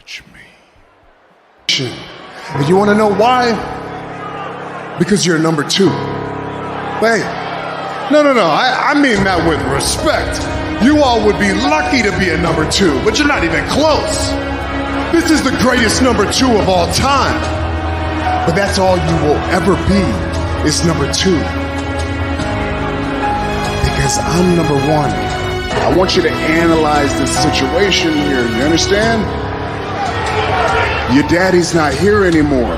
touch me. And you want to know why? Because you're number 2. Hey, no, I mean that with respect. You all would be lucky to be a number 2, but you're not even close. This is the greatest number 2 of all time. But that's all you will ever be, is number 2. Because I'm number 1. I want you to analyze the situation here, you understand? Your daddy's not here anymore.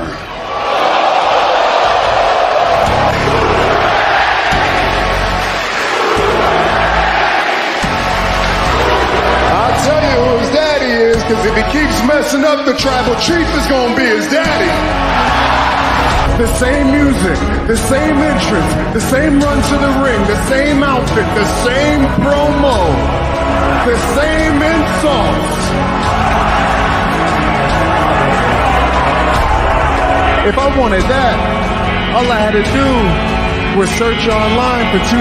I'll tell you who his daddy is, because if he keeps messing up, the tribal chief is going to be his daddy. The same music, the same entrance, the same run to the ring, the same outfit, the same promo, the same insults. If I wanted that, all I had to do was search online for 2005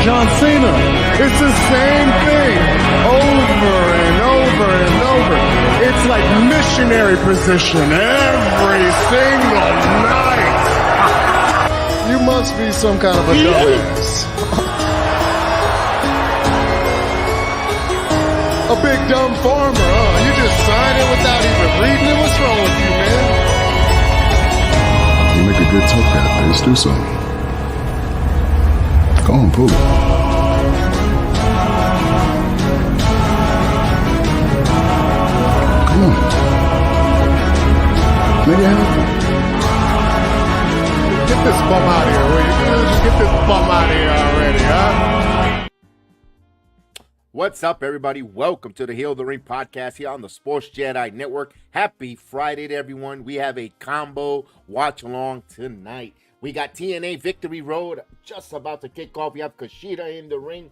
John Cena. It's the same thing over and over and over. It's like missionary position every single night. You must be some kind of a dumbass. A big dumb farmer, huh? You just signed it without even reading it? What's wrong with you, man? You make a good toe cat. Let's do something. Go on, pull it. Come on. Make it happen. Get this bum out of here, will you? Just get this bum out of here already, huh? What's up, everybody? Welcome to the Heel of the Ring podcast here on the Sports Jedi Network. Happy Friday to everyone. We have a combo watch-along tonight. We got TNA Victory Road just about to kick off. We have Kushida in the ring.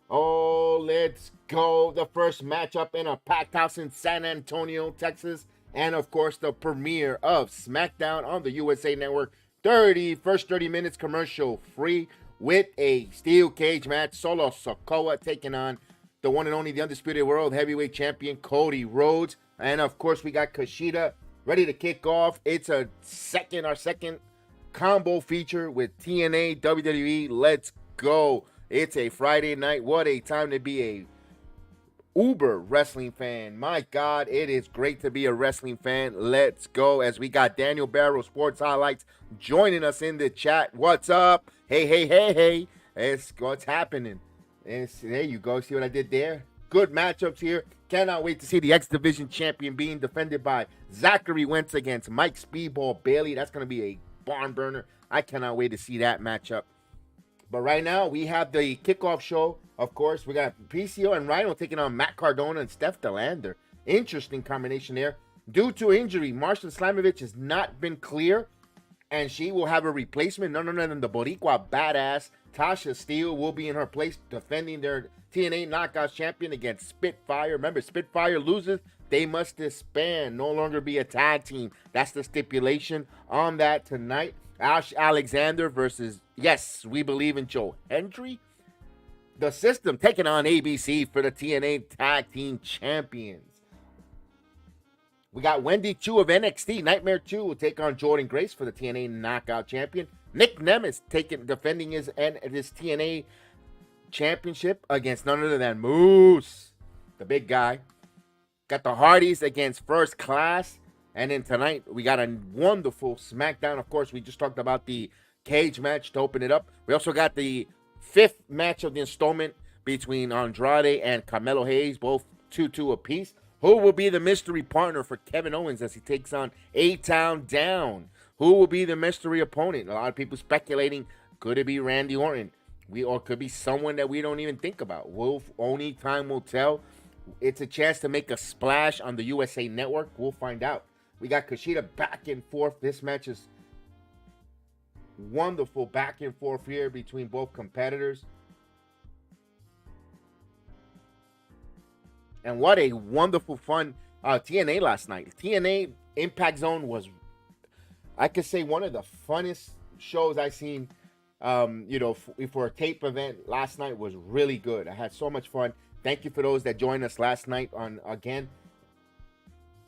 Oh, let's go. The first matchup in a packed house in San Antonio, Texas. And, of course, the premiere of SmackDown on the USA Network. First 30 minutes commercial free with a steel cage match. Solo Sikoa taking on the one and only, the Undisputed World Heavyweight Champion, Cody Rhodes. And, of course, we got Kushida ready to kick off. It's our second combo feature with TNA, WWE. Let's go. It's a Friday night. What a time to be a uber wrestling fan. My God, it is great to be a wrestling fan. Let's go. As we got Daniel Barrow Sports Highlights joining us in the chat. What's up? Hey. It's what's happening. There you go. See what I did there? Good matchups here. Cannot wait to see the X Division champion being defended by Zachary Wentz against Mike Speedball Bailey. That's going to be a barn burner. I cannot wait to see that matchup. But right now, we have the kickoff show. Of course, we got PCO and Rhino taking on Matt Cardona and Steph DeLander. Interesting combination there. Due to injury, Masha Slamovich has not been clear, and she will have a replacement. None other than the Boricua badass Tasha Steele will be in her place, defending their TNA Knockouts champion against Spitfire. Remember, Spitfire loses, they must disband, no longer be a tag team. That's the stipulation on that tonight. Ash Alexander versus, yes, we believe in Joe Hendry. The System taking on ABC for the TNA Tag Team Champions. We got Wendy Chu of NXT. Nightmare 2 will take on Jordan Grace for the TNA Knockout Champion. Nick Nemeth defending his TNA Championship against none other than Moose, the big guy. Got the Hardys against First Class. And then tonight, we got a wonderful SmackDown. Of course, we just talked about the cage match to open it up. We also got the 5th match of the installment between Andrade and Carmelo Hayes, both 2-2 apiece. Who will be the mystery partner for Kevin Owens as he takes on A-Town Down? Who will be the mystery opponent? A lot of people speculating, could it be Randy Orton? Or could be someone that we don't even think about. Only time will tell. It's a chance to make a splash on the USA Network. We'll find out. We got Kushida back and forth. This match is wonderful back and forth here between both competitors. And what a wonderful, fun TNA last night. TNA Impact Zone was, I could say, one of the funnest shows I've seen. For a tape event last night was really good. I had so much fun. Thank you for those that joined us last night on, again,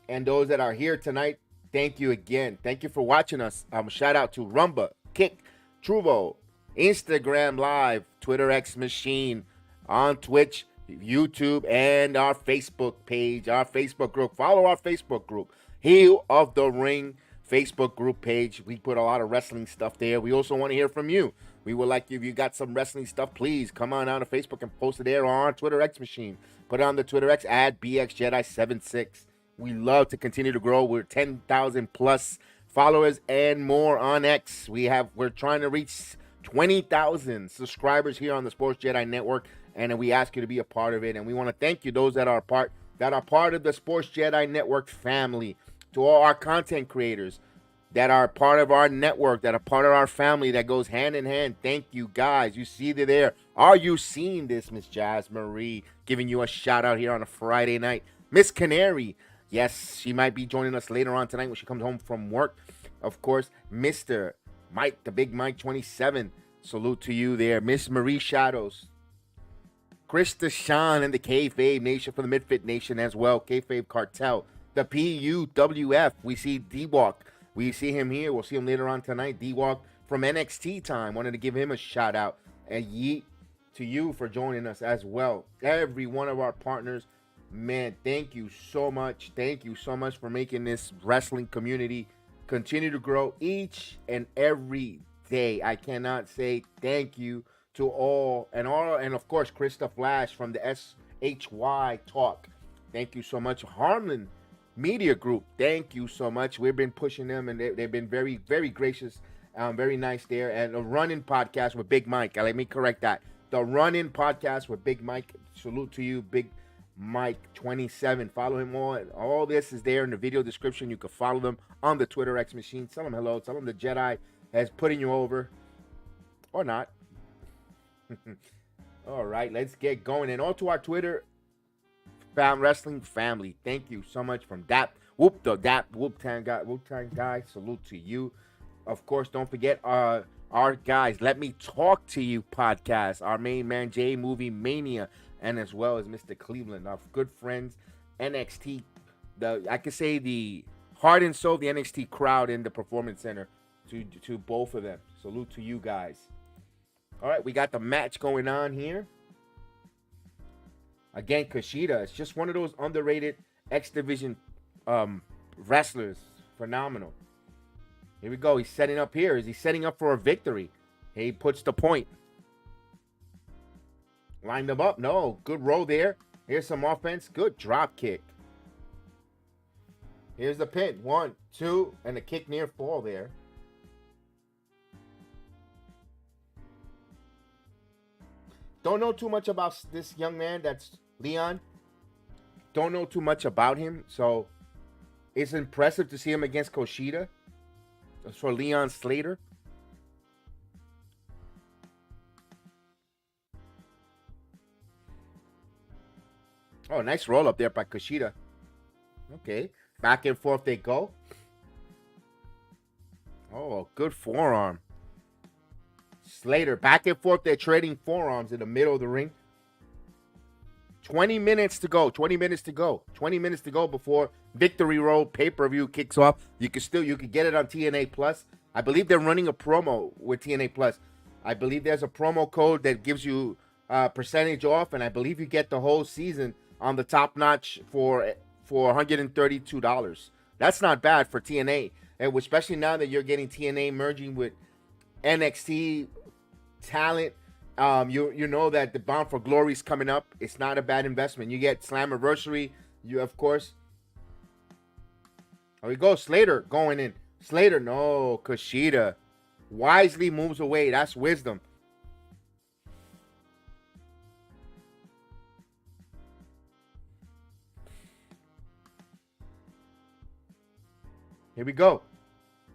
And those that are here tonight, thank you again. Thank you for watching us. Shout out to Rumba, Kick, Truvo, Instagram Live, Twitter X Machine, on Twitch, YouTube, and our Facebook page, our Facebook group. Follow our Facebook group, Heel of the Ring Facebook group page. We put a lot of wrestling stuff there. We also want to hear from you. We would like you, if you got some wrestling stuff, please come on down to Facebook and post it there on our Twitter X Machine. Put it on the Twitter X at BXJedi76. We love to continue to grow. We're 10,000 plus followers and more on X. We're trying to reach 20,000 subscribers here on the Sports Jedi Network, and we ask you to be a part of it. And we want to thank you, those that are part of the Sports Jedi Network family, to all our content creators that are part of our network, that are part of our family, that goes hand in hand. Thank you, guys. You see it there. Are you seeing this, Miss Jazz Marie? Giving you a shout out here on a Friday night. Miss Canary. Yes, she might be joining us later on tonight when she comes home from work. Of course, Mr. Mike, the Big Mike 27. Salute to you there. Miss Marie Shadows. Krista Sean and the Kayfabe Nation for the Midfit Nation as well. Kayfabe Cartel. The PUWF. We see D-Walk. We see him here. We'll see him later on tonight. D-Walk from NXT time. Wanted to give him a shout out. And yeet to you for joining us as well. Every one of our partners. Man, thank you so much. Thank you so much for making this wrestling community continue to grow each and every day. I cannot say thank you to all, and of course, Krista Flash from the SHY Talk. Thank you so much. Harlan Media Group, thank you so much. We've been pushing them, and they've been very, very gracious, very nice there. And a Run-In Podcast with Big Mike. Let me correct that. The Run-In Podcast with Big Mike. Salute to you, Big Mike 27. Follow him all this is there in the video description. You can follow them on the Twitter X Machine. Tell them hello. Tell them the Jedi has putting you over, or not. All right, let's get going. And on to our Twitter wrestling family. Thank you so much from Wu-Tang guy. Salute to you. Of course, don't forget our guys, Let Me Talk to You podcast. Our main man, J Movie Mania. And as well as Mr. Cleveland, our good friends, NXT, I could say the heart and soul of the NXT crowd in the Performance Center, to both of them. Salute to you guys. All right, we got the match going on here. Again, Kushida, it's just one of those underrated X Division wrestlers. Phenomenal. Here we go. He's setting up here. Is he setting up for a victory? He puts the point. Lined them up. No. Good roll there. Here's some offense. Good drop kick. Here's the pin. 1, 2, and a kick near fall there. Don't know too much about this young man. That's Leon. Don't know too much about him. So it's impressive to see him against Kushida. That's for Leon Slater. Oh, nice roll up there by Kushida. Okay. Back and forth they go. Oh, good forearm. Slater, back and forth. They're trading forearms in the middle of the ring. 20 minutes to go. 20 minutes to go. 20 minutes to go before Victory Road pay-per-view kicks off. You can get it on TNA Plus. I believe they're running a promo with TNA Plus. I believe there's a promo code that gives you percentage off, and I believe you get the whole season on the top notch for $132. That's not bad for TNA, and especially now that you're getting TNA merging with NXT talent. You know that the Bound for Glory is coming up. It's not a bad investment. You get Slammiversary. You, of course. There we go. Slater going in. Slater, no. Kushida wisely moves away. That's wisdom. Here we go.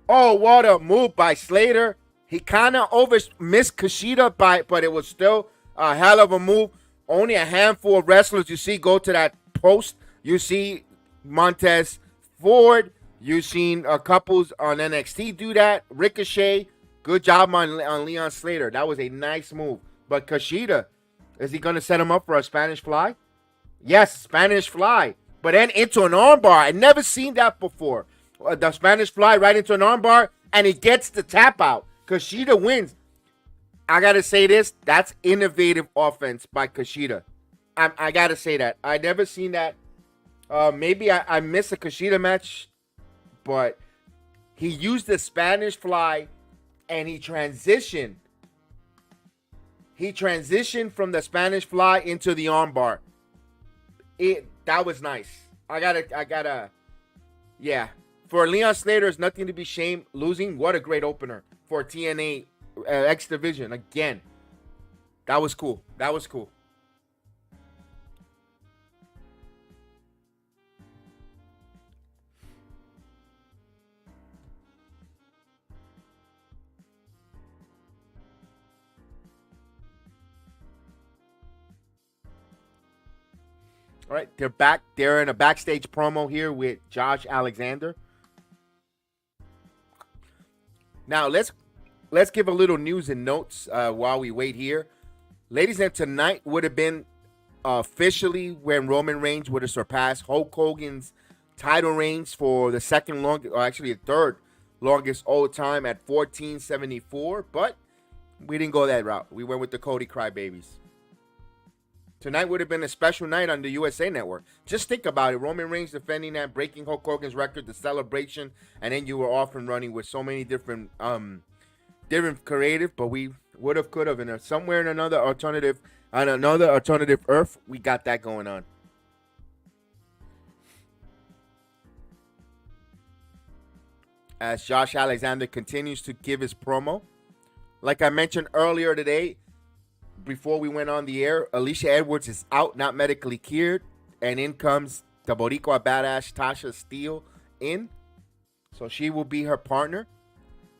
Oh, what a move by Slater. He kind of missed Kushida, but it was still a hell of a move. Only a handful of wrestlers you see go to that post. You see Montez Ford. You've seen a couples on NXT do that. Ricochet. Good job on Leon Slater. That was a nice move. But Kushida, is he going to set him up for a Spanish Fly? Yes, Spanish Fly. but then into an armbar. I never seen that before. The Spanish fly right into an armbar, and he gets the tap out. Kushida wins. I gotta say this. That's innovative offense by Kushida. I gotta say that. I never seen that. Maybe I missed a Kushida match, but he used the Spanish fly, and he transitioned. He transitioned from the Spanish fly into the armbar. That was nice. I gotta. Yeah. For Leon Slater, there's nothing to be ashamed losing. What a great opener for TNA X Division. Again, that was cool. That was cool. All right, they're back. They're in a backstage promo here with Josh Alexander. Now let's give a little news and notes while we wait here, ladies. And tonight would have been officially when Roman Reigns would have surpassed Hulk Hogan's title reigns for the second longest, or actually the third longest all time at 1474. But we didn't go that route. We went with the Cody Crybabies. Tonight would have been a special night on the USA Network. Just think about it. Roman Reigns defending that, breaking Hulk Hogan's record, the celebration, and then you were off and running with so many different creative, but we would have, could have, and somewhere in another alternative Earth, we got that going on. As Josh Alexander continues to give his promo. Like I mentioned earlier today, before we went on the air, Alisha Edwards is out, not medically cleared, and in comes the Boricua badass Tasha Steele in. So she will be her partner.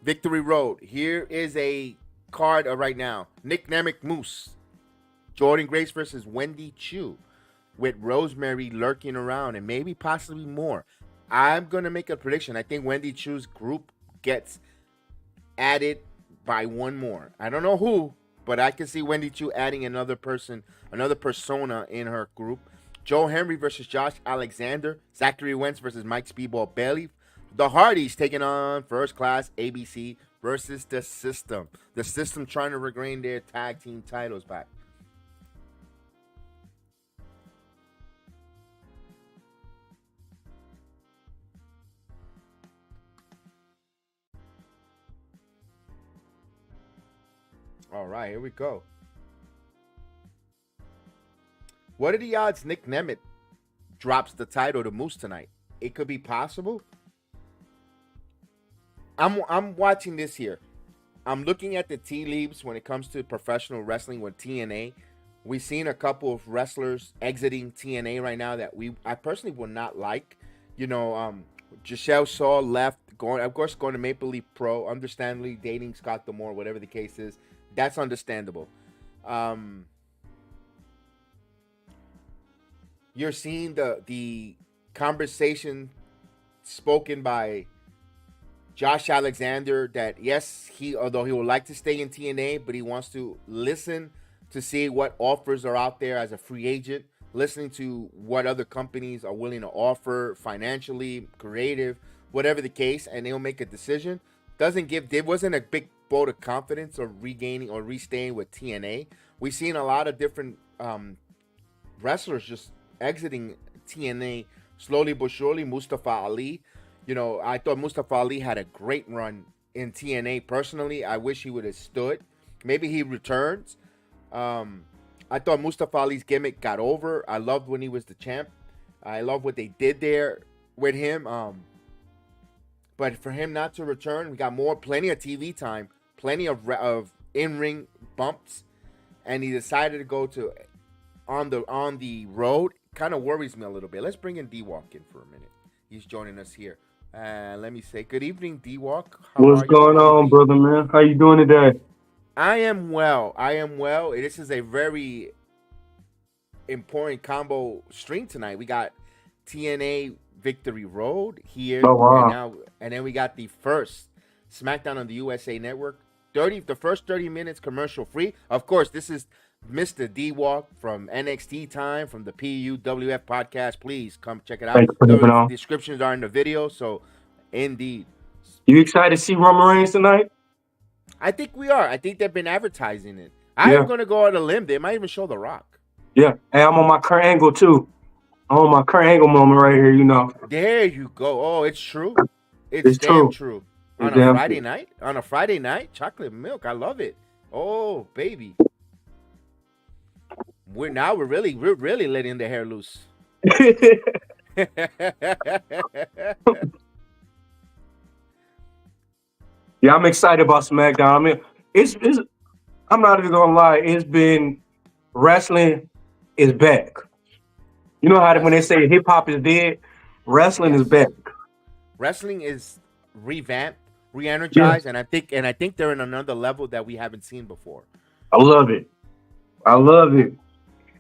Victory Road. Here is a card right now. Nick Nemeth Moose. Jordan Grace versus Wendy Chu, with Rosemary lurking around and maybe possibly more. I'm going to make a prediction. I think Wendy Chu's group gets added by one more. I don't know who, but I can see Wendy Chu adding another person, another persona in her group. Joe Henry versus Josh Alexander. Zachary Wentz versus Mike Speedball Bailey. The Hardys taking on First Class ABC versus The System. The System trying to regain their tag team titles back. All right, here we go. What are the odds Nick Nemeth drops the title to Moose tonight? It could be possible. I'm watching this here. I'm looking at the tea leaves when it comes to professional wrestling with TNA. We've seen a couple of wrestlers exiting TNA right now that I personally would not like. You know, Giselle Shaw left, going to Maple Leaf Pro, understandably dating Scott D'Amore, whatever the case is. That's understandable. You're seeing the conversation spoken by Josh Alexander that yes, although he would like to stay in TNA, but he wants to listen to see what offers are out there as a free agent, listening to what other companies are willing to offer financially, creative, whatever the case, and they'll make a decision. There wasn't a big vote of confidence or regaining or restaying with TNA. We've seen a lot of different wrestlers just exiting TNA slowly but surely. Mustafa Ali, you know, I thought Mustafa Ali had a great run in TNA. Personally, I wish he would have stood. Maybe he returns. I thought Mustafa Ali's gimmick got over. I loved when he was the champ. I love what they did there with him. But for him not to return, we got plenty of TV time, plenty of in-ring bumps, and he decided to go to on the road. Kind of worries me a little bit. Let's bring in D-Walk in for a minute. He's joining us here. Let me say good evening, D-Walk. What's going on, brother, man? How you doing today? I am well. This is a very important combo stream tonight. We got TNA Victory Road here right now, and then we got the first SmackDown on the USA Network. The first 30 minutes commercial free. Of course, this is Mr. D-Walk from NXT Time from the PUWF podcast. Please come check it out. Thanks for having The on. descriptions are in the video. So, indeed. You excited to see Roman Reigns tonight? I think we are. I think they've been advertising it. I'm Yeah. going to go on a limb. They might even show The Rock. Yeah. Hey, I'm on my Kurt Angle too. I'm on my Kurt Angle moment right here, you know. There you go. Oh, it's true. It's true. damn true. On It's a damn Friday true. night? On a Friday night? Chocolate milk. I love it. Oh, baby. We're really letting the hair loose. Yeah, I'm excited about SmackDown. I mean, it's I'm not even gonna lie, it's been wrestling is back. You know how when they say hip hop is dead, wrestling is back. Wrestling is revamped, re-energized, and I think they're in another level that we haven't seen before. I love it. I love it.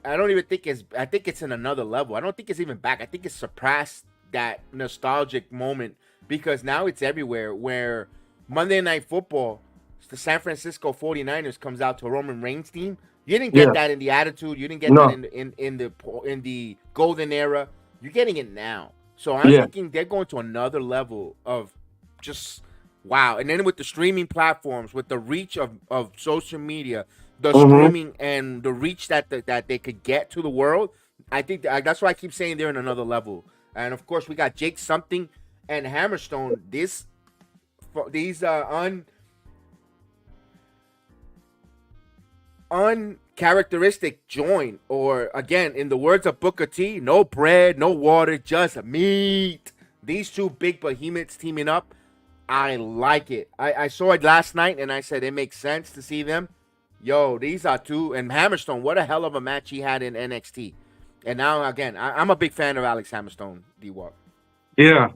I don't even think I think it's in another level. I don't think it's even back. I think it's surpassed that nostalgic moment because now it's everywhere where Monday Night Football, the San Francisco 49ers comes out to a Roman Reigns team. You didn't get that in the Attitude. You didn't get that in the Golden Era. You're getting it now. So I'm thinking they're going to another level of just wow. And then with the streaming platforms, with the reach of social media, the streaming and the reach that they could get to the world, I think that's why I keep saying they're in another level. And of course, we got Jake Something and Hammerstone. These uncharacteristic join, or again, in the words of Booker T, no bread, no water, just meat. These two big behemoths teaming up, I like it. I saw it last night and I said it makes sense to see them. Yo, these are two. And Hammerstone, what a hell of a match he had in NXT. And now, again, I'm a big fan of Alex Hammerstone, D-Walk. Yeah.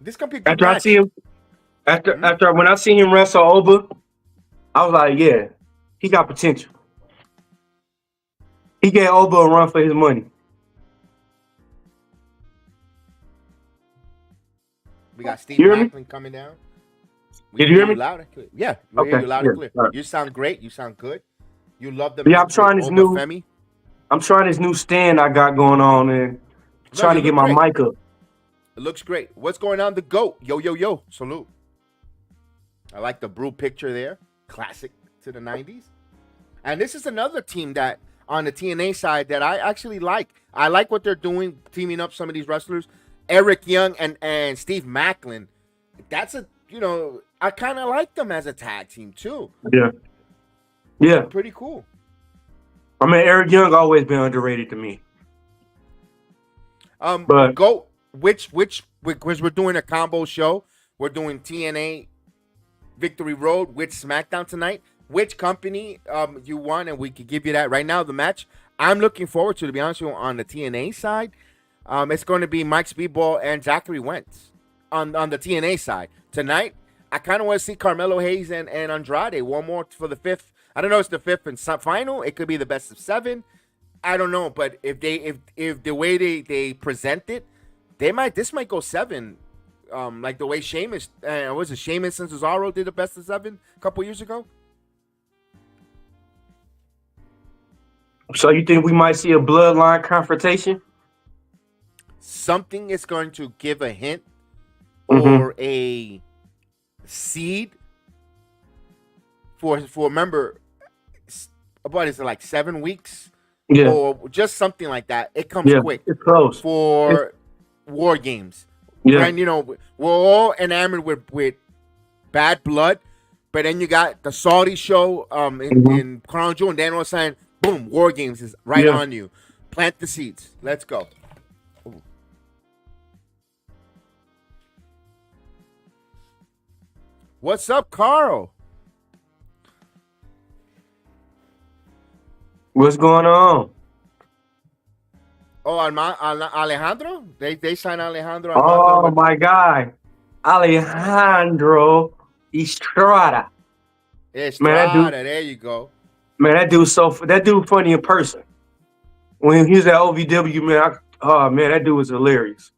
This could be a good After match. I see him, after when I see him wrestle over, I was like, yeah, he got potential. He gave Oba a run for his money. We got Steve You hear me? Macklin coming down. Did you hear me? Loud and clear. Yeah, we hear you loud and clear. Right. You sound great. You sound good. You love the. Yeah, I'm trying this new. Femi. I'm trying this new stand I got going on and trying to get my mic up. It looks great. What's going on? The GOAT. Yo, yo, yo. Salute. I like the brew picture there. Classic to the 90s. And this is another team that on the TNA side that I actually like. I like what they're doing, teaming up some of these wrestlers. Eric Young and Steve Macklin. That's I kind of like them as a tag team too. Yeah. Yeah. Pretty cool. I mean, Eric Young always been underrated to me. But go because we're doing a combo show. We're doing TNA Victory Road with SmackDown tonight. Which company you want, and we could give you that right now. The match I'm looking forward to be honest with you, on the TNA side, it's going to be Mike Speedball and Zachary Wentz on the TNA side tonight. I kind of want to see Carmelo Hayes and Andrade one more for the fifth. I don't know if it's the fifth and final. It could be the best of 7. I don't know, but if the way they present it, this might go 7. Like the way Sheamus and Cesaro did the best of 7 a couple years ago. So you think we might see a bloodline confrontation? Something is going to give a hint or a seed for remember, what is it, like 7 weeks? Yeah. Or just something like that. It comes quick. It's close. For War Games. Yeah. And, we're all enamored with Bad Blood, but then you got the Saudi show in Crown Jewel, and then all of a sudden, boom, War Games is right on you. Plant the seeds. Let's go. Ooh. What's up, Carl? What's going on? Oh, on Alejandro? They signed Alejandro. Oh, my God. Alejandro Estrada. Estrada, there you go. Man, that dude funny in person. When he was at OVW, man, that dude was hilarious.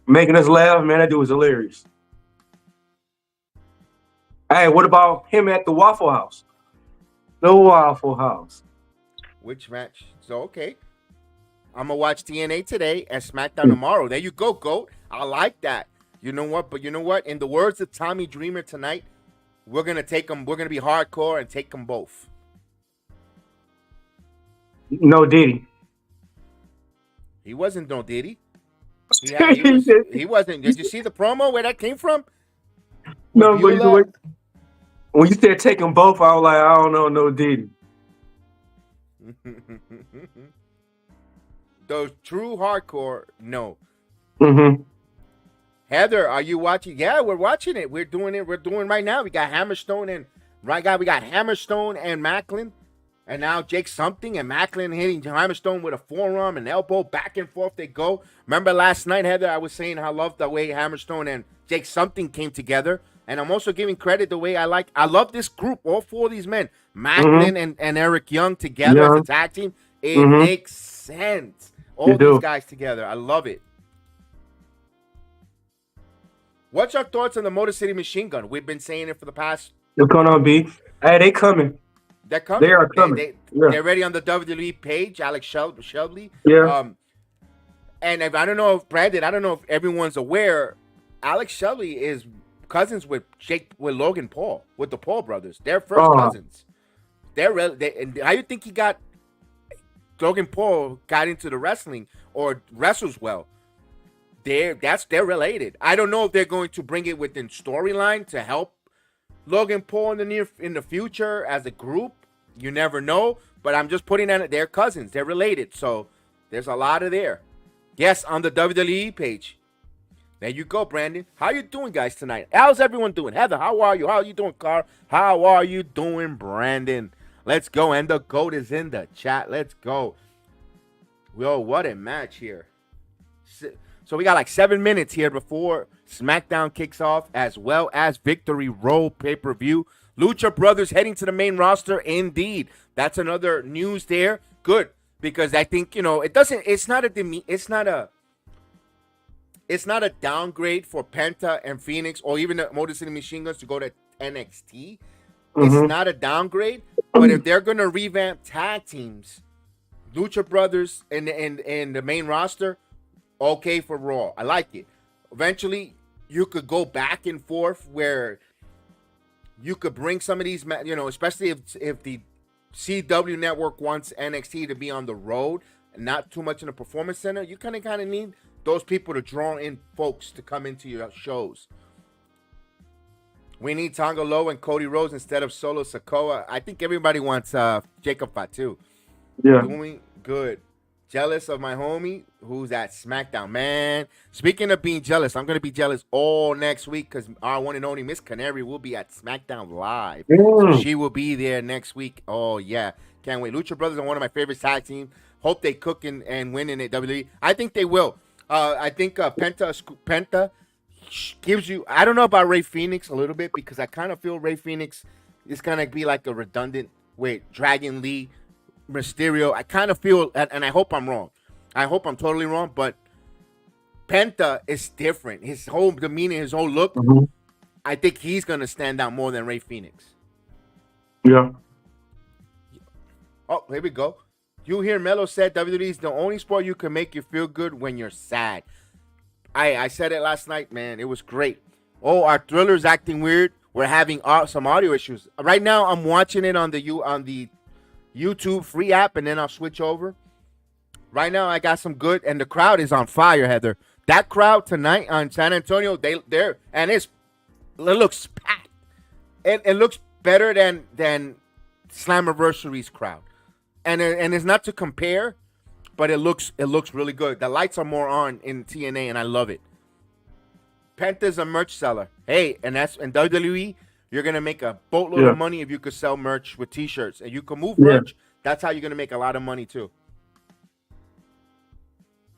Making us laugh, man, that dude was hilarious. Hey, what about him at the Waffle House? The Waffle House. Which match? So okay, I'm gonna watch TNA today and SmackDown tomorrow. There you go, GOAT. I like that. You know what? But you know what? In the words of Tommy Dreamer tonight, we're gonna take them. We're gonna be hardcore and take them both. No Diddy. He wasn't no Diddy. He wasn't. Did you see the promo where that came from? No, but when you said take them both, I was like, I don't know, no Diddy. Those true hardcore, no. Mm-hmm. Heather, are you watching? Yeah, we're watching it. We're doing it. We're doing right now. We got Hammerstone and we got Hammerstone and Macklin, and now Jake something and Macklin hitting Hammerstone with a forearm and elbow, back and forth they go. Remember last night, Heather, I was saying how I love the way Hammerstone and Jake something came together, and I'm also giving credit the way I love this group. All four of these men, Macklin and Eric Young together as a tag team. It makes sense. All these guys together, I love it. What's your thoughts on the Motor City Machine Gun? We've been saying it for the past. They're gonna be. Hey, they coming. They're coming. They are coming. They're ready on the WWE page. Alex Shelby. Yeah. And if, I don't know if Brandon, I don't know if everyone's aware, Alex Shelby is cousins with Logan Paul, with the Paul brothers. They're first cousins. And how you think Logan Paul got into the wrestling or wrestles well? They're related. I don't know if they're going to bring it within storyline to help Logan Paul in the future as a group. You never know, but I'm just putting on it. They're cousins. They're related. So there's a lot of there. Yes, on the WWE page. There you go, Brandon. How you doing, guys, tonight? How's everyone doing? Heather, how are you? How are you doing, Carl? How are you doing, Brandon? Let's go. And the GOAT is in the chat. Let's go. Yo, what a match here. So we got like 7 minutes here before SmackDown kicks off, as well as Victory Road pay-per-view. Lucha Brothers heading to the main roster. Indeed, that's another news there. Good, because I think it's not a downgrade for Penta and Phoenix or even the Motor City Machine Guns to go to NXT. It's not a downgrade, but if they're gonna revamp tag teams, Lucha Brothers and the main roster. Okay for Raw. I like it. Eventually, you could go back and forth where you could bring some of these, especially if the CW network wants NXT to be on the road and not too much in the performance center. You kind of need those people to draw in folks to come into your shows. We need Tonga Loa and Cody Rhodes instead of Solo Sikoa. I think everybody wants Jacob Fatu. Yeah. Doing good. Jealous of my homie who's at SmackDown. Man, speaking of being jealous, I'm going to be jealous all next week because our one and only Miss Canary will be at SmackDown Live. So she will be there next week. Oh, yeah. Can't wait. Lucha Brothers are one of my favorite tag teams. Hope they cook and win in WWE. I think they will. I think Penta gives you... I don't know about Rey Fenix a little bit because I kind of feel Rey Fenix is going to be like a redundant... Wait, Dragon Lee... Mysterio, I kind of feel, and I hope I'm wrong. I hope I'm totally wrong, but Penta is different. His whole demeanor, his whole look, I think he's going to stand out more than Rey Fenix. Yeah. Oh, here we go. You hear Melo said WWE is the only sport you can make you feel good when you're sad. I said it last night, man. It was great. Oh, our Thriller's acting weird. We're having some audio issues. Right now, I'm watching it on the YouTube free app, and then I'll switch over. Right now, I got some good, and the crowd is on fire, Heather. That crowd tonight on San Antonio, they're and it looks packed. It looks better than Slammiversary's crowd, and it's not to compare, but it looks really good. The lights are more on in TNA, and I love it. Penta's a merch seller. Hey, and that's in WWE. You're going to make a boatload of money if you could sell merch with T-shirts. And you can move merch. That's how you're going to make a lot of money, too.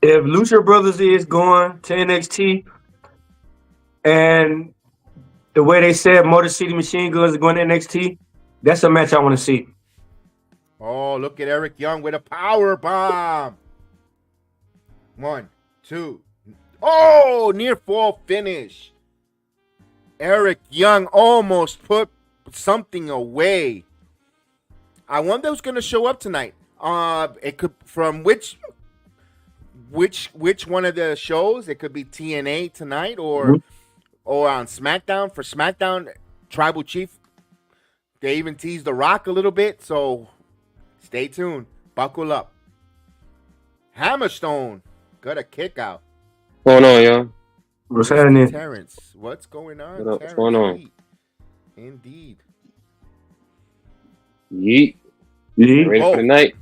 If Lucha Brothers is going to NXT and the way they said Motor City Machine Guns are going to NXT, that's a match I want to see. Oh, look at Eric Young with a power bomb. 1, 2. Oh, near fall finish. Eric Young almost put something away. I wonder who's gonna show up tonight. It could from which one of the shows? It could be TNA tonight or on SmackDown. For SmackDown, Tribal Chief. They even teased The Rock a little bit, so stay tuned. Buckle up. Hammerstone got a kick out. What's going on, yo? What's happening? Terrence, what's going on? What up? Terrence, What's going on? Indeed. Yeet. Yeah. Ready for the night?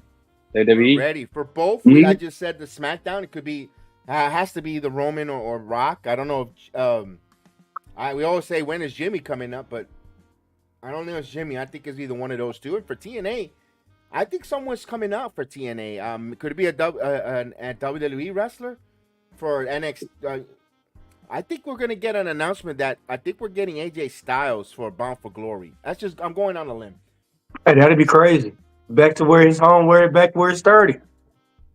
WWE. Ready for both. Mhm. I just said the SmackDown. It could be, has to be the Roman or Rock. I don't know if we always say when is Jimmy coming up, but I don't know if it's Jimmy. I think it's either one of those two. And for TNA, I think someone's coming out for TNA. Could it be a WWE wrestler for NXT? I think we're gonna get an announcement that I think we're getting AJ Styles for Bound for Glory. I'm going on a limb. Hey, that'd be crazy. Back to where he's home, back where it's 30.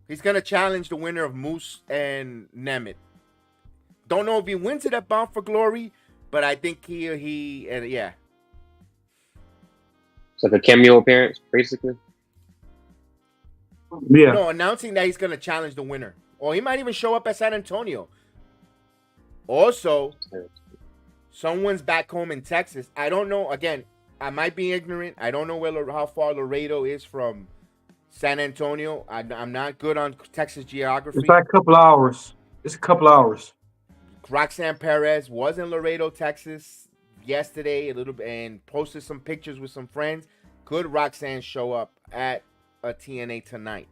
He's gonna challenge the winner of Moose and Nemeth. Don't know if he wins it at Bound for Glory, but I think yeah. It's like a cameo appearance, basically. Yeah. No, announcing that he's gonna challenge the winner, or he might even show up at San Antonio. Also, someone's back home in Texas. I don't know. Again, I might be ignorant. I don't know how far Laredo is from San Antonio. I'm not good on Texas geography. It's like a couple hours. It's a couple hours. Roxanne Perez was in Laredo, Texas yesterday a little bit and posted some pictures with some friends. Could Roxanne show up at a TNA tonight?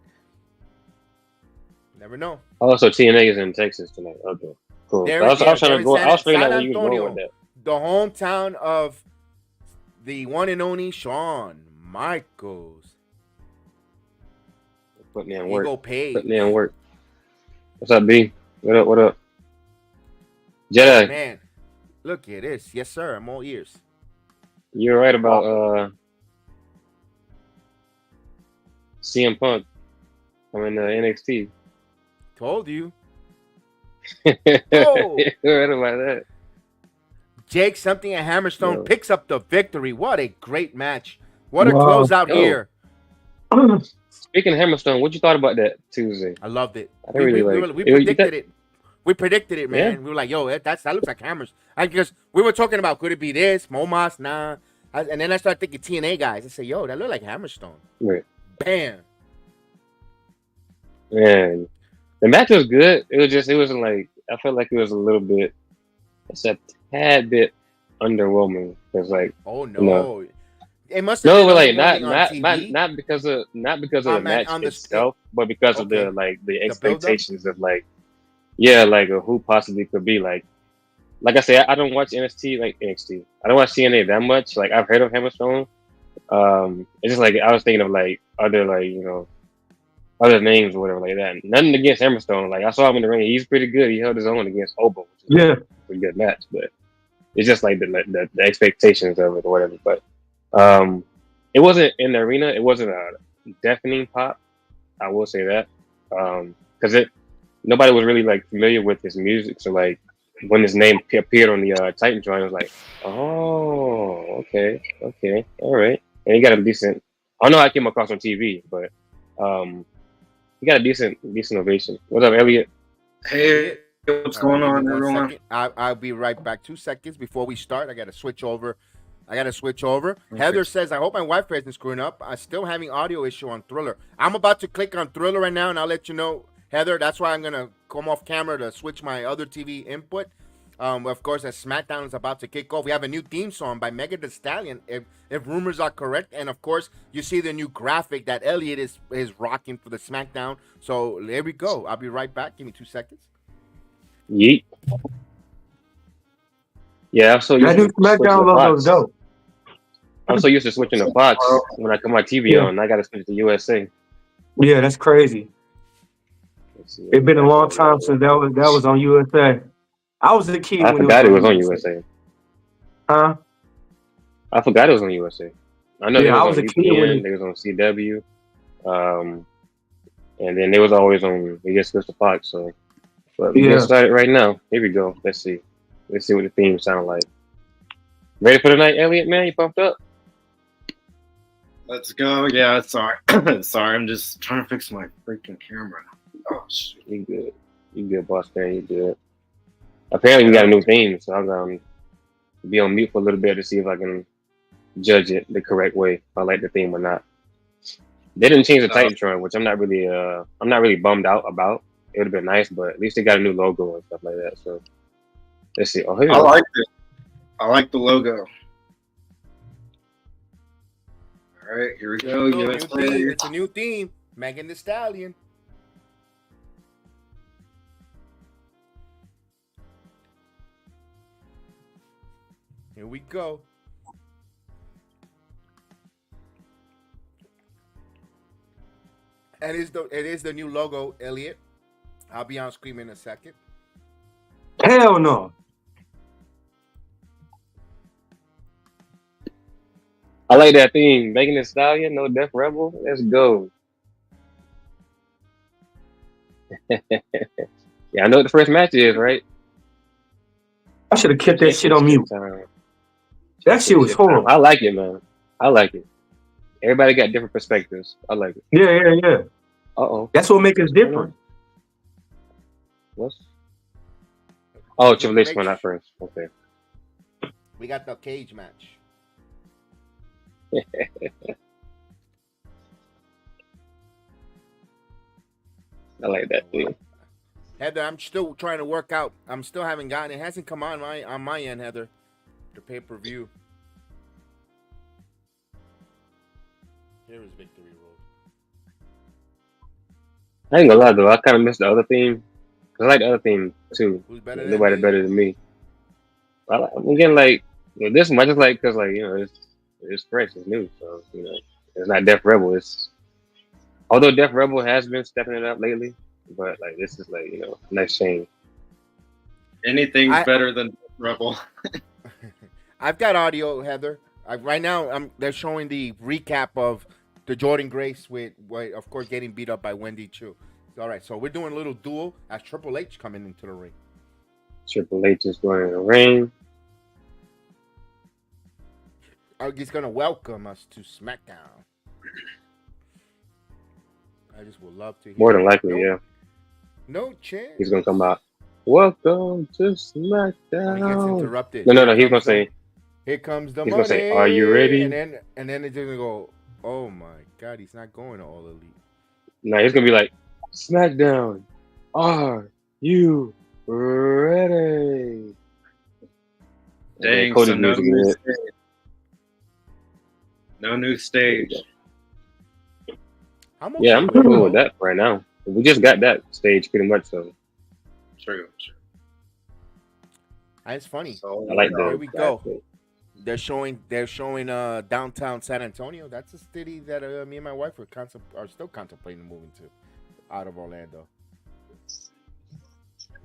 Never know. Also, TNA is in Texas tonight. Okay, cool. I was trying to go. I was figuring out where you were going with that. The hometown of the one and only Shawn Michaels. Putting in work. Ego paid. Putting in work. What's up, B? What up? What up? Jedi. Man, look at this. Yes, sir. I'm all ears. You're right about CM Punk coming to NXT. Told you. You're right about that. Jake something at Hammerstone Yo. picks up the victory. What a great match. What a closeout here. Speaking of Hammerstone, what you thought about that Tuesday? I loved it. I didn't really like we it. predicted it. We predicted it, man. Yeah. We were like, yo, that looks like Hammers. Because we were talking about, could it be this? Momas? Nah. And then I started thinking TNA guys. I said, yo, that look like Hammerstone. Right. Bam. Man, the match was good. It wasn't like, I felt like it was a little bit, it's a tad bit underwhelming. Because like, Oh no. you know, It must have no, been but like underwhelming on TV. not because of the match on the itself, but because of Okay. the build-up? expectations of like, yeah, like who possibly could be like I said, I don't watch NXT. I don't watch TNA that much. Like I've heard of Hammerstone. It's just like I was thinking of like other other names or whatever like that. Nothing against Hammerstone. Like I saw him in the ring. He's pretty good. He held his own against Obo, which is Yeah. a pretty good match. But it's just like the expectations of it or whatever. But it wasn't in the arena. It wasn't a deafening pop. I will say that because nobody was really like familiar with his music. So like when his name appeared on the Titan joint, I was like, oh, okay, all right. And he got a decent. I don't know how I came across on TV, but he got a decent ovation. What's up, Elliot? Hey, what's going All right, on, give me 1 everyone? second. I'll be right back. 2 seconds before we start. I got to switch over. Okay. Heather says, I hope my Wi-Fi isn't screwing up. I'm still having audio issue on Thriller. I'm about to click on Thriller right now, and I'll let you know, Heather. That's why I'm going to come off camera to switch my other TV input. Of course, as SmackDown is about to kick off, we have a new theme song by Megan Thee Stallion, if rumors are correct. And, of course, you see the new graphic that Elliot is rocking for the SmackDown. So, there we go. I'll be right back. Give me 2 seconds. Yeet. Yeah, I'm so used That new to switching SmackDown to logo is Fox. dope. I'm so used to switching to Fox when I cut my TV Yeah. on. I got to switch to USA. Yeah, that's crazy. Let's see. It's been a long time since that was on USA. I was a kid I when forgot it was on USA. Huh? I forgot it was on USA. I know Yeah, I they was was a on kid when UPN, they was on CW, and then they was always on. They just switched to Fox. So, but we Yeah. get started right now. Here we go. Let's see what the theme sound like. Ready for the night, Elliot? Man, you pumped up? Let's go. Yeah, sorry. Sorry, I'm just trying to fix my freaking camera. Oh, shit. You good? You good, boss man? You good? Apparently, we got a new theme, so I'm gonna be on mute for a little bit to see if I can judge it the correct way. If I like the theme or not. They didn't change the Titantron, which I'm not really bummed out about. It would have been nice, but at least they got a new logo and stuff like that. So let's see. Oh, here we I go. like it. I like the logo. All right, here we go. It's a new theme. Megan Thee Stallion. Here we go. And it is the new logo, Elliot. I'll be on screen in a second. Hell no. I like that theme. Megan Thee Stallion, no Death Rebel. Let's go. Yeah, I know what the first match is, right? I should have kept that shit on mute. That shit was horrible. I like it, man. I like it. Everybody got different perspectives. I like it. Yeah. Uh-oh. That's what makes us different. What's? Oh, Triple H went out first. Okay. We got the cage match. I like that thing. Heather, I'm still trying to work out. I'm still haven't gotten it. Hasn't come on my end, Heather. The pay-per-view. Here is Victory Road. I ain't gonna lie though, I kind of missed the other theme. Cause I like the other theme too. Who's better than Nobody me? better than me. I'm getting like this one. I just like because like it's fresh, it's new, so it's not Death Rebel. Although Death Rebel has been stepping it up lately, but like this is like nice change. Anything's better than Rebel. I've got audio, Heather. Right now, they're showing the recap of the Jordan Grace with, of course, getting beat up by Wendy Chu. All right, so we're doing a little duel as Triple H coming into the ring. Triple H is going in the ring. He's going to welcome us to SmackDown. I just would love to hear. More than likely, yeah. No chance. He's going to come out. Welcome to SmackDown. He gets interrupted. No. He's going to say. Here comes the he's money. He's going to say, are you ready? And then it's going to go, oh my God, he's not going to All Elite. No, he's going to be like, SmackDown, are you ready? Dang, Cody so no music new is stage. No new stage. Yeah, I'm cool with that right now. We just got that stage pretty much, so. True. It's funny. So, I like that. Here we go. They're showing downtown San Antonio. That's a city that me and my wife are still contemplating moving to, out of Orlando.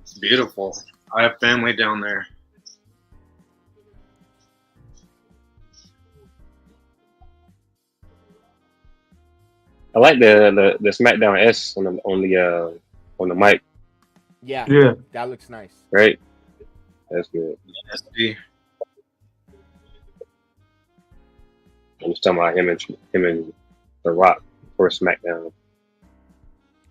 It's beautiful. I have family down there. I like the SmackDown S on the mic. Yeah, that looks nice. Right, that's good. SD. I'm just talking about him and The Rock for SmackDown.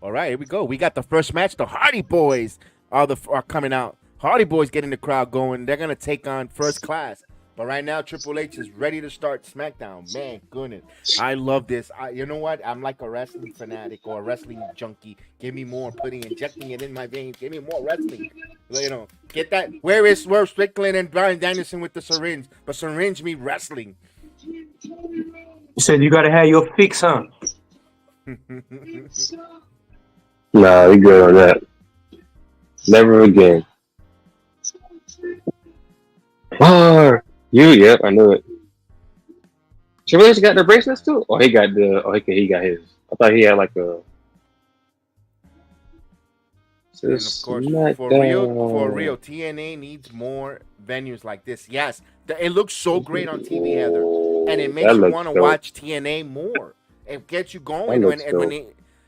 All right, here we go. We got the first match. The Hardy Boys are coming out. Hardy Boys getting the crowd going. They're gonna take on First Class. But right now, Triple H is ready to start SmackDown. Man, goodness, I love this. You know what? I'm like a wrestling fanatic or a wrestling junkie. Give me more, injecting it in my veins. Give me more wrestling. Get that. Where is Swerve Strickland and Bryan Danielson with the syringe? But syringe me wrestling. You said you gotta have your fix, huh? Nah, we good on that. Never again. Yep, I knew it. Triple H got the bracelets too? He got his. I thought he had like a. And of course, for real, TNA needs more venues like this. Yes, it looks so great on TV, Heather, and it makes you want to watch TNA more. It gets you going.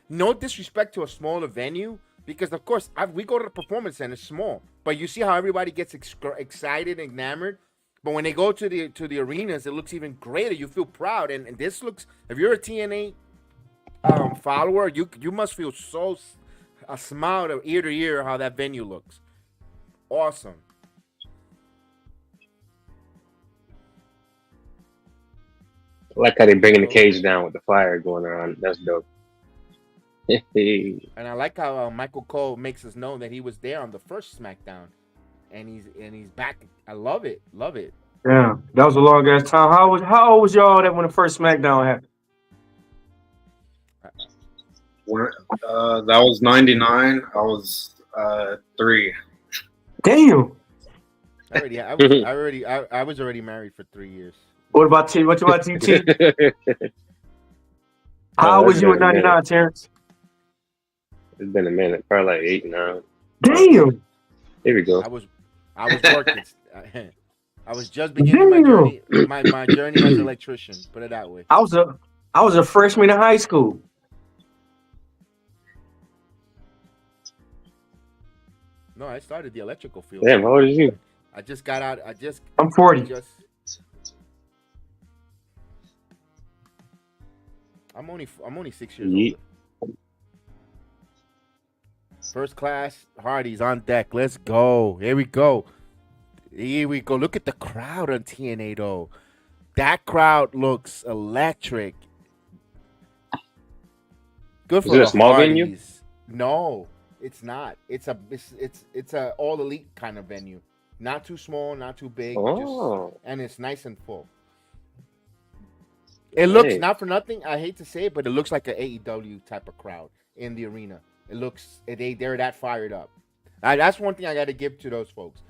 No disrespect to a smaller venue, because of course we go to the Performance Center, small, but you see how everybody gets excited and enamored. But when they go to the arenas, it looks even greater. You feel proud, and this looks. If you're a TNA follower, you must feel so a smile to ear how that venue looks. Awesome. I like how they bringing the cage down with the fire going on. That's dope. And I like how Michael Cole makes us know that he was there on the first SmackDown, and he's back. I love it. Yeah, that was a long ass time. How old was y'all that when the first SmackDown happened? That was 99. I was 3. Damn. I was already married for 3 years. What about T? What about you, T? How old was you in '99, Terrence? It's been a minute, probably like 8 now. Damn. Here we go. I was working. I was just beginning my journey as an electrician. Put it that way. I was a freshman in high school. No, I started the electrical field. Damn, how old are you? I just got out. I'm 40. I'm only 6 years older. First class Hardy's on deck. Let's go. Here we go. Look at the crowd on TNA though. That crowd looks electric. Good for Is it a small venue? Hardys. No, it's not. It's a all elite kind of venue. Not too small, not too big. And it's nice and full. It looks, not for nothing, I hate to say it, but it looks like an AEW type of crowd in the arena. It looks, they're that fired up. That's one thing I got to give to those folks.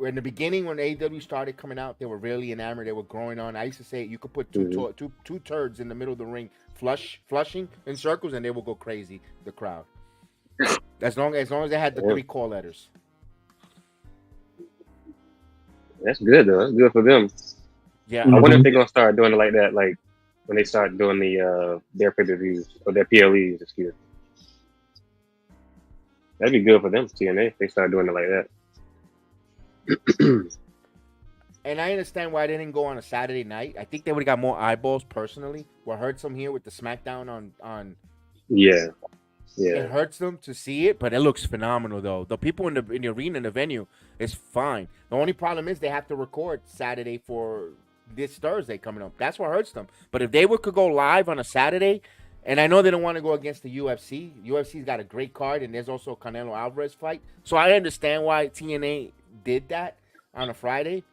In the beginning, when AEW started coming out, they were really enamored. They were growing on. I used to say you could put two turds in the middle of the ring, flushing in circles, and they will go crazy, the crowd. As long as they had the 3 call letters. That's good, though. That's good for them. Yeah. I wonder if they're going to start doing it like that, like when they start doing their pay-per-views or their PLEs, excuse me. That'd be good for them, TNA, if they start doing it like that. And I understand why they didn't go on a Saturday night. I think they would have got more eyeballs personally. What hurts them here with the SmackDown on Yeah. It hurts them to see it, but it looks phenomenal though. The people in the arena, in the venue, is fine. The only problem is they have to record Saturday for this Thursday coming up. That's what hurts them. But if they could go live on a Saturday, and I know they don't want to go against the UFC. UFC's got a great card, and there's also a Canelo Alvarez fight. So I understand why TNA did that on a Friday.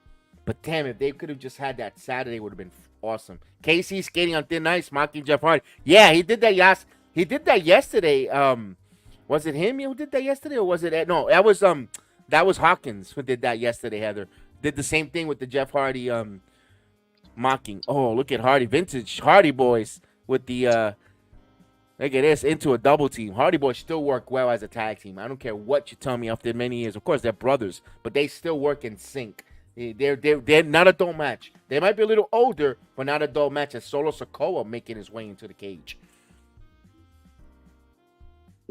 But damn, if they could have just had that Saturday, it would have been awesome. KC skating on thin ice, mocking Jeff Hardy. Yeah, he did that. He did that yesterday. Was it him who did that yesterday, or was it no? That was Hawkins who did that yesterday. Heather did the same thing with the Jeff Hardy mocking. Oh, look at Hardy, vintage Hardy boys with the look at this, into a double team. Hardy boys still work well as a tag team. I don't care what you tell me after many years. Of course, they're brothers, but they still work in sync. They're not a dull match. They might be a little older, but not a dull match. As Solo Sikoa making his way into the cage.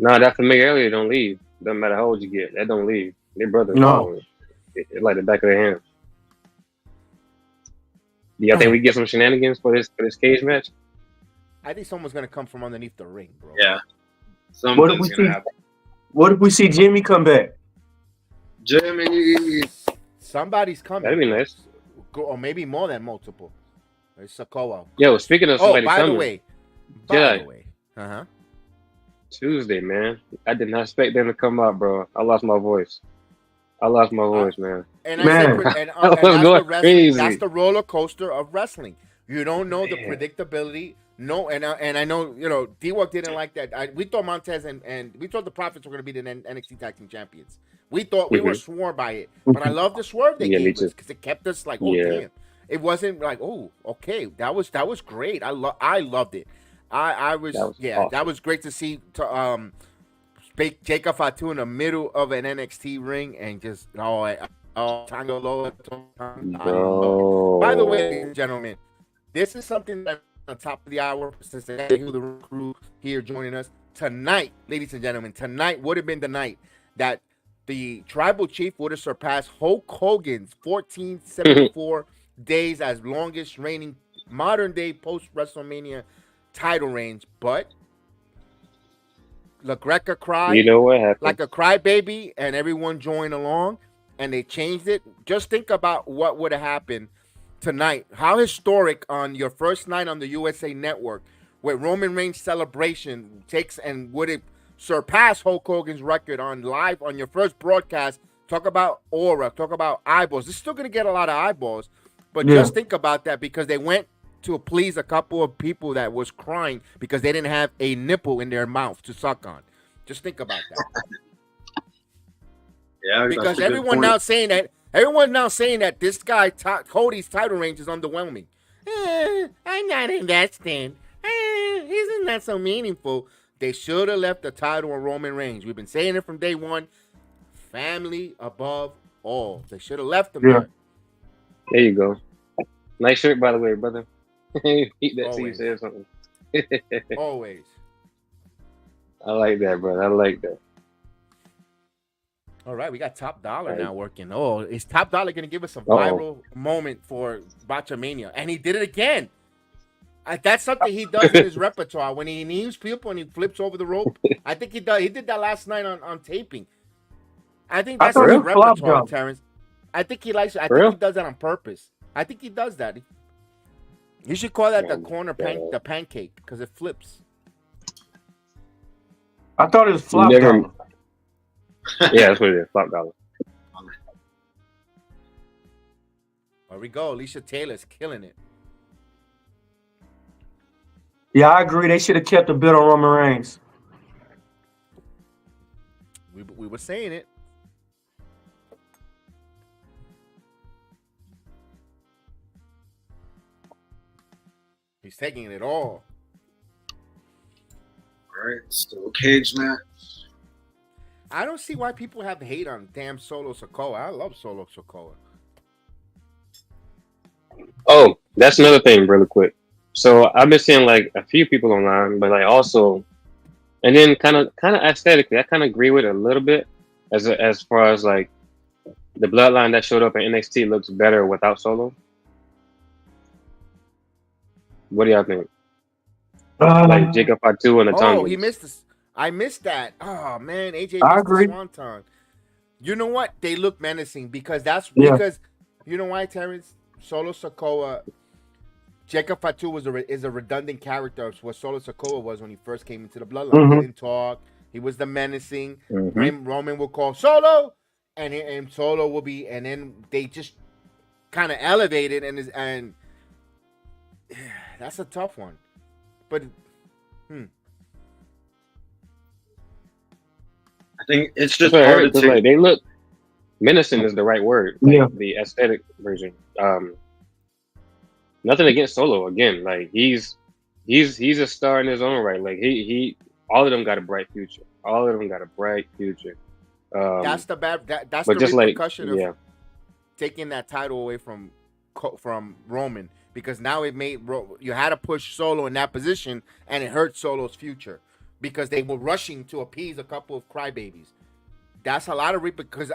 No, that familiarity don't leave. Doesn't matter how old you get. That don't leave. They're brothers. No. It's like the back of their hand. Do y'all think we get some shenanigans for this cage match? I think someone's gonna come from underneath the ring, bro. Yeah. Something's gonna happen. What if we see Jimmy come back? Jimmy. Somebody's coming. That'd be nice. Or maybe more than multiple. It's Sikoa. Yo, speaking of somebody by coming. the way. Uh-huh. Tuesday, man. I did not expect them to come out, bro. I lost my voice, man. And Man. I was going crazy. That's the roller coaster of wrestling. You don't know the predictability. No, and I know, D-Walk didn't like that. We thought Montez and we thought the Profits were going to be the NXT Tag Team Champions. We thought we were sworn by it. But I love the swerve they gave us because it kept us like, damn. It wasn't like, oh, okay. That was great. I loved it. That was great to see Jacob Fatu in the middle of an NXT ring and just Tango Loa. By the way, ladies and gentlemen, this is something that on top of the hour since the crew here joining us tonight, ladies and gentlemen. Tonight would have been the night that the tribal chief would have surpassed Hulk Hogan's 1474 days as longest reigning modern day post WrestleMania title reigns, but LaGreca cried. You know what happened? Like a crybaby, and everyone joined along, and they changed it. Just think about what would have happened tonight. How historic on your first night on the USA Network, where Roman Reigns' celebration takes and would it surpass Hulk Hogan's record on live on your first broadcast. Talk about aura, talk about eyeballs. It's still going to get a lot of eyeballs, but just think about that, because they went to please a couple of people that was crying because they didn't have a nipple in their mouth to suck on. Just think about that. Yeah, because everyone now saying that this guy Cody's title range is underwhelming. I'm not investing. He's not so meaningful. They should have left the title on Roman Reigns. We've been saying it from day one. Family above all. They should have left him there. There you go. Nice shirt, by the way, brother. Eat that till you Always. say something. Always. I like that, brother. I like that. All right, we got Top Dollar now working. Oh, is Top Dollar going to give us a viral moment for Botchamania? And he did it again. That's something he does in his repertoire. When he knees people and he flips over the rope. I think he does. He did that last night on taping. I think that's his repertoire, Terrence. I think he likes. I think he does that on purpose. I think he does that. You should call that the corner the pancake, because it flips. I thought it was flop dollar. Yeah, that's what it is. Flop dollar. There we go. Alisha Taylor's killing it. Yeah, I agree. They should have kept the bid on Roman Reigns. We were saying it. He's taking it all. All right, still cage match. I don't see why people have hate on damn Solo Sikoa. I love Solo Sikoa. Oh, that's another thing, really quick. So I've been seeing like a few people online, but like also, and then kind of aesthetically, I kind of agree with it a little bit, as far as like the bloodline that showed up in NXT looks better without Solo. What do y'all think? Like Jacob Fatu and the Tonga. Oh, he missed this. I missed that. Oh man, AJ I missed agree. the swanton. You know what? They look menacing because because you know why, Terrence? Solo Sikoa, Jacob Fatu is a redundant character of what Solo Sikoa was when he first came into the bloodline. He didn't talk. He was the menacing. Roman will call Solo, and Solo will be, and then they just kind of elevated and that's a tough one. But I think it's just hard to like, they look menacing is the right word. Like, the aesthetic version. Nothing against Solo. Again, like he's a star in his own right. Like he all of them got a bright future. All of them got a bright future. That's the that's but the just repercussion like, of taking that title away from Roman, because now it made you had to push Solo in that position, and it hurt Solo's future because they were rushing to appease a couple of crybabies. That's a lot of because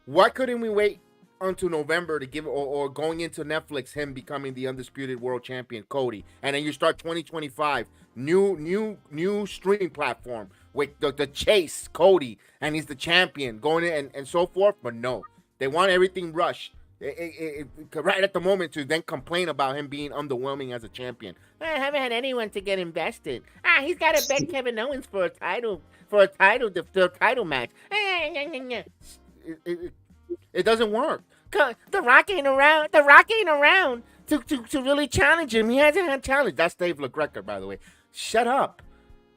why couldn't we wait until November to give or going into Netflix him becoming the undisputed world champion Cody, and then you start 2025 new streaming platform with the chase Cody, and he's the champion going in and so forth. But no, they want everything rushed right at the moment to then complain about him being underwhelming as a champion. I haven't had anyone to get invested. He's got to bet Kevin Owens for a title match. It doesn't work. The Rock ain't around. The Rock ain't around to really challenge him. He hasn't had challenge. That's Dave LaGreca, by the way. Shut up.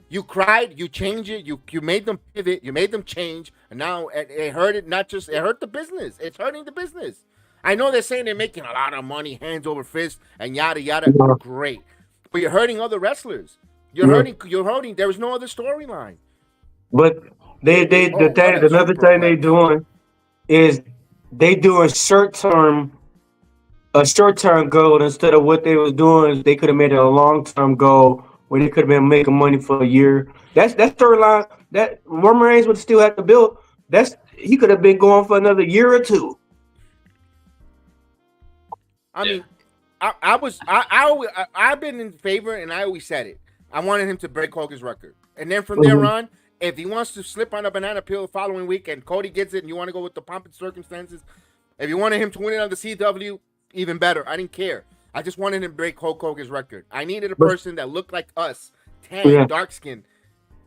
You cried. You changed it. You made them pivot. You made them change. And now it hurt it. Not just it hurt the business. It's hurting the business. I know they're saying they're making a lot of money, hands over fist, and yada yada. Great, but you're hurting other wrestlers. You're hurting. There is no other storyline. But another thing they doing is they doing a short term goal instead of what they was doing. They could have made it a long term goal where they could have been making money for a year. That storyline that Roman Reigns would still have to build. He could have been going for another year or two. I mean, I've been in favor, and I always said it. I wanted him to break Hogan's record, and then from there on, if he wants to slip on a banana peel the following week, and Cody gets it, and you want to go with the pomp and circumstances, if you wanted him to win it on the CW, even better. I didn't care. I just wanted him to break Hulk Hogan's record. I needed a person that looked like us, tan, dark skin,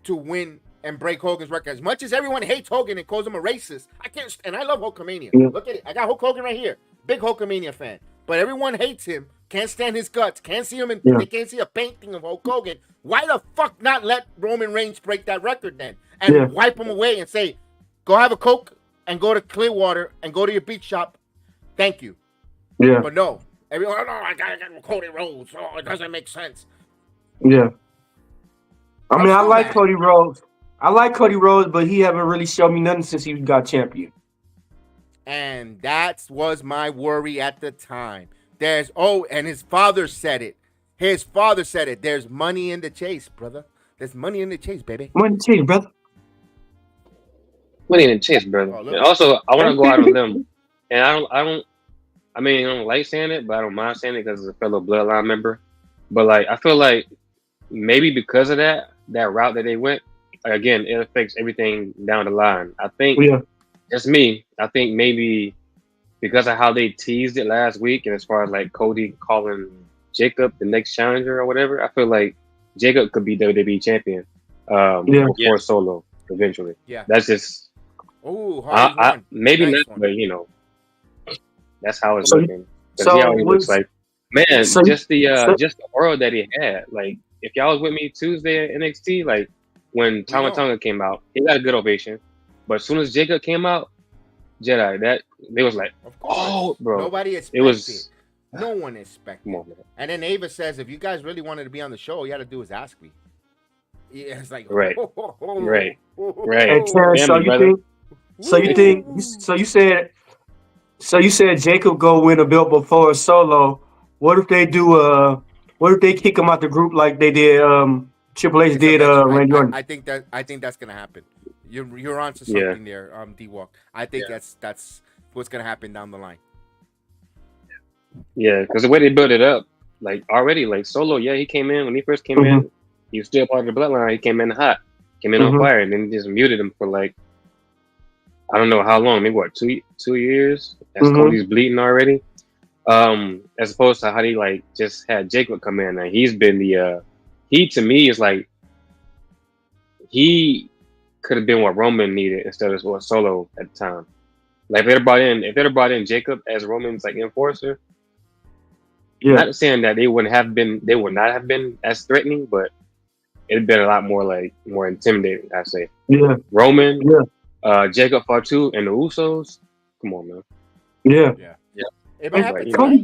to win and break Hogan's record. As much as everyone hates Hogan and calls him a racist, I can't. And I love Hulkamania. Look at it. I got Hulk Hogan right here. Big Hulkamania fan. But everyone hates him. Can't stand his guts. Can't see him. They can't see a painting of Hulk Hogan. Why the fuck not let Roman Reigns break that record then? And wipe him away and say, go have a Coke and go to Clearwater and go to your beach shop. Thank you. Yeah. But no. Everyone, I got Cody Rhodes. Oh, it doesn't make sense. Yeah. I mean, I like Cody Rhodes. But he haven't really shown me nothing since he got champion. And that was my worry at the time. And his father said it. There's money in the chase, brother. There's money in the chase, baby. Money in the chase, brother. Money in the chase, brother. And also, I want to go out on them. And I don't like saying it, but I don't mind saying it because it's a fellow bloodline member. But like, I feel like maybe because of that route that they went, again, it affects everything down the line. I think that's me. I think maybe because of how they teased it last week, and as far as like Cody calling Jacob the next challenger or whatever, I feel like Jacob could be WWE champion before Solo eventually. Yeah, that's just maybe not, but you know, that's how it's looking. So how he looks like, man. Just the world that he had. Like, if y'all was with me Tuesday at NXT, like when Tama Tonga came out, he got a good ovation. But as soon as Jacob came out, Jedi, they was like, oh, bro. Nobody expected. No one expected. And then Ava says, if you guys really wanted to be on the show, all you had to do is ask me. Yeah, it's like, right. And Terrence, so you said Jacob go win a belt before Solo. What if they do? What if they kick him out the group like they did? Triple H did. Randy Orton. I think that's gonna happen. You're onto something there, D-Walk. I think that's what's gonna happen down the line. Yeah, because the way they built it up, like already, like Solo, he came in when he first came in. He was still part of the bloodline. He came in hot, on fire, and then just muted him for like, I don't know how long, maybe what, 2 years? As Cody's bleeding already. As opposed to how he like just had Jacob come in, and he's been he to me is like, he could have been what Roman needed instead of what Solo at the time. Like if they'd have brought in Jacob as Roman's like enforcer, not saying that they would not have been as threatening, but it'd been a lot more intimidating, I say. Yeah. Roman, Jacob Fatu, and the Usos. Come on, man. Yeah. It might happen. Cody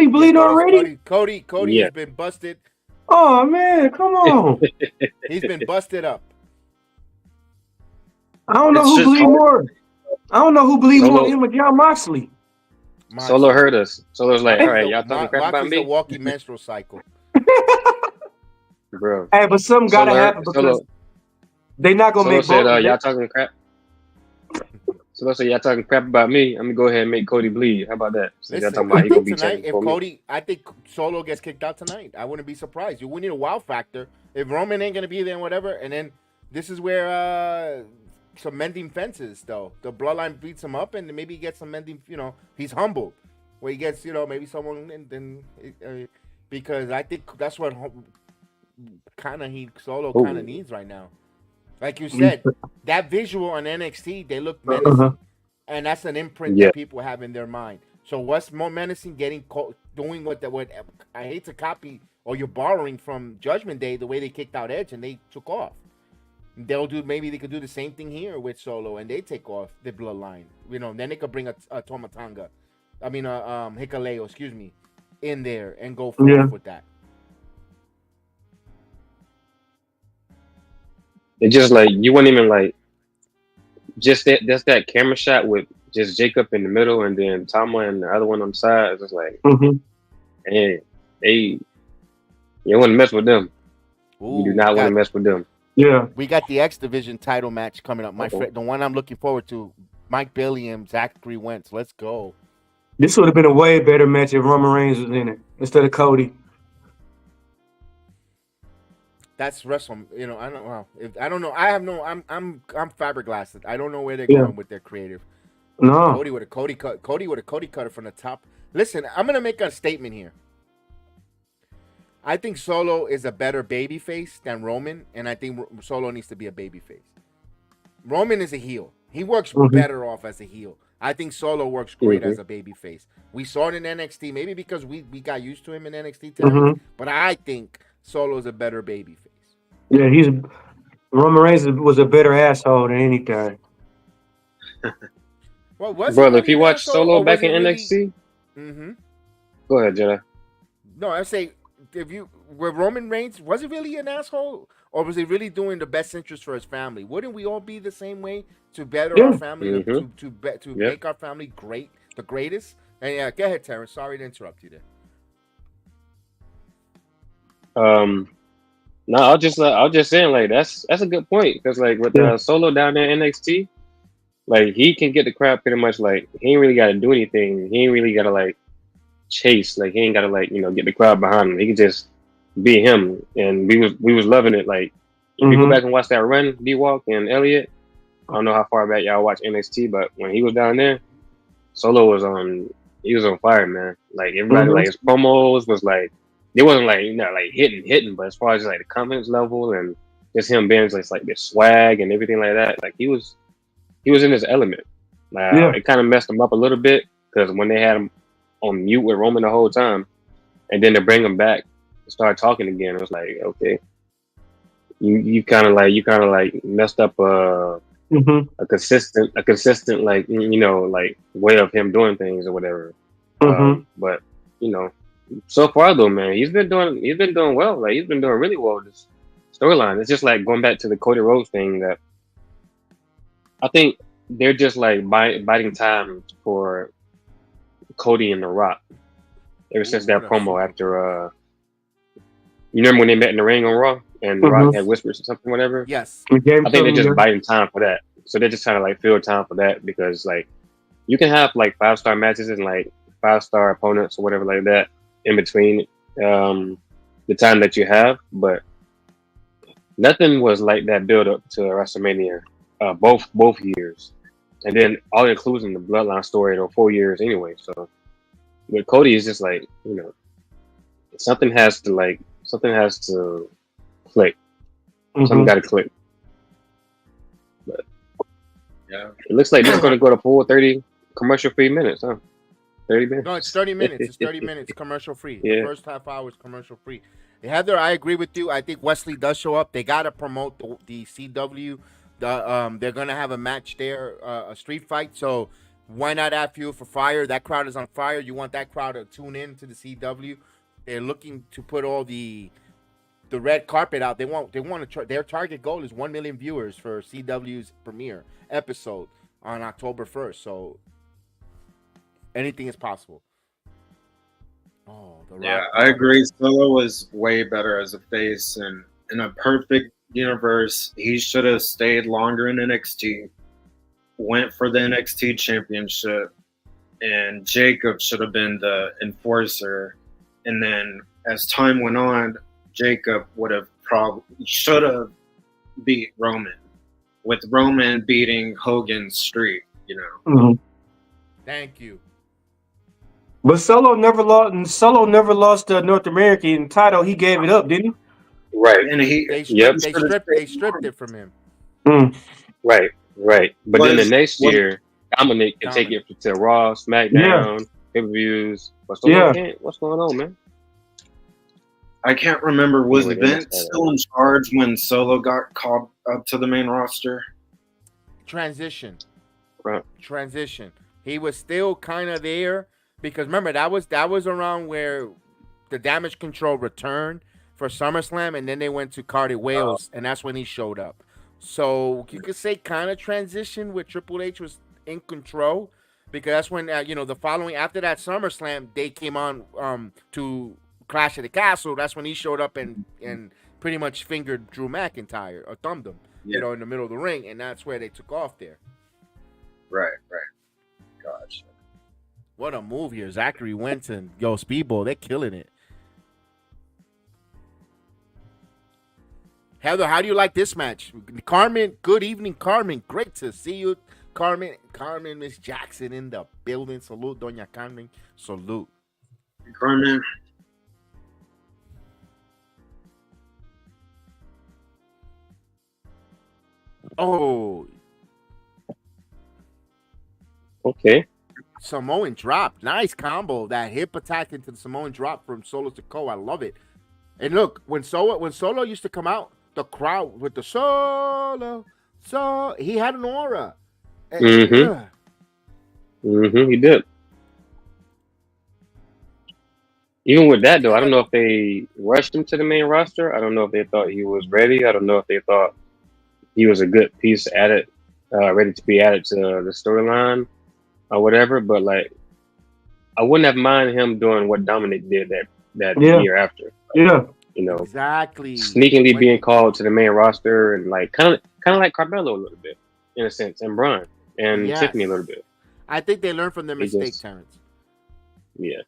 bleed already? Cody has been busted. Oh man, come on. He's been busted up. I don't know who bleed more. I don't know who bleeds more, him or John Moxley. Solo heard us. Solo's like, all right, y'all talking crap about me? Moxley's a walking menstrual cycle. Bro. Hey, but something gotta happen because they not gonna make both. Y'all talking crap. Solo said y'all talking crap about me. I'm gonna go ahead and make Cody bleed. How about that? So Listen, talking about he gonna be tonight, if Cody, I think Solo gets kicked out tonight. I wouldn't be surprised. We need a wow factor. If Roman ain't gonna be there and whatever, and then this is where some mending fences though. The bloodline beats him up, and maybe he gets some mending. He's humbled, where he gets maybe someone, and then because I think that's what Solo kind of needs right now. Like you said, that visual on NXT, they look menacing, and that's an imprint that people have in their mind. So what's more menacing? Doing what I hate to copy, or you're borrowing from Judgment Day, the way they kicked out Edge and they took off. Maybe they could do the same thing here with Solo, and they take off the bloodline. Then they could bring a Hikuleo, in there and go forth with that. It's just like you wouldn't even like just that camera shot with just Jacob in the middle and then Tama and the other one on the side. It's just like, you want to mess with them. You do not want to mess with them. Yeah. We got the X Division title match coming up. My friend, the one I'm looking forward to, Mike Bailey and Zachary Wentz. Let's go. This would have been a way better match if Roman Reigns was in it instead of Cody. That's wrestle. You know, I don't know. I don't know. I have no. I'm fiberglassed. I don't know where they're Yeah. going with their creative. No. Cody with a Cody cutter from the top. Listen, I'm gonna make a statement here. I think Solo is a better babyface than Roman, and I think Solo needs to be a babyface. Roman is a heel. He works better off as a heel. I think Solo works great as a babyface. We saw it in NXT, maybe because we got used to him in NXT territory, but I think Solo is a better babyface. Yeah, Roman Reigns was a better asshole than anything. Well, was Brother, he if you an watch asshole, Solo or back was in it NXT, really... go ahead, Jedi. No, I say, with Roman Reigns, was he really an asshole, or was he really doing the best interest for his family? Wouldn't we all be the same way to better our family, to make our family great, the greatest? And yeah, go ahead, Terrence. Sorry to interrupt you there. No, I was just saying, like, that's a good point, because like with Solo down there in NXT, like he can get the crowd pretty much, like he ain't really got to do anything. He ain't really got to like chase, like he ain't got to like get the crowd behind him. He can just be him, and we was loving it. Like if you go back and watch that run, D-Walk and Elliott, I don't know how far back y'all watch NXT, but when he was down there, Solo was on fire, man. Like everybody, like his promos was like, it wasn't like like hitting, but as far as like the confidence level and just him being just like this swag and everything like that, like he was in his element. It kind of messed him up a little bit because when they had him on mute with Roman the whole time, and then to bring him back and start talking again, it was like, okay, you kind of like messed up a consistent like like way of him doing things or whatever. But so far though, man, he's been doing well. Like he's been doing really well with this storyline. It's just like going back to the Cody Rhodes thing, that I think they're just like biding time for Cody and The Rock ever since that promo after you remember when they met in the ring on Raw and The Rock had whispers or something, whatever. Yes. I think they're just biding time for that. So they're just trying to like fill time for that, because like you can have like 5-star matches and like 5-star opponents or whatever like that in between the time that you have, but nothing was like that build up to WrestleMania both years, and then all including the Bloodline story in 4 years anyway. So with Cody, it's just like something has to click. Something got to click. But yeah, it looks like this is going to go to full 30 commercial-free minutes, huh? 30 minutes. No, it's 30 minutes. It's 30 minutes commercial free. Yeah. The first half hour is commercial free. Heather, I agree with you. I think Wesley does show up. They got to promote the CW. They're going to have a match there, a street fight. So why not have Fuel for Fire? That crowd is on fire. You want that crowd to tune in to the CW. They're looking to put all the red carpet out. They want to their target goal is 1 million viewers for CW's premiere episode on October 1st. So anything is possible. Oh, yeah, I agree. Solo was way better as a face, and in a perfect universe, he should have stayed longer in NXT, went for the NXT championship, and Jacob should have been the enforcer. And then as time went on, Jacob should have beat Roman, with Roman beating Hogan's streak, Thank you. But Solo never lost the North American title. He gave it up, didn't he? Right. And They stripped it from him. Right. But then the next year, Dominic can take it to Raw, SmackDown, pay-per-views. What's going on, man? I can't remember. Was Vince still in charge when Solo got called up to the main roster? Transition. Right. Transition. He was still kind of there, because remember that was around where the Damage Control returned for SummerSlam, and then they went to Cardiff, Wales, and that's when he showed up. So you could say kind of transition where Triple H was in control, because that's when the following after that SummerSlam they came on to Clash of the Castle, that's when he showed up and pretty much fingered Drew McIntyre or thumbed him, Yeah. in the middle of the ring, and that's where they took off there. Right. Gotcha. What a move here, Zachary, Wentz, and Speedball. They're killing it. Heather, how do you like this match? Carmen, good evening, Carmen. Great to see you, Carmen. Carmen, Miss Jackson in the building. Salute, Doña Carmen. Salute. Carmen. Oh, Okay. Samoan drop. Nice combo. That hip attack into the Samoan drop from Solo Sikoa. I love it. And look, when Solo used to come out, the crowd with the Solo, he had an aura. He did. Even with that, though, I don't know if they rushed him to the main roster. I don't know if they thought he was ready. I don't know if they thought he was a good piece added, ready to be added to the storyline or whatever. But like, I wouldn't have minded him doing what Dominic did that year after. Exactly. Sneakily being called to the main roster and like kind of like Carmelo a little bit in a sense, and Braun and Tiffany a little bit. I think they learned from their mistake, Terrence. Yeah.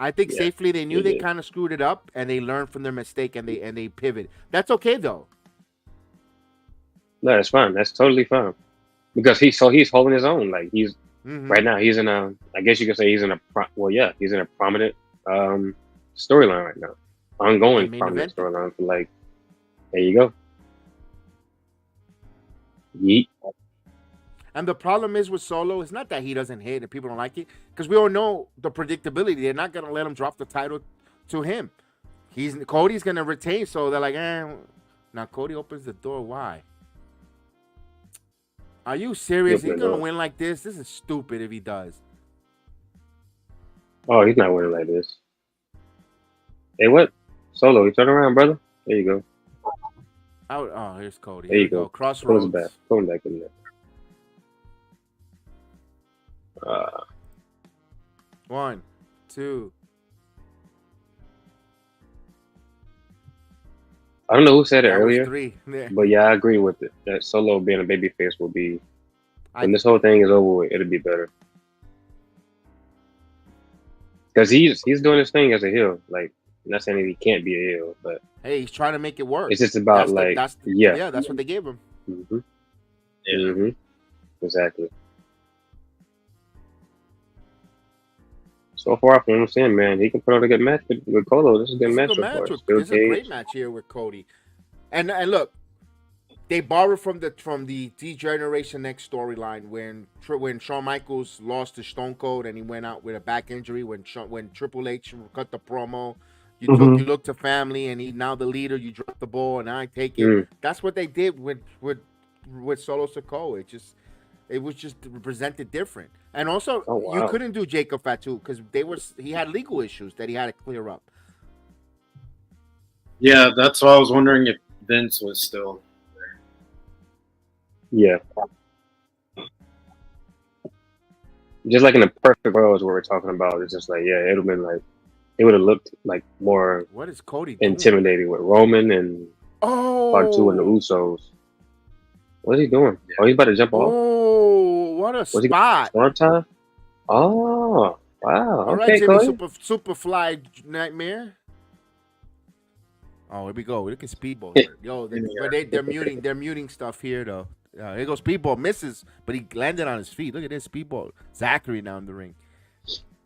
I think safely they knew they kind of screwed it up, and they learned from their mistake, and they pivot. That's okay though. No, that's fine. That's totally fine. Because he's holding his own. Like he's right now. He's in a. I guess you could say he's in a. He's in a prominent storyline right now. Ongoing prominent storyline for like. There you go. Yeet. And the problem is with Solo, it's not that he doesn't hit and people don't like it, because we all know the predictability. They're not gonna let him drop the title to him. Cody's gonna retain, so they're like, Now Cody opens the door. Why? Are you serious? He's gonna win like this? This is stupid if he does. Oh, he's not winning like this. Hey, what? Solo, you turn around, brother. There you go. Oh, here's Cody. There you go. Crossroads. Pull him back in there. 1, 2. I don't know who said it That was earlier, 3. Yeah. but yeah, I agree with it. That Solo being a babyface will be, when this whole thing is over with, it'll be better. Because he's doing his thing as a heel. Like, I'm not saying that he can't be a heel, but hey, he's trying to make it work. it's just about that's what they gave him. Exactly. So far from what I'm saying, man, he can put on a good match with Colo. This is a good match so far. This is a great match here with Cody. And look, they borrowed from the D-Generation X storyline when Shawn Michaels lost to Stone Cold and he went out with a back injury. When Triple H cut the promo, you look to family, and he now the leader. You drop the ball, and I take it. That's what they did with Solo Sikoa. It was just presented different. And also, you couldn't do Jacob Fatu because he had legal issues that he had to clear up. Yeah, that's why I was wondering if Vince was still there. Yeah. Just like in the perfect world is what we're talking about. It's just like, it would have looked like more what is Cody doing? Intimidating with Roman and Fatu and the Usos. What is he doing? Yeah. Oh, he's about to jump off. Oh, what a spot! Storm time. Oh, wow. All right, Jimmy, Superfly Nightmare. Oh, here we go. Look at Speedball. Yo, they're muting stuff here though. Here goes Speedball, misses, but he landed on his feet. Look at this Speedball. Zachary now in the ring.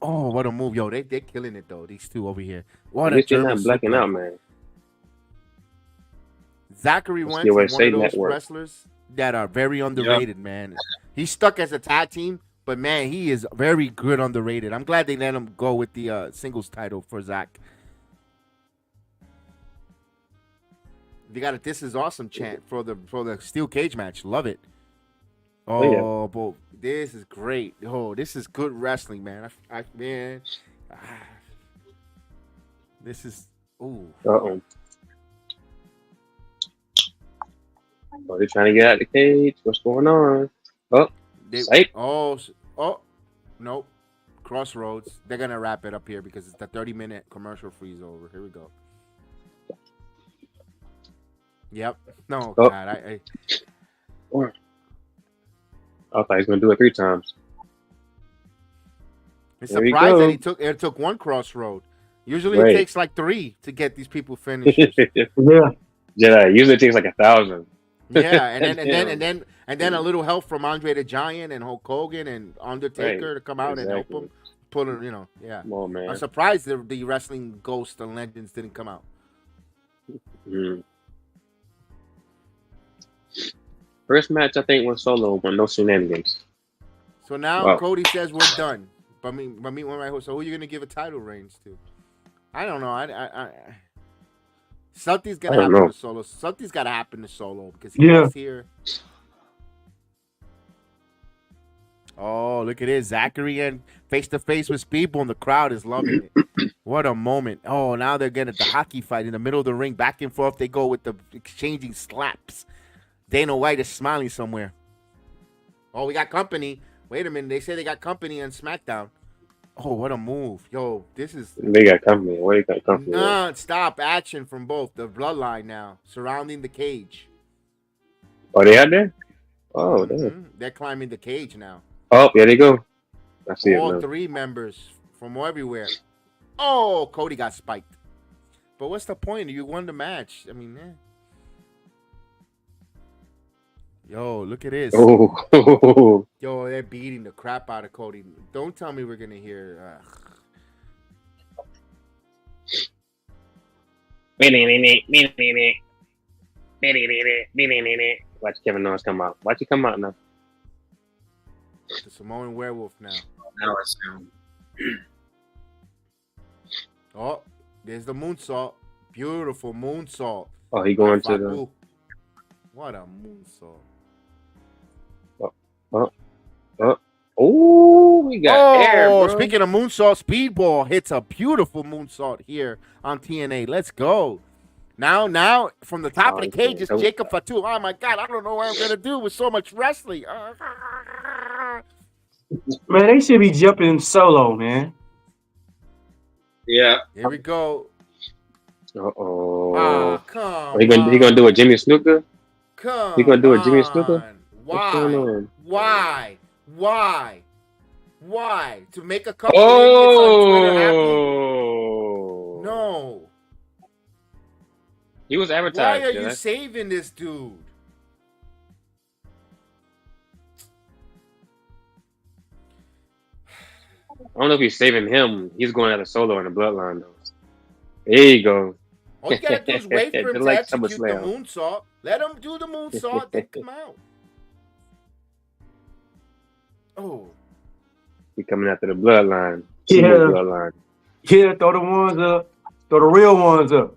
Oh, what a move, yo! They're killing it though. These two over here. What a German blacking out, man. Zachary Wentz is one of those wrestlers that are very underrated, man. He's stuck as a tag team, but man, he is very good underrated. I'm glad they let him go with the singles title for Zach. They got a "This is awesome" chant for the steel cage match. Love it. Oh, but this is great. Oh, this is good wrestling, man. This is Oh, they're trying to get out the cage. What's going on? Oh, nope. Crossroads. They're gonna wrap it up here because it's the 30-minute commercial freeze over. Here we go. Yep. No, Oh. God. I thought he was gonna do it 3 times. It's There we surprised go. that it took one crossroad. Usually Right. it takes like 3 to get these people finishes. Yeah. Jedi usually takes like 1,000. Yeah, and then a little help from Andre the Giant and Hulk Hogan and Undertaker Right. to come out and help Exactly. him. Pull it, yeah. Come on, man. I'm surprised the wrestling ghosts and legends didn't come out. Mhm. First match, I think, was solo, but no shenanigans. So now Wow. Cody says we're done. But me, so who are you gonna give a title reigns to? I don't know. Something's gonna I don't happen know. to Solo. Something's gotta happen to Solo because Yeah. he's here. Oh, look at this. Zachary and face to face with Speedball, and the crowd is loving it. What a moment. Oh, now they're getting the hockey fight in the middle of the ring. Back and forth they go with the exchanging slaps. Dana White is smiling somewhere. Oh, we got company. Wait a minute. They say they got company on SmackDown. Oh, what a move. Yo, this is They got company. What they got company? with? non-stop action from both. The bloodline now surrounding the cage. Oh, they out there? Oh, damn. Mhm. They're climbing the cage now. Oh, there they go. I see it All now. 3 members from everywhere. Oh, Cody got spiked. But what's the point? You won the match. I mean, Yo, look at this. Oh, Yo, they're beating the crap out of Cody. Don't tell me we're going to hear... watch Kevin Owens come out. Watch you come out now. the Samoan werewolf now. Now it's him. Oh, there's the moonsault. Beautiful moonsault. Oh, he going to the. Ooh. What a moonsault. Oh, we got air, Oh, bro. speaking of moonsault, Speedball hits a beautiful moonsault here on TNA. Let's go. Now, from the top of the cage is Jacob Fatu. Oh, my God. I don't know what I'm going to do with so much wrestling. Man, they should be jumping solo, man. Yeah. Here we go. Uh-oh. Ah, come He gonna do a Jimmy Snuka? Come He gonna do a Jimmy Snuka? on. What's going Why? on? Why? To make a couple idiots on Twitter happy? Oh. No. He was Why advertised. are you Jedi. saving this dude? I don't know if he's saving him. He's going out of solo in the bloodline, though. There you go. All you gotta do is wait for him Just to like execute the SummerSlam. moonsault. Let him do the moonsault, then come out. Oh, He coming after the bloodline. Yeah. Sumo bloodline. Yeah, throw the ones up. Throw the real ones up.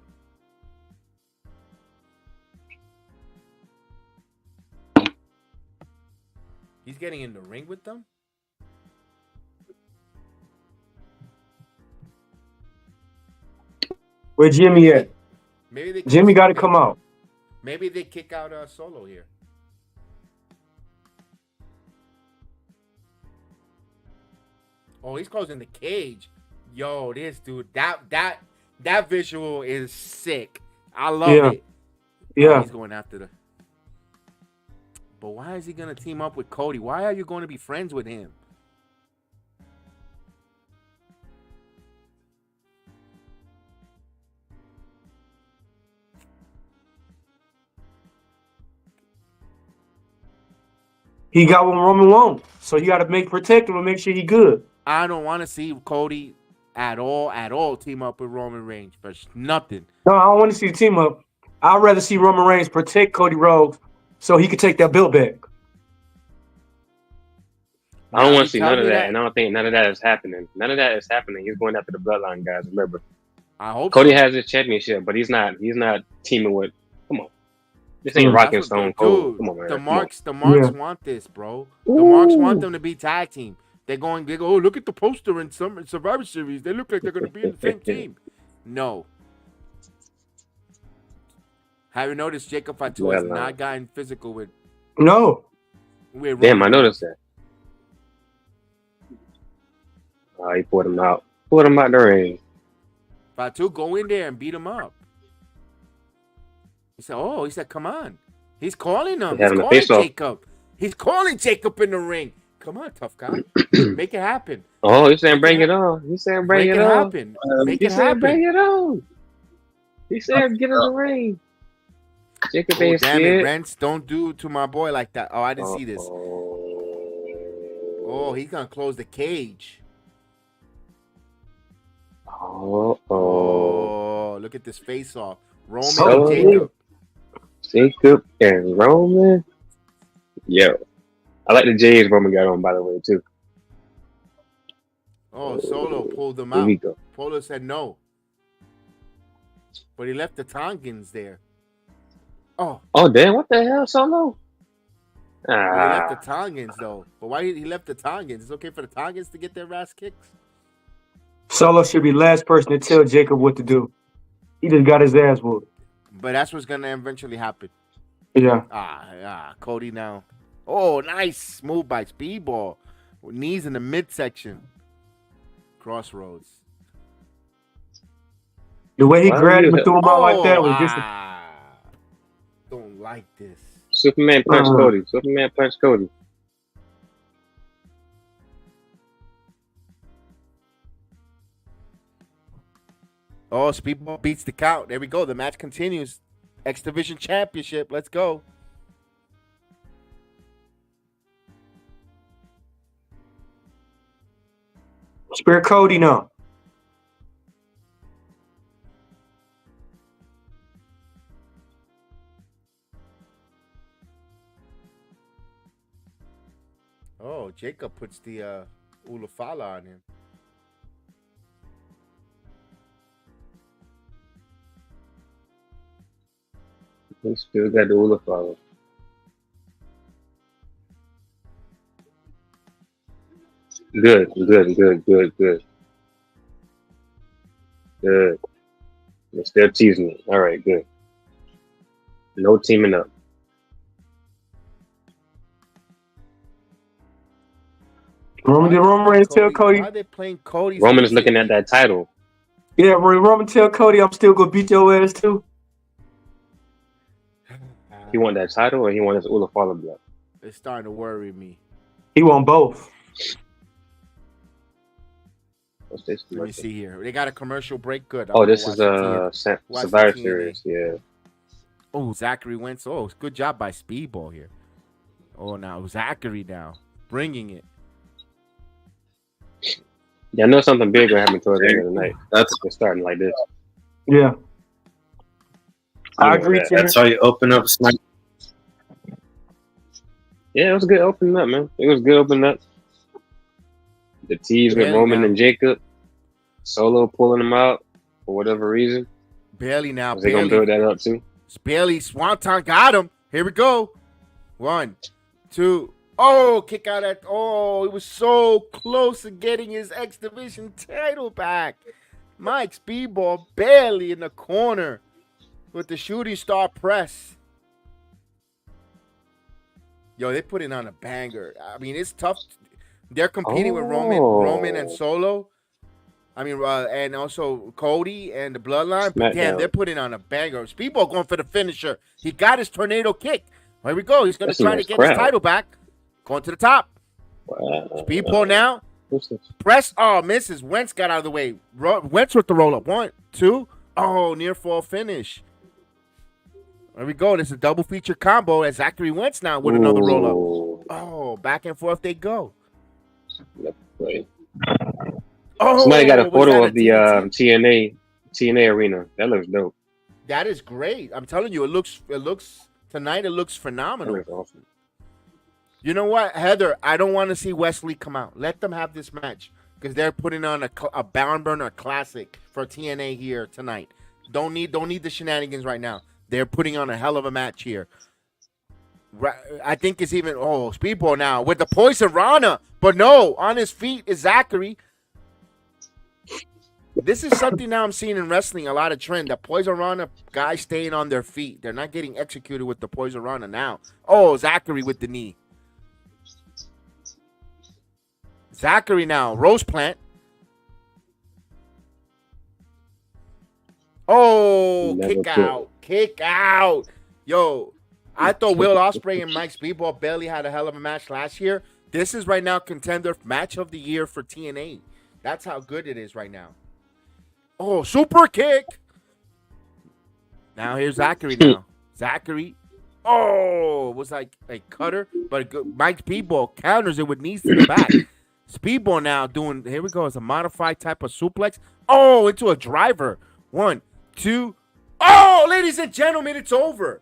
he's getting in the ring with them? Where Jimmy at? Maybe they Jimmy got to come out. Maybe they kick out Solo here. Oh, he's closing the cage. Yo, this dude, that visual is sick. I love Yeah. it. Yeah. Oh, he's going after the. But why is he gonna team up with Cody? Why are you going to be friends with him? He got what Roman won't. So you got to protect him and make sure he good. I don't want to see Cody at all team up with Roman Reigns. But nothing. No, I don't want to see the team up. I'd rather see Roman Reigns protect Cody Rhodes so he could take that belt back. I don't Now, want you to see tell none of me that, and I don't think none of that is happening. None of that is happening. He's going after the bloodline guys. Remember, I hope Cody so. has his championship, but he's not teaming with. Come on, this ain't Dude, Rock and That's what Stone the- Cold. dude, Come on, man. The Come on. Marks Yeah. want this, bro. The Marks want them to be tag team. They go, oh, look at the poster in some Survivor Series. They look like they're going to be in the same team. No. Have you noticed Jacob Fatu has Bloodline. not gotten physical with No. Roman Damn, I Reigns? noticed that. He pulled him out. Pulled him out the ring. Fatu, go in there and beat him up. He said, come on. He's calling him. He's calling Jacob. He's calling Jacob in the ring. Come on, tough guy. Make it happen. Oh, he's saying bring it on. He's saying bring it on. Happen. Make it happen. Bring it on. He said get in the ring. Jacob ain't damn scared. it, Wentz, don't do to my boy like that. Oh, I didn't see this. Oh, he's going to close the cage. Oh, look at this face-off. Roman and Jacob. Jacob and Roman. Yo. I like the J's Roman got on, by the way, too. Oh, Solo pulled them out. Here we go. Polo said no. But he left the Tongans there. Oh, damn. What the hell, Solo? he left the Tongans, though. But why he left the Tongans? It's okay for the Tongans to get their ass kicked? Solo should be last person to tell Jacob what to do. He just got his ass whooped. But that's what's going to eventually happen. Yeah. Cody now. Oh, nice move by Speedball. With knees in the midsection. Crossroads. The way he grabbed him and threw him out like that was just... Don't like this. Superman punched Cody. Superman punched Cody. Oh, Speedball beats the count. There we go. The match continues. X Division Championship. Let's go. Spare Cody now. Oh, Jacob puts the Ulafala on him. He still got the Ulafala. Good. They're still teasing it. All right, good. No teaming up. Roman tell Cody. Why are they playing Cody? Roman is looking at that title. Yeah, Roman tell Cody I'm still gonna beat your ass too. He want that title or he want his Ulafala blood? It's starting to worry me. He want both. What's this? Let me see here. They got a commercial break. Good. Oh, this is Survivor Series. Yeah. Oh, Zachary Wentz. Oh, good job by Speedball here. Oh, now Zachary now bringing it. Yeah, I know something big will happen towards the end of the night. It's starting like this. Yeah. I agree. That's how you open up Smack. Yeah, it was a good opening up, man. It was good opening up. The tease with Roman and Jacob. Solo pulling them out for whatever reason. Bailey now. Was they going to build that up too? Bailey, Swanton got him. Here we go. 1, 2. Oh, kick out at. Oh, he was so close to getting his X Division title back. Mike Speedball barely in the corner with the shooting star press. Yo, they put it on a banger. I mean, it's tough. They're competing with Roman and Solo. I mean, and also Cody and the Bloodline. But damn, they're putting on a banger. Speedball going for the finisher. He got his tornado kick. Here we go. He's going to try to get his title back. Going to the top. Wow. Speedball now. Press. Oh, misses. Wentz got out of the way. Wentz with the roll up. 1, 2. Oh, near fall finish. There we go. This is a double feature combo as Zachary Wentz now with another roll up. Oh, back and forth they go. Oh, somebody got a photo of the TNA arena. That looks dope. That is great. I'm telling you, it looks tonight. It looks phenomenal. That looks awesome. You know what, Heather? I don't want to see Wesley come out. Let them have this match because they're putting on a Barn Burner classic for TNA here tonight. Don't need the shenanigans right now. They're putting on a hell of a match here. I think it's even Speedball now with the Poison Rana, but no, on his feet is Zachary. This is something now I'm seeing in wrestling, a lot of trend. The Poison Rana guys staying on their feet. They're not getting executed with the Poison Rana now. Oh, Zachary with the knee. Zachary now, Rose Plant. Oh, Never kick quit. out. Kick out. Yo, I thought Will Ospreay and Mike Speedball barely had a hell of a match last year. This is right now contender match of the year for TNA. That's how good it is right now. Oh, super kick. Now here's Zachary now. Zachary. Oh, it was like a cutter, but Mike Speedball counters it with knees to the back. Speedball now doing, here we go, it's a modified type of suplex. Oh, into a driver. 1, 2. Oh, ladies and gentlemen, it's over.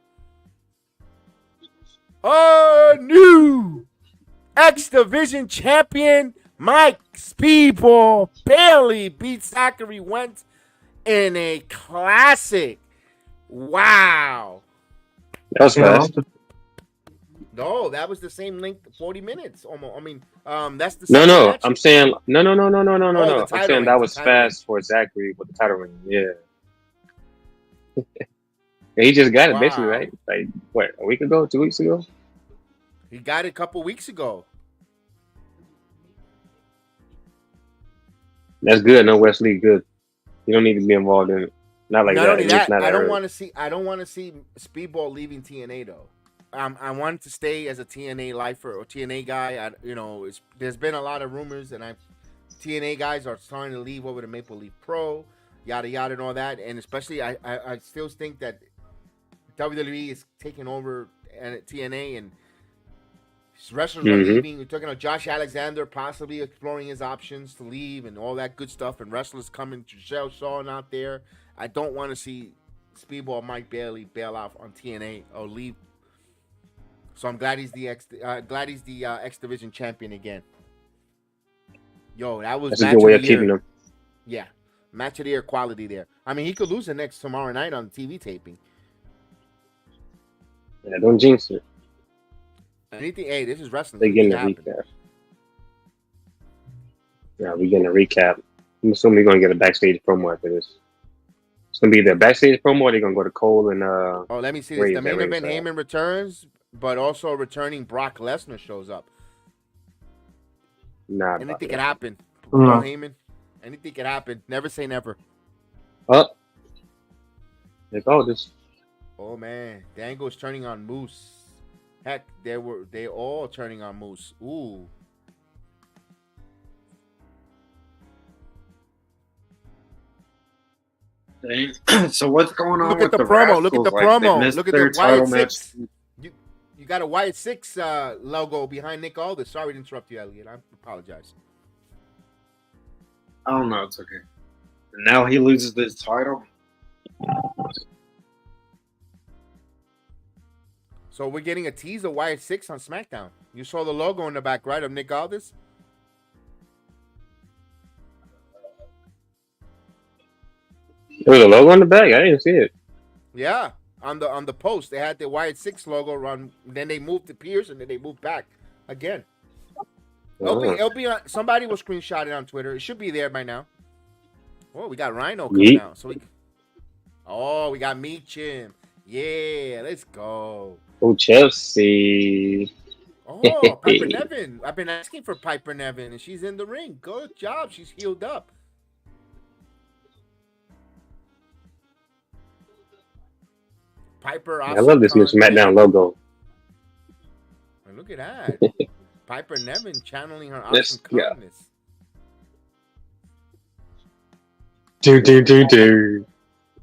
New X Division champion Mike Speedball barely beats Zachary Wentz in a classic. Wow. That was fast. No, that was the same length, 40 minutes almost. I mean, that's the No, same no. match. I'm saying no. the I'm title saying that reign, was the title fast for Zachary with the title ring. Yeah. He just got it basically, Wow. right? Like what, a week ago, 2 weeks ago? He got it a couple weeks ago. That's good. No Wesley, good. You don't need to be involved in it. Not like Not that. only At least that, not I don't early. want to see Speedball leaving TNA though. I want to stay as a TNA lifer or TNA guy. There's been a lot of rumors, and TNA guys are starting to leave over to Maple Leaf Pro, yada yada, and all that. And especially, I still think that WWE is taking over at TNA, and wrestlers are leaving. We're talking about Josh Alexander possibly exploring his options to leave and all that good stuff, and wrestlers coming. Giselle Shawn out there. I don't want to see Speedball Mike Bailey bail out on TNA or leave. So I'm glad he's the X Division champion again. Yo, that was That's a good way of keeping him. Yeah, match of the year quality there. I mean, he could lose the next tomorrow night on TV taping. Yeah, don't jinx it. Anything? Hey, this is wrestling. They getting a Anything recap. Yeah, we getting a recap. I'm assuming we're gonna get a backstage promo after this. It's gonna be either a backstage promo or they're gonna go to Cole and Oh, let me see this. Ray The at main event, ringside. Heyman returns, but also returning Brock Lesnar shows up. Nah. Anything could happen. No. No, Heyman. Anything could happen. Never say never. Oh. They called this. Oh man, Dango's turning on Moose. Heck, they all turning on Moose. Ooh. So what's going on Look with at the promo. Look at the Rascals? Like, they promo. missed Look at their the title Wyatt match. 6. You got a Wyatt 6 logo behind Nick Aldis. Sorry to interrupt you, Elliot. I apologize. I don't know. It's okay. And now he loses this title. So we're getting a tease of Wyatt 6 on SmackDown. You saw the logo in the back, right, of Nick Aldis? There was a logo on the back. I didn't see it. Yeah. On the post, they had the Wyatt 6 logo around. Then they moved to Pierce, and then they moved back again. It'll be on, somebody will screenshot it on Twitter. It should be there by now. Oh, we got Rhino coming out. So we got Meacham. Yeah, let's go. Oh, Chelsea. Oh, Piper Nevin. I've been asking for Piper Nevin, and she's in the ring. Good job. She's healed up. Piper. I love this new SmackDown logo. Look at that. Piper Nevin channeling her Let's awesome go. kindness. Do. Remember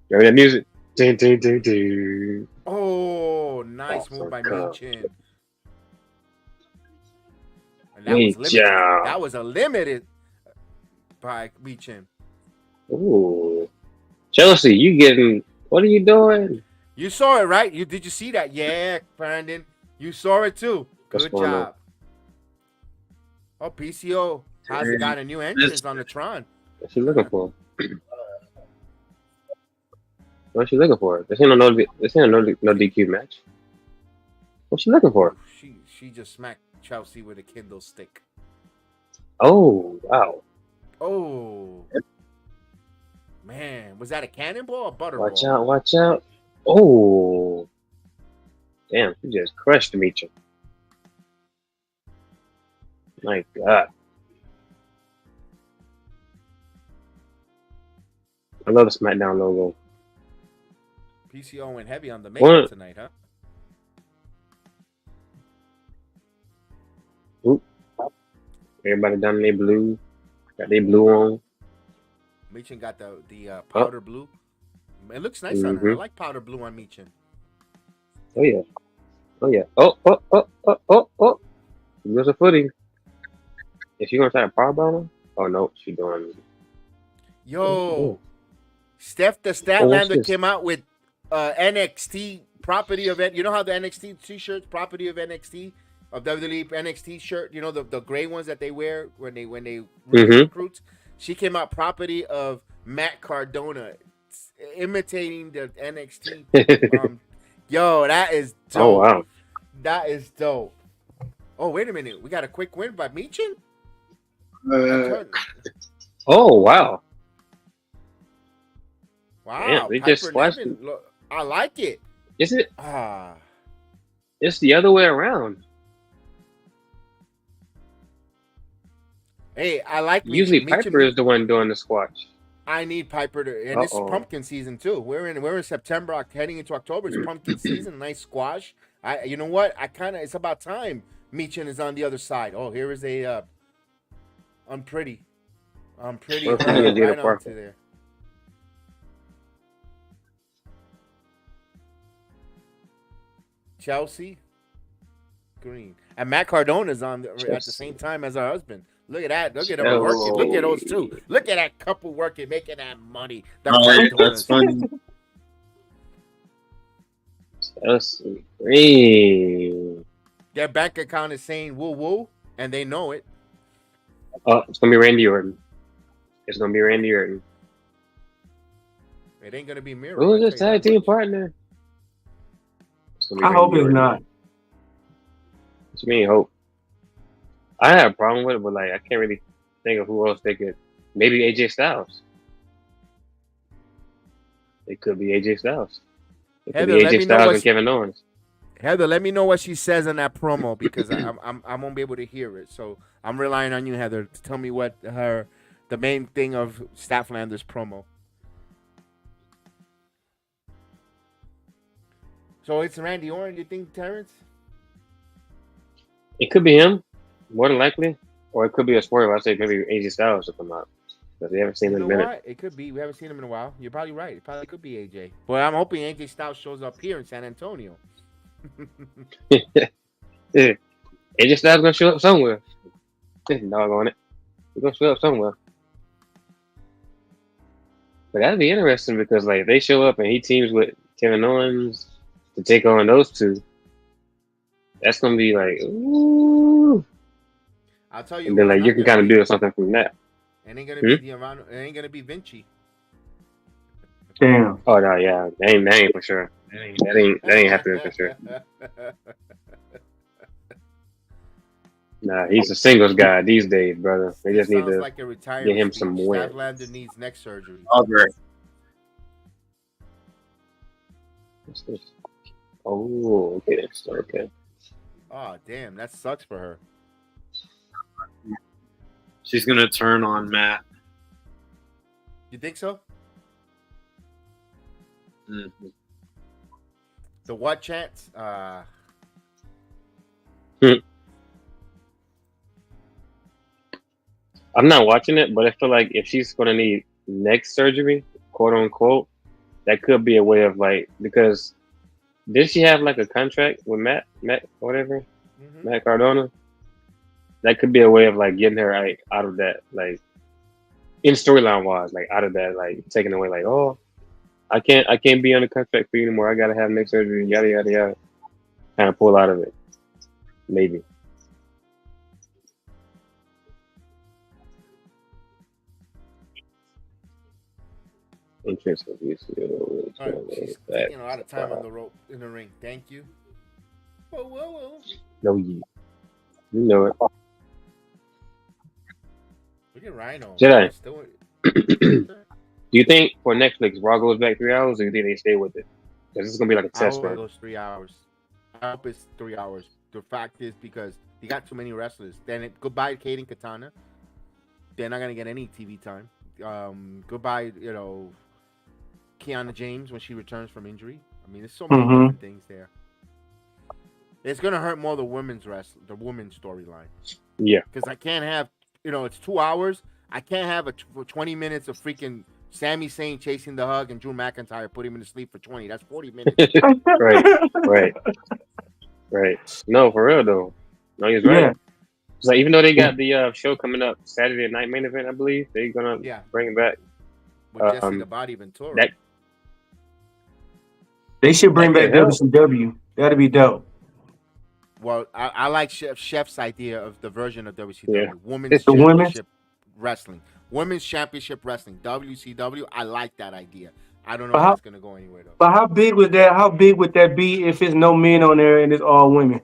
that music? Do. Oh, nice Awesome move by cut. Meachin. And that was limited. Meachin. That was a limited by Meachin. Ooh. Chelsea, you getting, what are you doing? You saw it, right? Did you see that? Yeah, Brandon. You saw it too. What's Good going on? job. Oh, PCO has got a new entrance on the Tron. What's she looking for? What's she looking for? This ain't no DQ match. What's she looking for? She just smacked Chelsea with a Kindle stick. Oh, wow. Oh. Man, was that a cannonball or butterball? Watch out. Oh. Damn, she just crushed Demetri. My God. I love the SmackDown logo. PCO went heavy on the What? makeup tonight, huh? Oop. Everybody done their blue. Got their blue on. Michin got the powder blue. It looks nice on her. I like powder blue on Michin. Oh yeah. Oh. There's a footing. Is she gonna try to powerbomb her? Oh no, she doing. Yo, Steph the what's Statlander this? came out with NXT property of it. You know how the NXT t-shirts property of NXT of WWE NXT shirt. You know the gray ones that they wear when they recruits. She came out property of Matt Cardona, imitating the NXT. Yo, that is dope. Oh wow. That is dope. Oh wait a minute, we got a quick win by Michin. Oh wow. Wow, Damn, they just Piper splashed Niven, look, I like it. Is it? Ah, It's the other way around. hey, I like Usually Michin. Piper is the one doing the squash. I need Piper to, and this is Uh-oh. pumpkin season too. We're in September, heading into October. It's pumpkin season. Nice squash. You know what? It's about time Michin is on the other side. Oh, here is a unpretty Okay, right Jada onto Parker. there. Chelsea Green and Matt Cardona's on at the same time as our husband. Look at that. Look at them working. Look at those two. Look at that couple working, making that money. The That's Cardonas. funny. Chelsea Green. Their bank account is saying woo woo, and they know it. Oh, it's gonna be Randy Orton. It's gonna be Randy Orton. It ain't gonna be Miro. Who's I'll this tell you tag that team much. partner? It's gonna be I Randy hope it's Orton. not. What you mean hope? I have a problem with it, but like I can't really think of who else they could. Maybe AJ Styles. It could be AJ Styles. It could Heather, be let AJ me know Styles what and Kevin Owens. Heather, let me know what she says in that promo because I won't be able to hear it. So I'm relying on you, Heather, to tell me what the main thing of Statlander's promo. So it's Randy Orton, you think, Terrence? It could be him, more than likely, or it could be a spoiler. I say maybe AJ Styles will come out because we haven't seen him You in know a minute. what? It could be. We haven't seen him in a while. You're probably right. It probably could be AJ. But I'm hoping AJ Styles shows up here in San Antonio. Yeah. AJ Styles gonna show up somewhere. Dog on it. He's gonna show up somewhere. But that'd be interesting because like if they show up and he teams with Kevin Owens to take on those two, that's gonna be like ooh. I'll tell you. And then who's like not you can gonna kind of be. do something from that. It ain't gonna be the amount. It ain't gonna be Vinci. Damn. Oh no, yeah, that ain't for sure. That ain't happening for sure. Nah, he's a singles guy these days, brother. They just need Sounds to like a retirement get him speech. some wins. Statlander needs neck surgery. Aubrey. What's this? Oh, okay, so, okay. Oh damn, that sucks for her. She's gonna turn on Matt. You think so? Mm-hmm. The what chance? I'm not watching it, but I feel like if she's gonna need neck surgery, quote unquote, that could be a way of like because did she have like a contract with Matt whatever, Matt Cardona? That could be a way of like getting her like out of that, like in storyline wise, like out of that, like taking away, like, oh, I can't be on the contract for you anymore. I gotta have neck surgery, yada yada yada. Kind of pull out of it, maybe. Interesting. All right, she's taking a lot of time on the rope in the ring. Thank you. Whoa. No, you know it. Look at Rhino. Jedi. Still... Do you think for Netflix, Raw goes back 3 hours, or do you think they stay with it? Because this is gonna be like a I test hope it run. goes 3 hours. I hope it's 3 hours. The fact is because you got too many wrestlers. Then goodbye, Kate and Katana. They're not gonna get any TV time. Goodbye, Kiana James when she returns from injury. I mean, there's so many different things there. It's gonna hurt more the women's storyline. Yeah. Because I can't have, it's 2 hours. I can't have 20 minutes of freaking Sami Zayn chasing the hug and Drew McIntyre put him to sleep for 20. That's 40 minutes. Right. No, for real though. No, he's right. Yeah. It's like even though they got the show coming up Saturday night main event, I believe they're gonna bring it back. With Jesse the Body Ventura. They should bring back WCW. That'd be dope. Well, I like Chef's idea of the version of WCW. Yeah. Women's Championship Wrestling. Women's Championship Wrestling. WCW. I like that idea. I don't know if it's going to go anywhere, though. But how big would that be if it's no men on there and it's all women?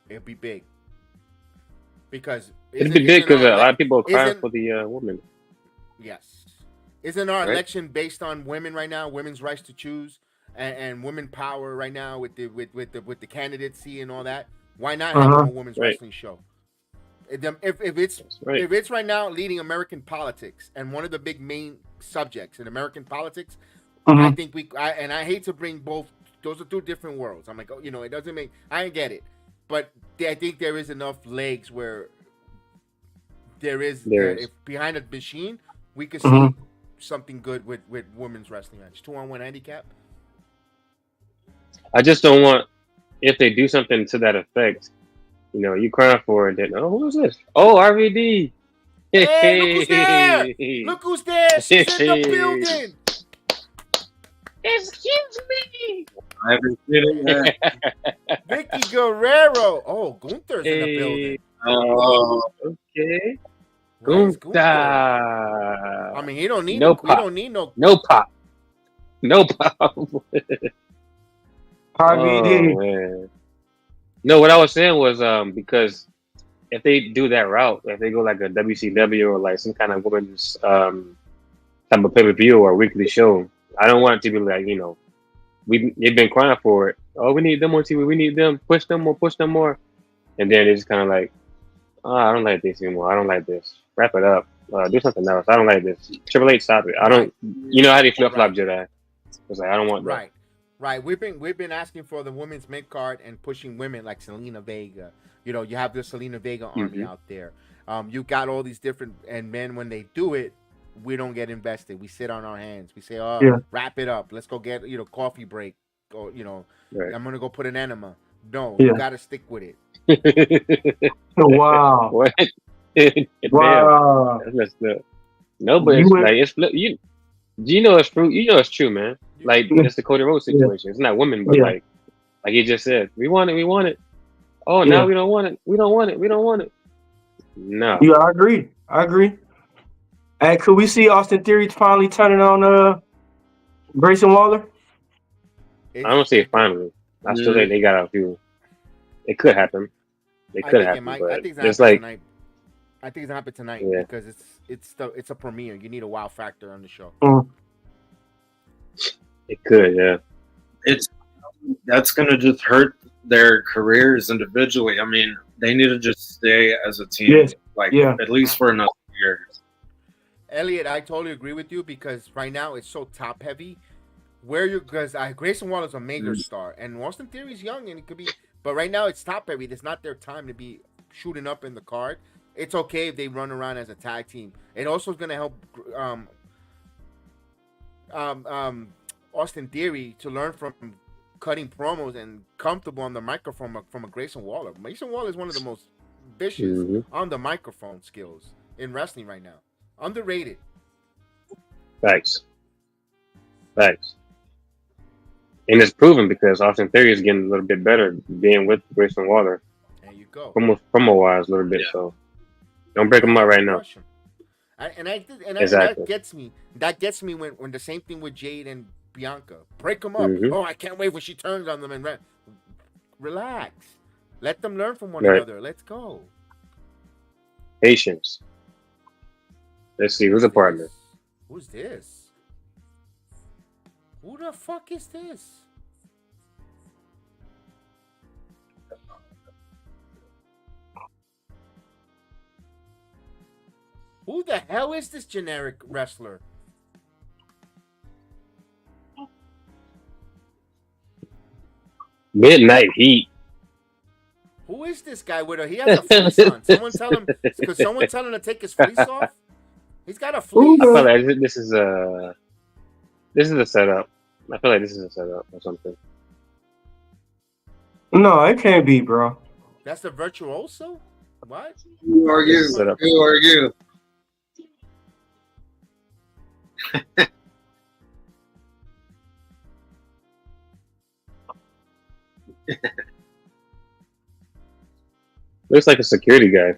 It'd be big. Because... It'd be big because a lot of people are crying for the women. Yes. Isn't our election based on women right now? Women's rights to choose? And women power right now with the candidacy and all that. Why not have a women's wrestling show? If it's right now leading American politics and one of the big main subjects in American politics, I think I hate to bring both. Those are two different worlds. I'm like, it doesn't make. I get it, but I think there is enough legs where there is. If behind a machine, we could see something good with women's wrestling match. 2-on-1 handicap. I just don't want, if they do something to that effect, you crying for it, then, who's this? Oh, RVD. Hey, look who's there. Look who's there. She's in the building. Excuse me. I haven't seen it yet. Vicky Guerrero. Oh, Gunther's in the building. Oh, okay. Gunther. I mean, he don't need no pop. He don't need no pop. No pop. RVD. No, what I was saying was because if they do that route, if they go like a WCW or like some kind of women's type of pay-per-view or weekly show, I don't want it to be like, they've been crying for it. Oh, we need them on TV. We need them. Push them more. And then it's kind of like, I don't like this anymore. I don't like this. Wrap it up. Do something else. I don't like this. Triple H, stop it. I don't. You know how they flip-flop Jedi. It's like, I don't want that. Right. We've been asking for the women's mid card and pushing women like Selena Vega. You have the Selena Vega army out there. You got all these different, and men, when they do it, we don't get invested. We sit on our hands. We say, wrap it up. Let's go get coffee break. Or I'm gonna go put an enema. No, you gotta stick with it. Wow. What? Wow. That's messed up. No, but it's flip. It's true. It's true, man. Like it's the Cody Rhodes situation. It's not women, but like you just said, we want it. Oh, now we don't want it. We don't want it. No. Yeah, I agree. And could we see Austin Theory finally turning on Grayson Waller? I don't say finally. I still think they got a few. It could happen. It could happen. But I think it's like tonight. I think it's gonna happen tonight because it's a premiere. You need a wow factor on the show. It could, yeah. That's gonna just hurt their careers individually. I mean, they need to just stay as a team, at least for another year. Elliot, I totally agree with you because right now it's so top heavy. Because Grayson Waller's a major star and Austin Theory's young and it could be, but right now it's top heavy. It's not their time to be shooting up in the card. It's okay if they run around as a tag team. It also is going to help Austin Theory to learn from cutting promos and comfortable on the microphone from a Grayson Waller. Grayson Waller is one of the most vicious on the microphone skills in wrestling right now. Underrated. Facts. And it's proven because Austin Theory is getting a little bit better being with Grayson Waller. There you go. Promo-wise a little bit, so don't break him up right now. That gets me. That gets me when the same thing with Jade and Bianca. Break them up. Oh, I can't wait when she turns on them and relax. Let them learn from one another. Let's go. Patience. Let's see who's a partner. Who's this? Who the fuck is this? Who the hell is this generic wrestler? Midnight Heat. Who is this guy with a? He has a fleece on. Someone tell him. Could someone tell him to take his fleece off? He's got a fleece. I feel like this is a setup. I feel like this is a setup or something. No, it can't be, bro. That's the virtuoso. What? Who are you? Setup. Who are you? Looks like a security guy.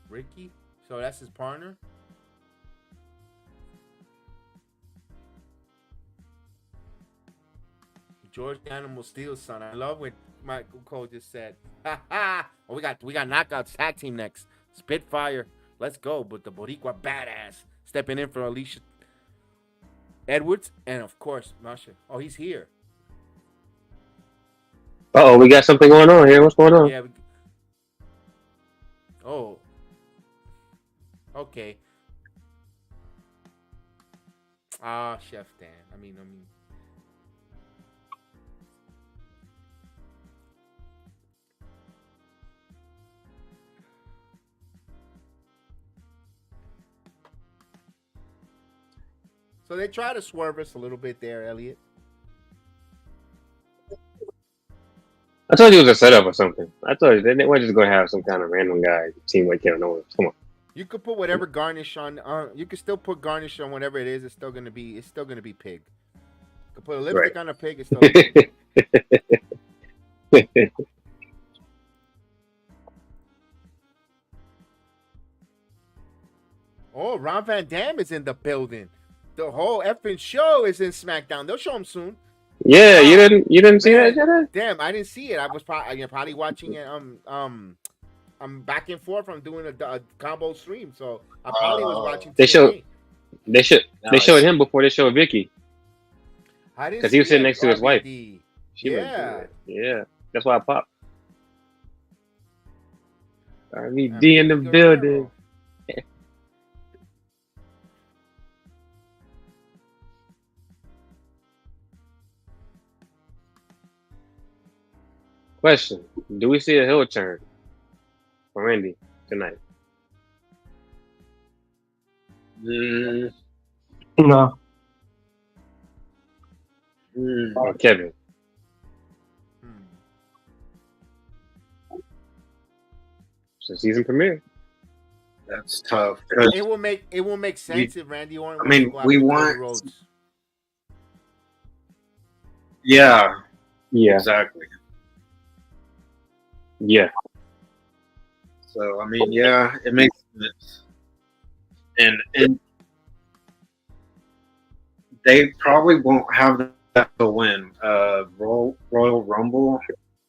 Ricky. So that's his partner. George the Animal Steel's son. I love what Michael Cole just said. Ha ha! Oh, we got knockouts tag team next. Spitfire. Let's go. But the Boricua badass stepping in for Alisha Edwards and of course Masha. Oh, he's here. We got something going on here. What's going on? Yeah. Oh. Okay. Chef Dan. I mean. So they try to swerve us a little bit there, Elliot. I told you it was a setup or something. I told you they weren't just going to have some kind of random guy team like Kevin Owens. Come on. You could put whatever garnish on. You could still put garnish on whatever it is. It's still gonna be pig. You could put a lipstick on a pig. It's still. Pig. Oh, Ron Van Dam is in the building. The whole effing show is in SmackDown. They'll show him soon. Yeah, you didn't see that, Jedi? Damn, I didn't see it. I was probably watching it. I'm back and forth. I'm doing a combo stream, so I probably was watching. They showed him before they showed Vicky. Because he was sitting next to his wife. Yeah, that's why I popped. RVD in the building. Question: do we see a heel turn for Randy tonight? No. Or Kevin? So season premiere. That's tough. It will make sense if Randy Orton. I mean, we want. Yeah. Exactly. Yeah. So I mean, yeah, it makes sense. And they probably won't have that to win Royal Rumble.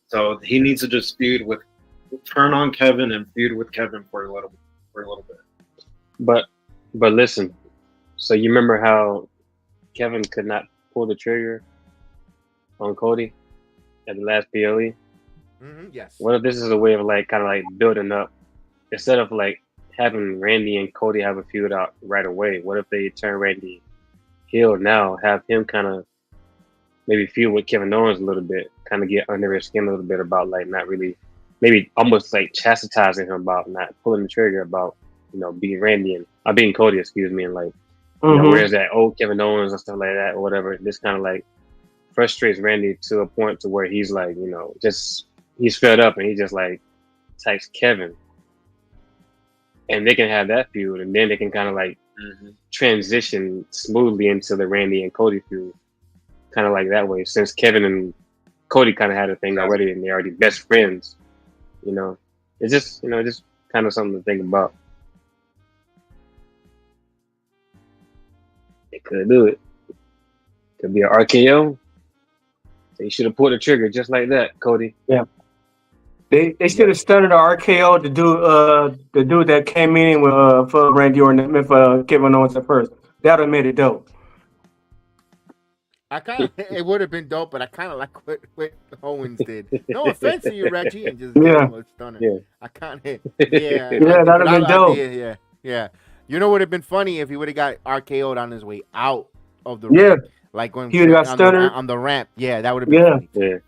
So he needs to just turn on Kevin and feud with Kevin for a little bit. But listen, so you remember how Kevin could not pull the trigger on Cody at the last PLE? Yes. What if this is a way of kind of building up instead of having Randy and Cody have a feud out right away? What if they turn Randy heel now, have him kind of maybe feud with Kevin Owens a little bit, kind of get under his skin a little bit about not really, maybe almost chastising him about not pulling the trigger about being Randy and being Cody, excuse me, and where's that old Kevin Owens and stuff like that or whatever. This kind of frustrates Randy to a point to where he's just. He's fed up and he just types Kevin, and they can have that feud, and then they can kind of transition smoothly into the Randy and Cody feud, kind of that way. Since Kevin and Cody kind of had a thing already, and they're already best friends, it's just just kind of something to think about. They could do it. Could be an RKO. They should have pulled the trigger just like that, Cody. Yeah. They should have started the RKO to do the dude that came in with for Randy Orton with Kevin Owens at first. That would have made it dope. It would have been dope, but I kind of like what Owens did. No offense to you, Reggie, and just stunning. Yeah. I kind of that would have been dope. Yeah. You know what would have been funny if he would have got RKO'd on his way out of the Yeah. ring, like when He would've got on stunner. on the ramp. Yeah, that would have been Yeah. funny. Yeah.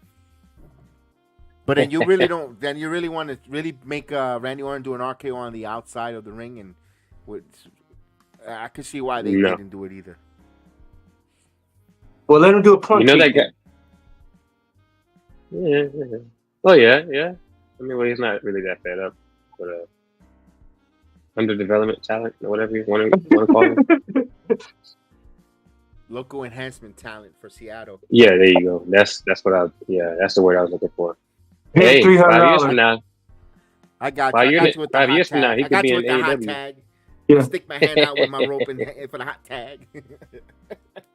But then you really don't. Then you really want to really make Randy Orton do an RKO on the outside of the ring, and I could see why they No. didn't do it either. Well, let him do a punch. You know that kick. guy. Yeah. Oh yeah. I mean, well, he's not really that fed up, but underdevelopment talent or whatever you want to call him. Local enhancement talent for Seattle. Yeah, there you go. That's what I. Yeah, that's the word I was looking for. Here's Hey, 5 years $300. from now, I got 5 you. I years, got you with the 5 hot years from now, tag. he I could got be you in with the hot AEW. tag. Yeah. Stick my hand out with my rope for the hot tag.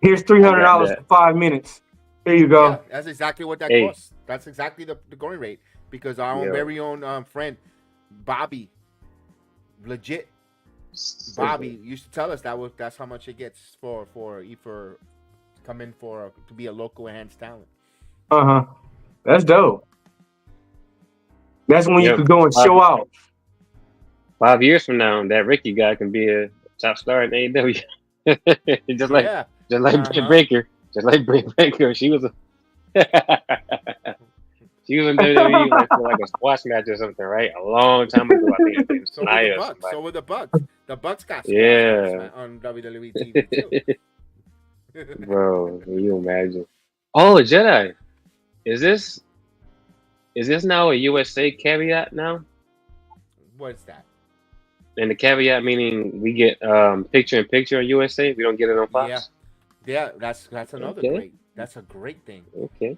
Here's I $300 got for 5 minutes. There you go. Yeah, that's exactly what that Hey. costs. That's exactly the going rate because our own Yo. very own friend Bobby, legit Bobby used to tell us that's how much it gets for come in to be a local enhanced talent. That's dope. That's when you Yep. could go and show out. 5 years from now, that Ricky guy can be a top star in AEW. just like Yeah. Britt Baker, just like Britt Baker. She was she was in WWE like a squash match or something, right? A long time ago, I think. It was So were Nia the or Bucks. somebody. So were the Bucks. The Bucks got squashed Yeah. on WWE TV too. Bro, can you imagine? Oh, Jedi. Is this now a USA caveat now? What's that? And the caveat meaning we get picture in picture on USA. We don't get it on Fox. Yeah, that's another Okay. great. That's a great thing. Okay.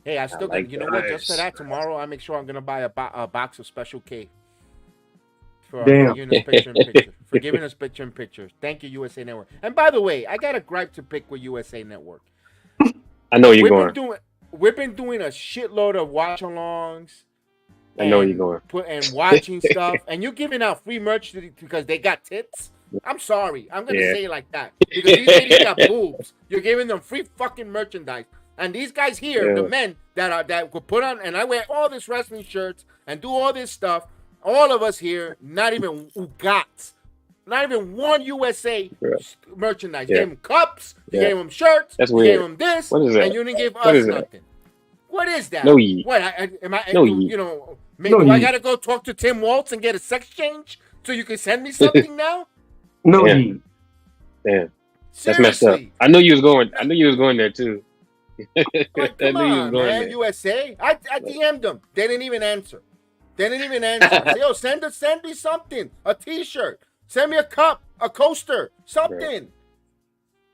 Hey, I still like you know that. what? Just for that, tomorrow I make sure I'm gonna buy a box of Special K for Damn. giving us picture in picture. For giving us picture in picture. Thank you, USA Network. And by the way, I got a gripe to pick with USA Network. I know where you're going. We've been doing a shitload of watch-alongs. I know where you're going. And watching stuff, and you're giving out free merch because they got tits. I'm sorry, I'm gonna Yeah. say it like that because these ladies got boobs. You're giving them free fucking merchandise, and these guys here, Yeah. the men that could put on, and I wear all this wrestling shirts and do all this stuff. All of us here, not even one USA Yeah. merchandise. Yeah. You gave them cups, you Yeah. gave them shirts, That's you weird. gave them this, What is that? and you didn't give What us is that? nothing. What is that? No yeet. What am I? No do, yeet. you know, No do I yeet. gotta go talk to Tim Waltz and get a sex change so you can send me something now? No Yeah. need. Damn, that's messed up. Seriously. I knew you was going there too. Like, I come knew you was on, going man. there. USA. I DM'd them. They didn't even answer. I said, yo, send me something. A T-shirt. Send me a cup, a coaster, something.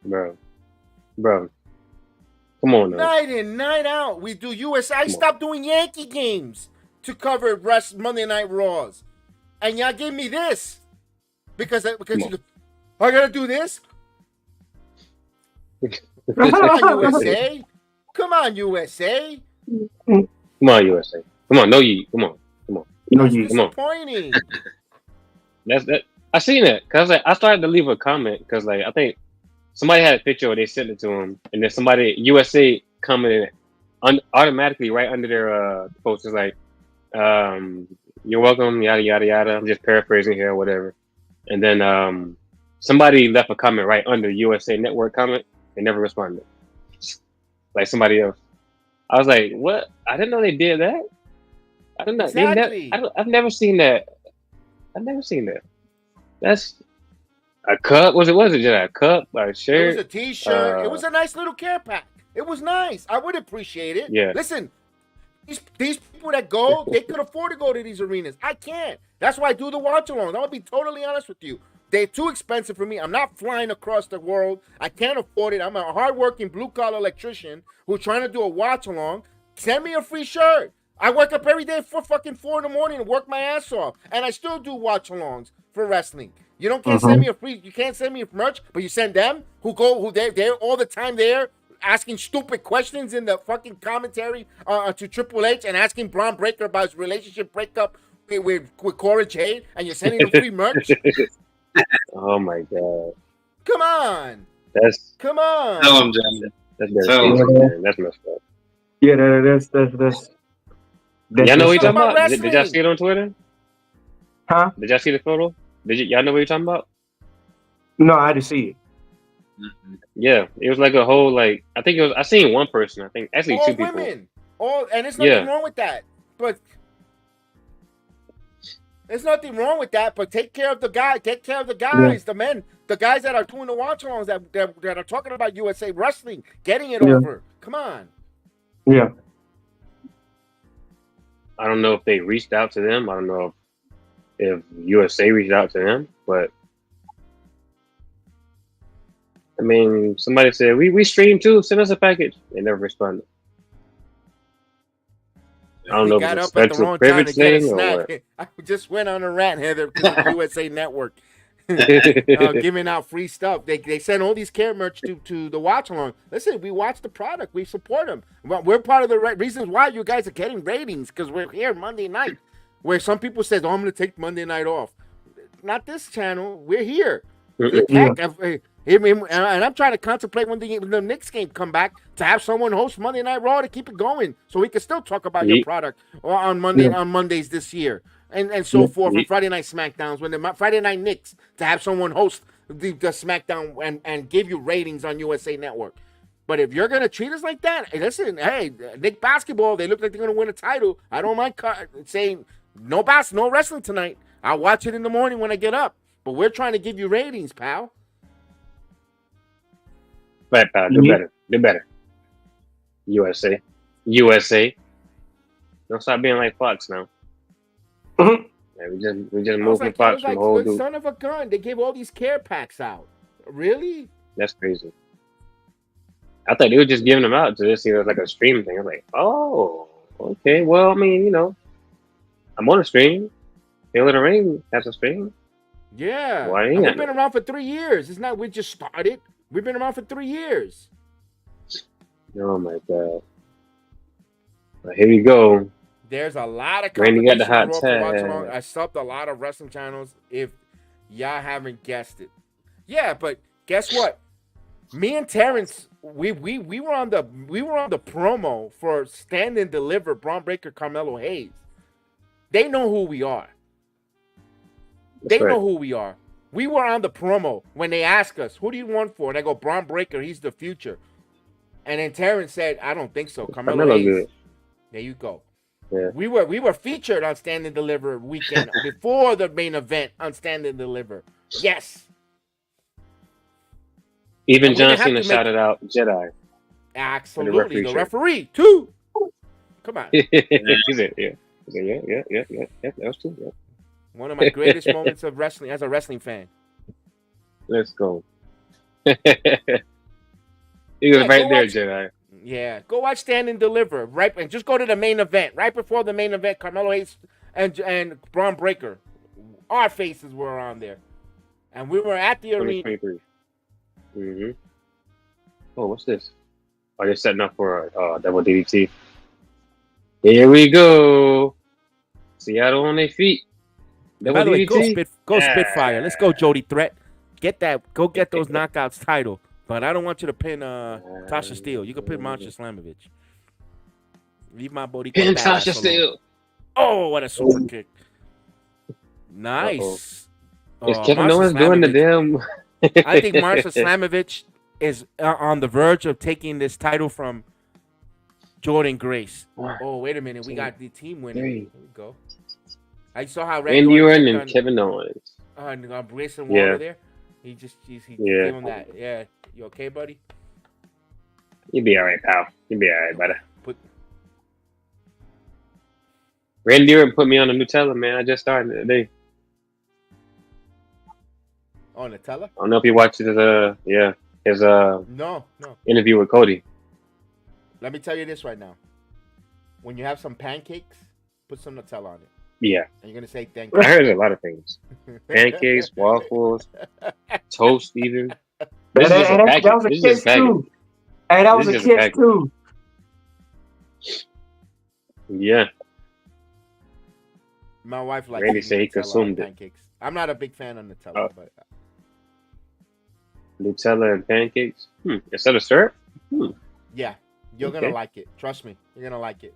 Bro. Come on now. Night in, night out. We do USA. I stopped doing Yankee games to cover Monday Night Raws. And y'all gave me this. Because I gotta do this? Come on, USA. Come on, USA. Come on, USA. Come on, no yeet. Come on. No That's need. Come on. disappointing. That's that. I seen that because I started to leave a comment because I think somebody had a picture or they sent it to him, and then somebody USA commented automatically right under their post is like, "You're welcome," yada yada yada. I'm just paraphrasing here or whatever. And then somebody left a comment right under USA Network comment. They never responded. Like somebody else. I was like, "What? I didn't know they did that. I don't know. Exactly. I've never seen that. That's a cup. Was it just a cup or a shirt? It was a T-shirt. It was a nice little care pack. It was nice. I would appreciate it. Yeah. Listen, these people that go, they could afford to go to these arenas. I can't. That's why I do the watch-alongs. I'm going to be totally honest with you. They're too expensive for me. I'm not flying across the world. I can't afford it. I'm a hardworking blue-collar electrician who's trying to do a watch-along. Send me a free shirt. I wake up every day for fucking 4 in the morning and work my ass off. And I still do watch-alongs for wrestling. You can't send me you can't send me merch, but you send them who they're all the time there asking stupid questions in the fucking commentary to Triple H and asking Braun Breaker about his relationship breakup with Cora Jade, and you're sending them free merch? Oh my god. Come on. Come on. Tell him, Jen. That's Tell him. dedication, man. That's messed up. Yeah, that's Y'all know what It's you're talking about about? Did y'all wrestling. see it on Twitter? Huh? Did y'all see the photo? Y'all know what you're talking about? No, I didn't see it. Yeah, it was like a whole like I think it was. I seen one person. I think actually All two people. women. And there's nothing wrong with that. But there's nothing wrong with that. But take care of the guy. Take care of the guys, the men, the guys that are doing the watch-alongs that are talking about USA wrestling, getting it over. Come on. Yeah. I don't know if they reached out to them. I don't know if USA reached out to them, but I mean, somebody said we stream too. Send us a package. They never responded. I don't know if it's a special privilege thing or what. I just went on a rant, Heather, because of the USA Network. Giving out free stuff. They send all these care merch to the watch along. Listen, we watch the product. We support them. We're part of the reasons why you guys are getting ratings, because we're here Monday night, where some people said, "Oh, I'm going to take Monday night off." Not this channel. We're here. And I'm trying to contemplate when the Knicks game come back to have someone host Monday Night Raw to keep it going, so we can still talk about your product on Mondays this year, and so forth. And Friday Night SmackDowns when the Friday Night Knicks to have someone host the SmackDown and give you ratings on USA Network. But if you're gonna treat us like that, listen, hey, Knick basketball, they look like they're gonna win a title. I don't mind saying no wrestling tonight. I'll watch it in the morning when I get up. But we're trying to give you ratings, pal. Right, pal. Do better. USA. Don't stop being like Fox now. Mm-hmm. Yeah, we just moved from Fox from the whole dude. Son of a gun. They gave all these care packs out. Really? That's crazy. I thought they were just giving them out to this, like a stream thing. I'm like, oh, okay. Well, I mean, I'm on a stream. Hail of the Ring has a stream. Yeah. We've been around for 3 years. It's not we just started. We've been around for 3 years. Oh my God. Well, here we go. There's a lot of Randy got the hot tag. I subbed a lot of wrestling channels if y'all haven't guessed it. Yeah, but guess what? Me and Terrence, we were on the promo for Stand and Deliver Braun Breaker Carmelo Hayes. They know who we are. They know who we are. We were on the promo when they asked us, who do you want for? And I go, Braun Breaker, he's the future. And then Terrence said, I don't think so. Carmelo Hayes. Good. There you go. Yeah. We were featured on Stand and Deliver weekend before the main event on Stand and Deliver. Yes. Even John Cena shouted out Jedi. Absolutely. The referee, too. Come on. He said, yeah. That was true. Yeah. One of my greatest moments of wrestling as a wrestling fan. Let's go. He was right there, Jedi. Yeah, go watch Stand and Deliver, right? And just go to the main event. Right before the main event, Carmelo Hayes and Braun Breaker. Our faces were on there. And we were at the arena. Mm-hmm. Oh, what's this? Oh, they're setting up for double DDT. Here we go. Seattle on their feet. By the way, go Spitfire. Let's go, Jody Threat. Go get those knockouts title. But I don't want you to pin Tasha Steele. You can pin Masha Slamovich. Leave my body. Pin Tasha Steele. Oh, what a super kick. Nice. Is Kevin Owens doing the damn... I think Masha Slamovich is on the verge of taking this title from Jordan Grace. Oh, wait a minute. We got the team winning. Here we go. I saw how Randy Orton and Kevin Owens. Grayson Waller there. He gave him that. Yeah. You okay, buddy? You'll be all right, pal. You'll be all right, brother. Randy Orton put me on the Nutella, man. I just started today. Oh, Nutella? I don't know if you watched his no interview with Cody. Let me tell you this right now. When you have some pancakes, put some Nutella on it. Yeah. And you're going to say thank you. I heard a lot of things. Pancakes, waffles, toast even. That was a kiss too. Hey, that was a kiss too. Yeah. My wife likes Randy said he consumed pancakes. I'm not a big fan of Nutella, but Nutella and pancakes? Instead of syrup? Yeah. You're going to like it. Trust me. You're going to like it.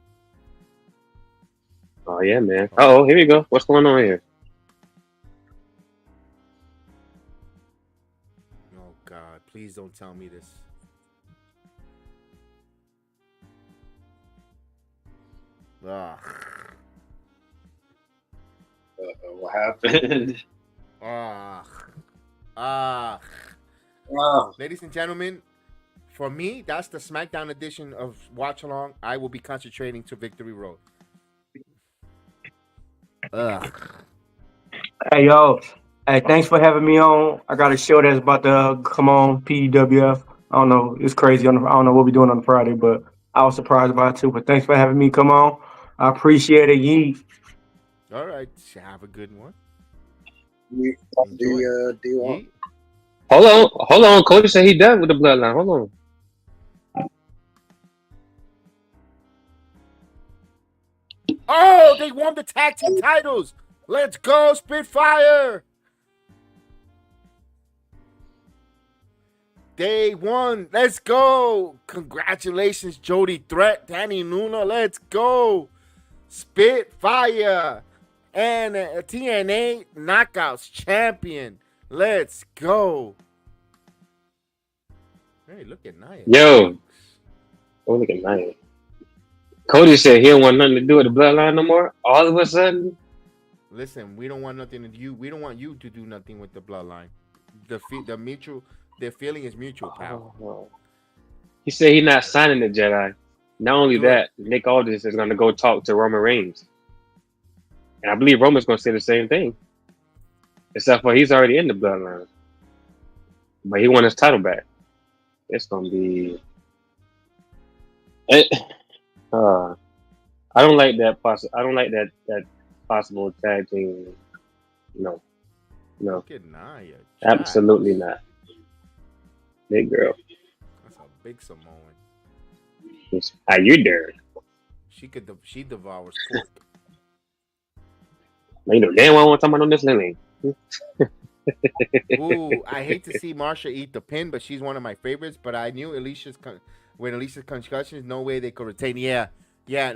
Oh, yeah, man. Uh-oh, here we go. What's going on here? God, please don't tell me this. Ugh. What happened? Ugh. Oh, Ladies and gentlemen, for me, that's the SmackDown edition of Watch Along. I will be concentrating to Victory Road. Ugh. Hey, yo. Hey, thanks for having me on. I got a show that's about to come on, PWF. I don't know. It's crazy. I don't know what we're doing on Friday, but I was surprised by it too. But thanks for having me come on. I appreciate it. Yeet. All right. Have a good one. you Enjoy. do you want? Yeet. Hold on. Cody said he done with the bloodline. Hold on. Oh, they won the tag team titles. Let's go, Spitfire. They won. Let's go. Congratulations, Jody Threat, Danny Nuna. Let's go. Spitfire and a TNA Knockouts champion. Let's go. Hey, look at Nia. Yo. Oh, look at Nia. Cody said he don't want nothing to do with the bloodline no more. All of a sudden, Listen, we don't want nothing to do. We don't want you to do nothing with the bloodline. The feeling is mutual, pal. he said he's not signing the Jedi. Not only that, Nick Aldis is going to go talk to Roman Reigns, and I believe Roman's going to say the same thing. Except for he's already in the bloodline, but he won his title back. It's going to be. I don't like that. I don't like that possible tag team. No. Look at Nia. Absolutely not. Big girl. That's a big Samoan. How you doing? She devours pork. You know damn well I want to talk about on this lane. Ooh, I hate to see Masha eat the pin, but she's one of my favorites. But I knew Alicia's concussions, no way they could retain. Yeah.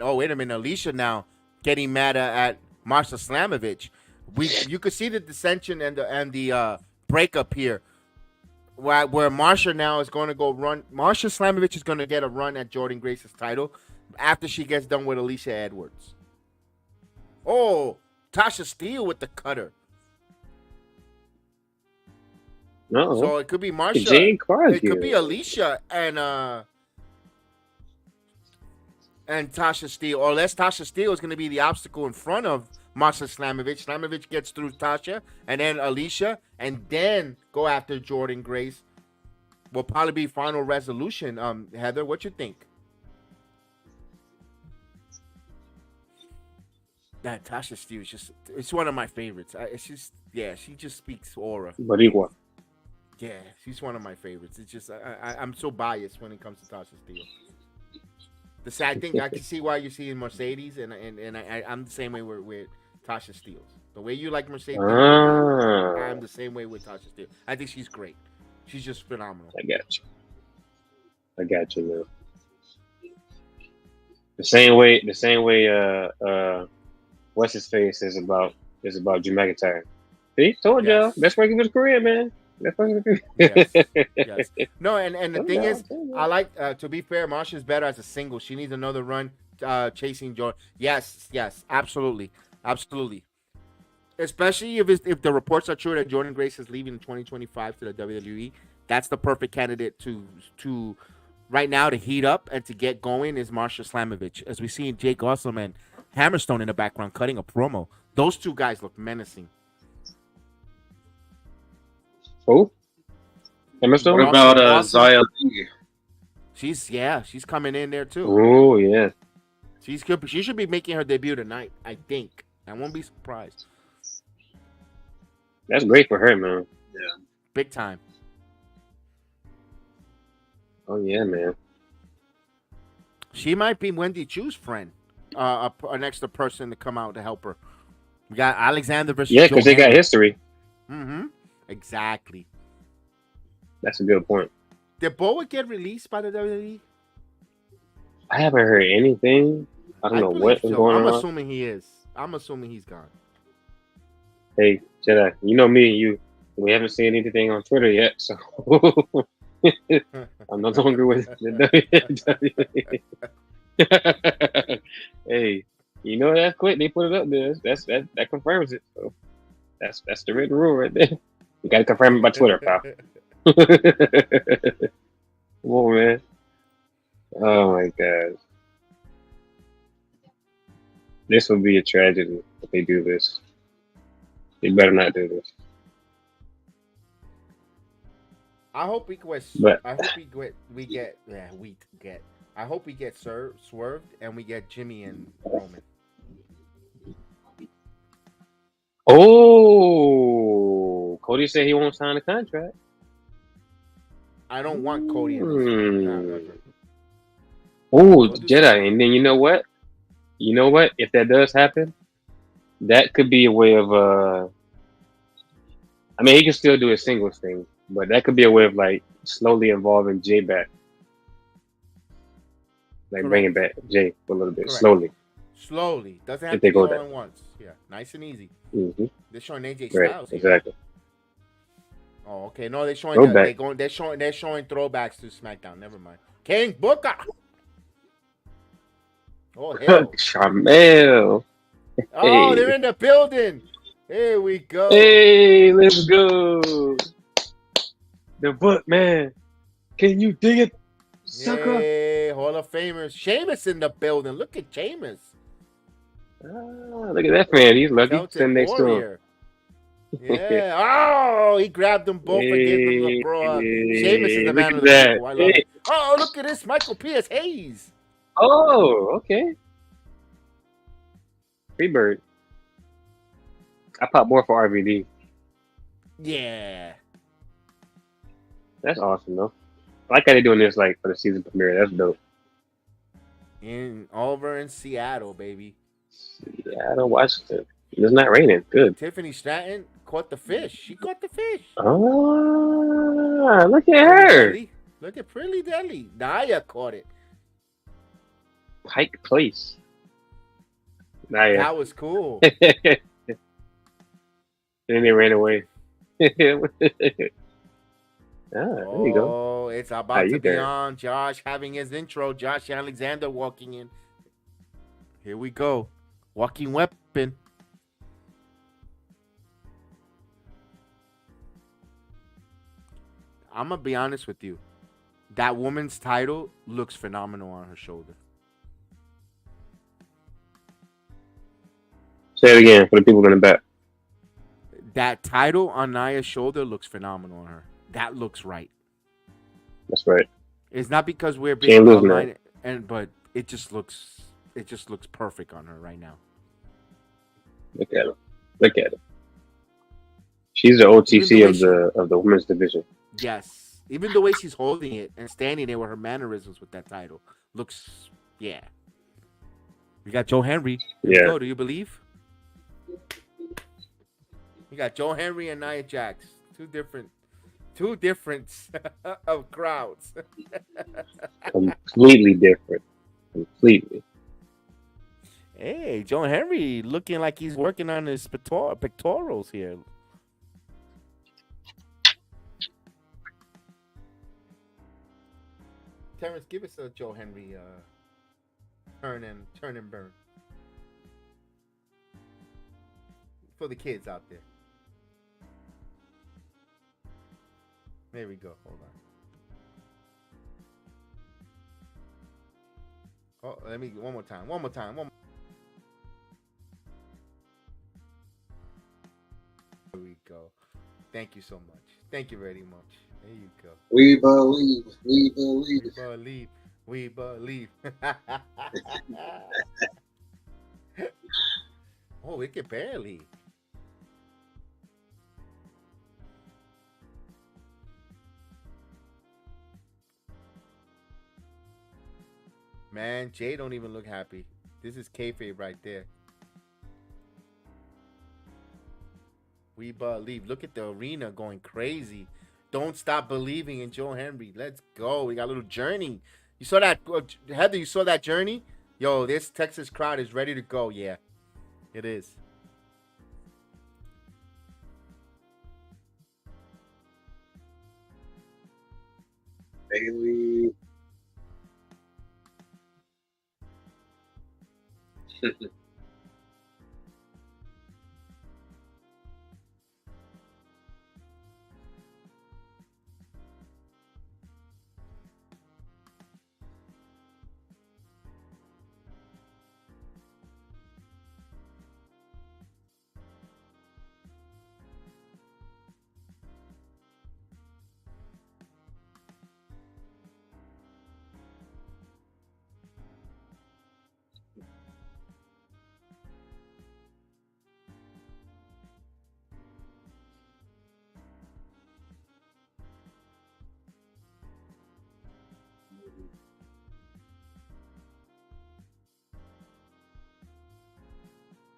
Oh, wait a minute, Alisha now getting mad at Masha Slamovich. You could see the dissension and the breakup here, where Masha now is going to go run. Masha Slamovich is going to get a run at Jordynne Grace's title after she gets done with Alisha Edwards. Oh, Tasha Steele with the cutter. No. So it could be Masha. Jane Cargill. It could be Alisha and Tasha Steele, or unless Tasha Steele is going to be the obstacle in front of Masha Slamovich. Slamovich gets through Tasha, and then Alisha, and then go after Jordynne Grace. Will probably be final resolution. Heather, what you think? That Tasha Steele is it's one of my favorites. She just speaks aura. But he won. Yeah, she's one of my favorites. It's just I'm so biased when it comes to Tasha Steele. The sad thing, I can see why you're seeing Mercedes, and I'm the same way with Tasha Steele. The way you like Mercedes, I'm the same way with Tasha Steele. I think she's great. She's just phenomenal. I got you, man. The same way. What's his face is about Drew McIntyre. See, told y'all, best work of his career, man. Yes. No, and the thing is, I like to be fair, Masha's better as a single. She needs another run chasing Jordan. Yes, absolutely. Especially if the reports are true that Jordynne Grace is leaving in 2025 to the WWE. That's the perfect candidate to right now to heat up and to get going is Masha Slamovich. As we see Jake Awesome and Hammerstone in the background cutting a promo. Those two guys look menacing. Who? Hammerstone? What about Xia Li? She's coming in there too. Oh yeah. She should be making her debut tonight, I think. I won't be surprised. That's great for her, man. Yeah. Big time. Oh yeah, man. She might be Wendy Chu's friend. An extra person to come out to help her. We got Alexander versus because they got history. Mm-hmm. Exactly. That's a good point. Did Boa get released by the WWE? I haven't heard anything. I don't know what's going on. I'm assuming he is. I'm assuming he's gone. Hey, Jedi, you know me and you. We haven't seen anything on Twitter yet, so I'm no longer with the WWE. Hey, you know that's quick. They put it up there. That confirms it. So that's the written rule right there. You got to confirm it by Twitter, pal. Come on, man. Oh my God. This would be a tragedy if they do this. They better not do this. I hope we get. But I hope we get. I hope we get swerved and we get Jimmy and Roman. oh, Cody said he won't sign a contract. I don't want Cody in this. Oh, Jedi. And then you know what? If that does happen, that could be a way of I mean, he can still do a singles thing, but that could be a way of like slowly involving Jay back, like bringing back Jay for a little bit, slowly. Doesn't have to be all at once. Yeah, nice and easy. Mm-hmm. They're showing AJ Right, Styles here. exactly. Oh, okay. No, they're showing they're showing throwbacks to SmackDown. Never mind. King Booker. Oh hell. Sharmell. Oh, they're in the building. Here we go. Hey, let's go. The book, man. Can you dig it, sucker? Hey, Hall of Famers. Sheamus in the building. Look at Sheamus. Look at that man. He's lucky. Sitting next to him. Yeah. Oh, he grabbed them both and gave them the bro. Sheamus is the man of the people. I love it. Oh, look at this. Michael P.S. Hayes. Oh, okay. Freebird. I pop more for RVD. Yeah. That's awesome, though. I like how they're doing this like for the season premiere. That's dope. Over in Seattle, baby. Seattle, Washington. It's not raining. Good. Tiffany Stratton caught the fish. She caught the fish. Oh, look at her. Look at Pretty Deli. Naya caught it. Pike Place. Naya. That was cool. Then they ran away. There you go. Oh, it's about to be on. Josh having his intro. Josh Alexander walking in. Here we go. Walking weapon. I'm going to be honest with you. That woman's title looks phenomenal on her shoulder. Say it again for the people in the back. That title on Naya's shoulder looks phenomenal on her. That looks right. That's right. It's not because we're being online, but it just looks perfect on her right now. Look at her. Look at her. She's the OTC of the women's division. Yes. Even the way she's holding it and standing there with her mannerisms with that title looks, yeah. We got Joe Henry. Let's go. Do you believe? We got Joe Henry and Nia Jax. Two different of crowds. Completely different. Completely. Hey, Joe Henry looking like he's working on his pectorals here. Terrence, give us a Joe Henry turn and burn for the kids out there. There we go. Hold on. Oh, let me one more time. There we go. Thank you so much. Thank you very much. There you go. We believe. We believe. We believe. We believe. Oh, we can barely. Man, Jay don't even look happy. This is kayfabe right there. We believe. Look at the arena going crazy. Don't stop believing in Joe Henry. Let's go. We got a little journey. You saw that, Heather? You saw that journey? Yo, this Texas crowd is ready to go. Yeah, it is. Bailey.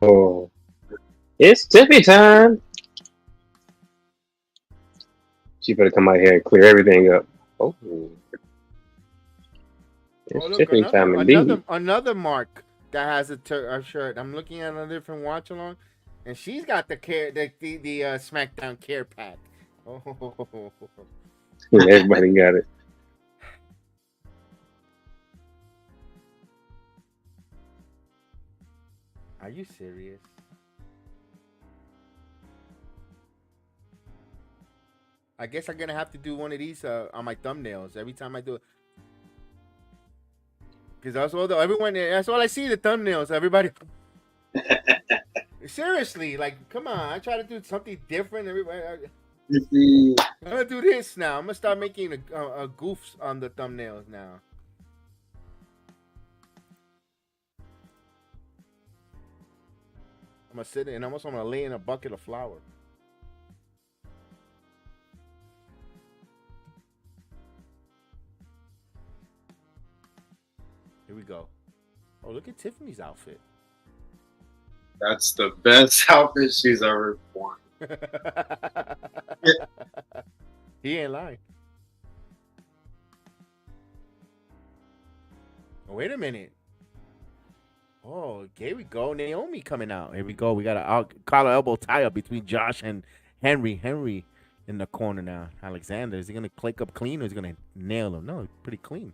Oh, it's Tiffy time. She better come out here and clear everything up. Oh, it's look, Tiffany time indeed. another mark that has a shirt. I'm looking at a different watch along, and she's got the SmackDown care pack. Oh, Everybody got it. are you serious? I guess I'm gonna have to do one of these on my thumbnails every time I do it. Because that's all I see, the thumbnails. Everybody, seriously, like, come on! I try to do something different. Everybody, I'm gonna do this now. I'm gonna start making a goofs on the thumbnails now. I'm gonna sit and I'm gonna lay in a bucket of flour. Here we go. Oh, look at Tiffany's outfit. That's the best outfit she's ever worn. He ain't lying. Oh, wait a minute. Oh, here we go. Naomi coming out. Here we go. We got a collar elbow tie up between Josh and Henry. Henry in the corner now. Alexander, is he going to click up clean or is he going to nail him? No, pretty clean.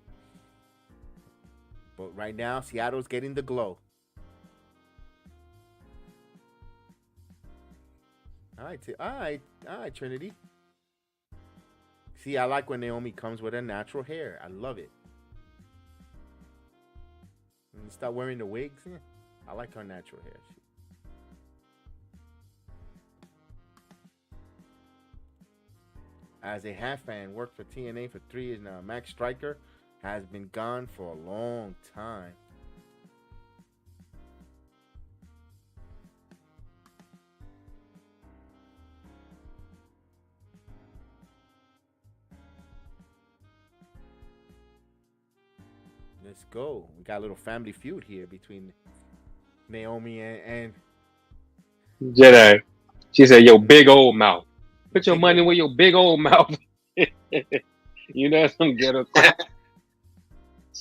But right now, Seattle's getting the glow. All right, Trinity. See, I like when Naomi comes with her natural hair. I love it. And start wearing the wigs. Yeah, I like her natural hair. As a half fan, worked for TNA for 3 years now. Max Striker has been gone for a long time. Let's go. We got a little family feud here between Naomi and Jedi. She said, "Yo, big old mouth. Put your money where your big old mouth." You know, some ghetto crap.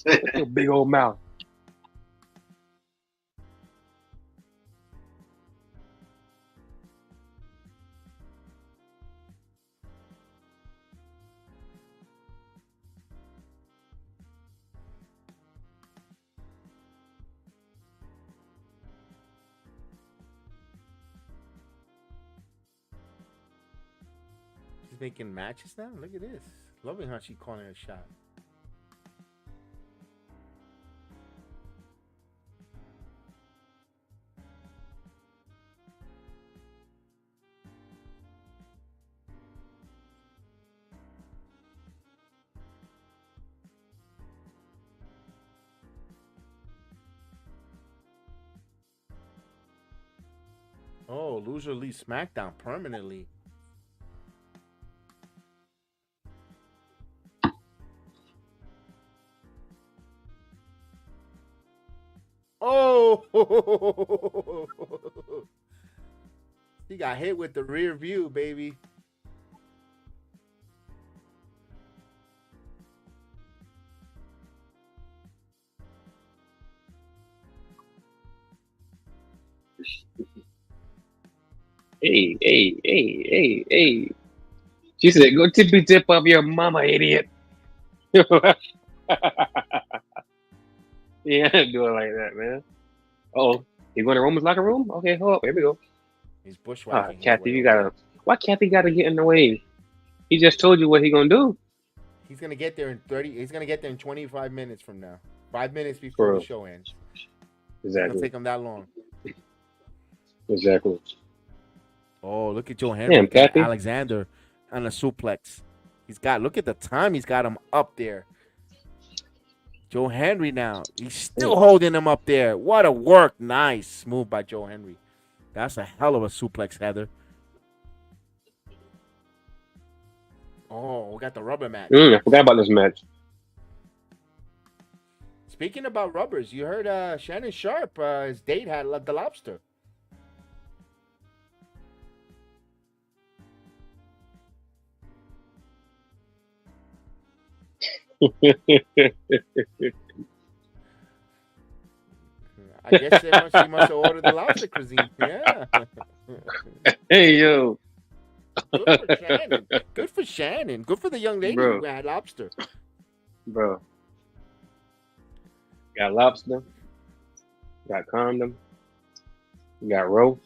Put your big old mouth. she's making matches now. Look at this. Loving how she calling her shot. Oh, loser leaves SmackDown permanently. Oh, he got hit with the rear view, baby. Hey. She said, "Go tippy tip of your mama, idiot." Yeah, do it like that, man. Oh, you going to Roman's locker room? Okay, hold up. Here we go. He's bushwhacking. Kathy, you gotta. Why Kathy gotta get in the way? He just told you what he gonna do. He's gonna get there in 30. He's gonna get there in 25 minutes from now. 5 minutes before Bro. the show ends. It's Exactly. gonna take him that long. Exactly. Oh, look at Joe Henry. Damn, Kathy. Alexander on a suplex. Look at the time he's got him up there. Joe Henry now. He's still holding him up there. What a work. Nice move by Joe Henry. That's a hell of a suplex, Heather. Oh, we got the rubber match. I forgot about this match. Speaking about rubbers, you heard Shannon Sharp, his date had the lobster. I guess she must have ordered the lobster cuisine. Yeah. Hey, yo. Good for Shannon. Good for Shannon. Good for the young lady Bro. who had lobster. Bro. Got lobster. Got condom. Got roe.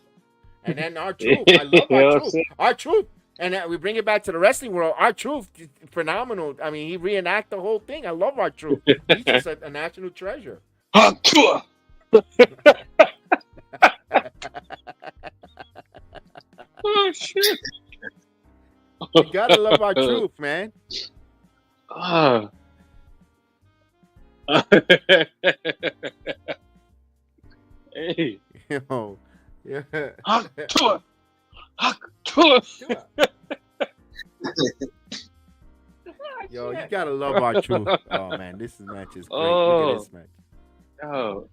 And then R-Truth. I love R-Truth. Yeah, R-Truth. And we bring it back to the wrestling world. R-Truth, phenomenal. I mean, he reenact the whole thing. I love R-Truth. He's just a national treasure. Oh, shit. You gotta love R-Truth, man. Ah. Hey. Yo. Yeah. Yo, you gotta love R-Truth. Oh man, this match is great. Look at this match. Oh,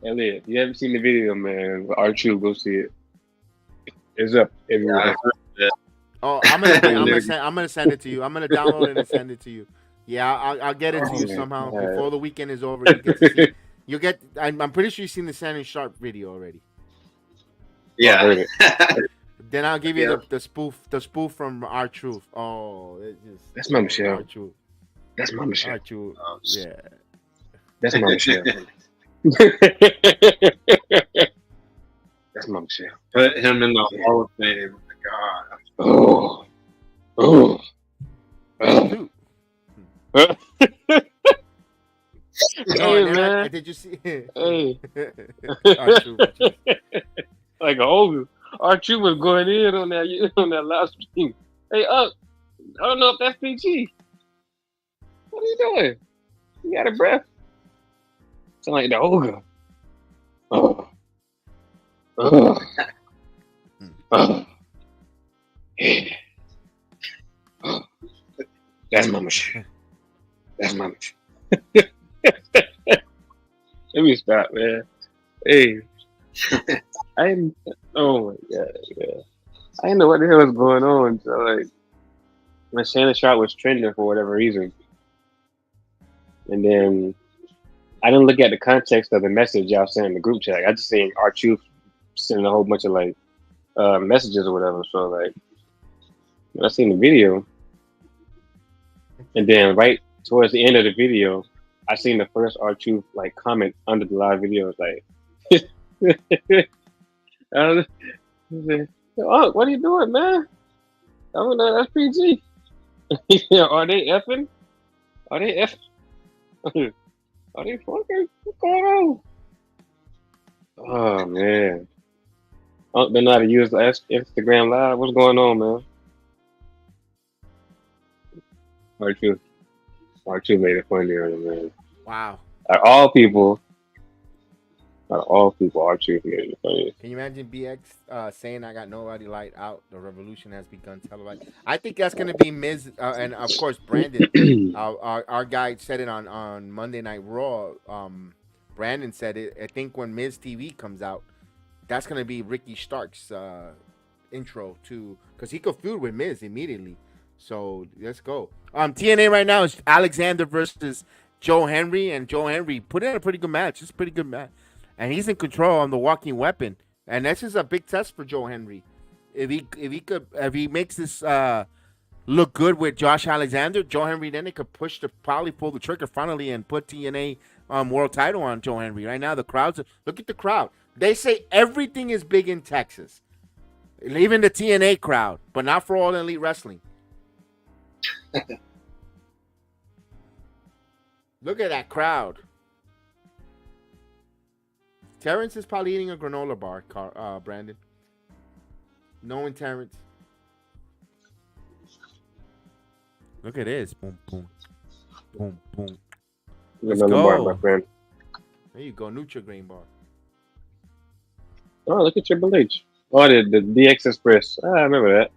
Elliot, you haven't seen the video, man. R-Truth, go see it. It's up everywhere. Oh, I'm gonna send it to you. I'm gonna download it and send it to you. Yeah, I'll get it to you somehow before the weekend is over. You get. I'm pretty sure you've seen the Shannon Sharp video already. Yeah. Then I'll give you the spoof from R-Truth. Oh, That's my Michelle. R-Truth. That's my Michelle. R-Truth. Yeah. That's my Michelle. That's my Michelle. Put him in the Hall of Fame. God. Oh. Oh. Dude. Hey, man. Did you see? Hey. R-Truth. Like R-Truth was going in on that live stream. Hey, I don't know if that's PG. What are you doing? You got a breath? Sound like the ogre. Oh. Oh. Oh. Yeah. Oh. That's Mama Shit. That's Mama Shit. Let me stop, man. Hey. Oh my god, yeah. I didn't know what the hell was going on. So like, when Shannon Sharp was trending for whatever reason, and then I didn't look at the context of the message y'all sent in the group chat. I just seen R-Truth sending a whole bunch of like messages or whatever. So like, when I seen the video, and then right towards the end of the video, I seen the first R-Truth like comment under the live video. It's like. Oh, what are you doing, man? Oh no, that's PG. Are they effing? Are they effing? Are they fucking? What's going on? Oh man, they know how to use the Instagram Live. What's going on, man? R-Truth made it funnier, man. Wow. Out of all people, R-Truth made it funny. Can you imagine BX saying, "I got nobody light out. The revolution has begun." Televised. I think that's going to be Miz, and of course Brandon. Our guy said it on Monday Night Raw. Brandon said it. I think when Miz TV comes out, that's going to be Ricky Stark's intro to, because he could feud with Miz immediately. So let's go. TNA right now is Alexander versus Joe Henry, and Joe Henry put in a pretty good match. It's a pretty good match. And he's in control on the walking weapon, and this is a big test for Joe Henry. If he makes this look good with Josh Alexander, Joe Henry, then they could probably pull the trigger finally and put TNA world title on Joe Henry. Right now, the crowds, look at the crowd. They say everything is big in Texas, even the TNA crowd, but not for All Elite Wrestling. Look at that crowd. Terrence is probably eating a granola bar, Brandon. Knowing Terrence. Look at this. Boom, boom. Boom, boom. Let's Granola go. bar, my friend. There you go. Nutri-Grain bar. Oh, look at Triple H. Oh, the DX Express. I remember that.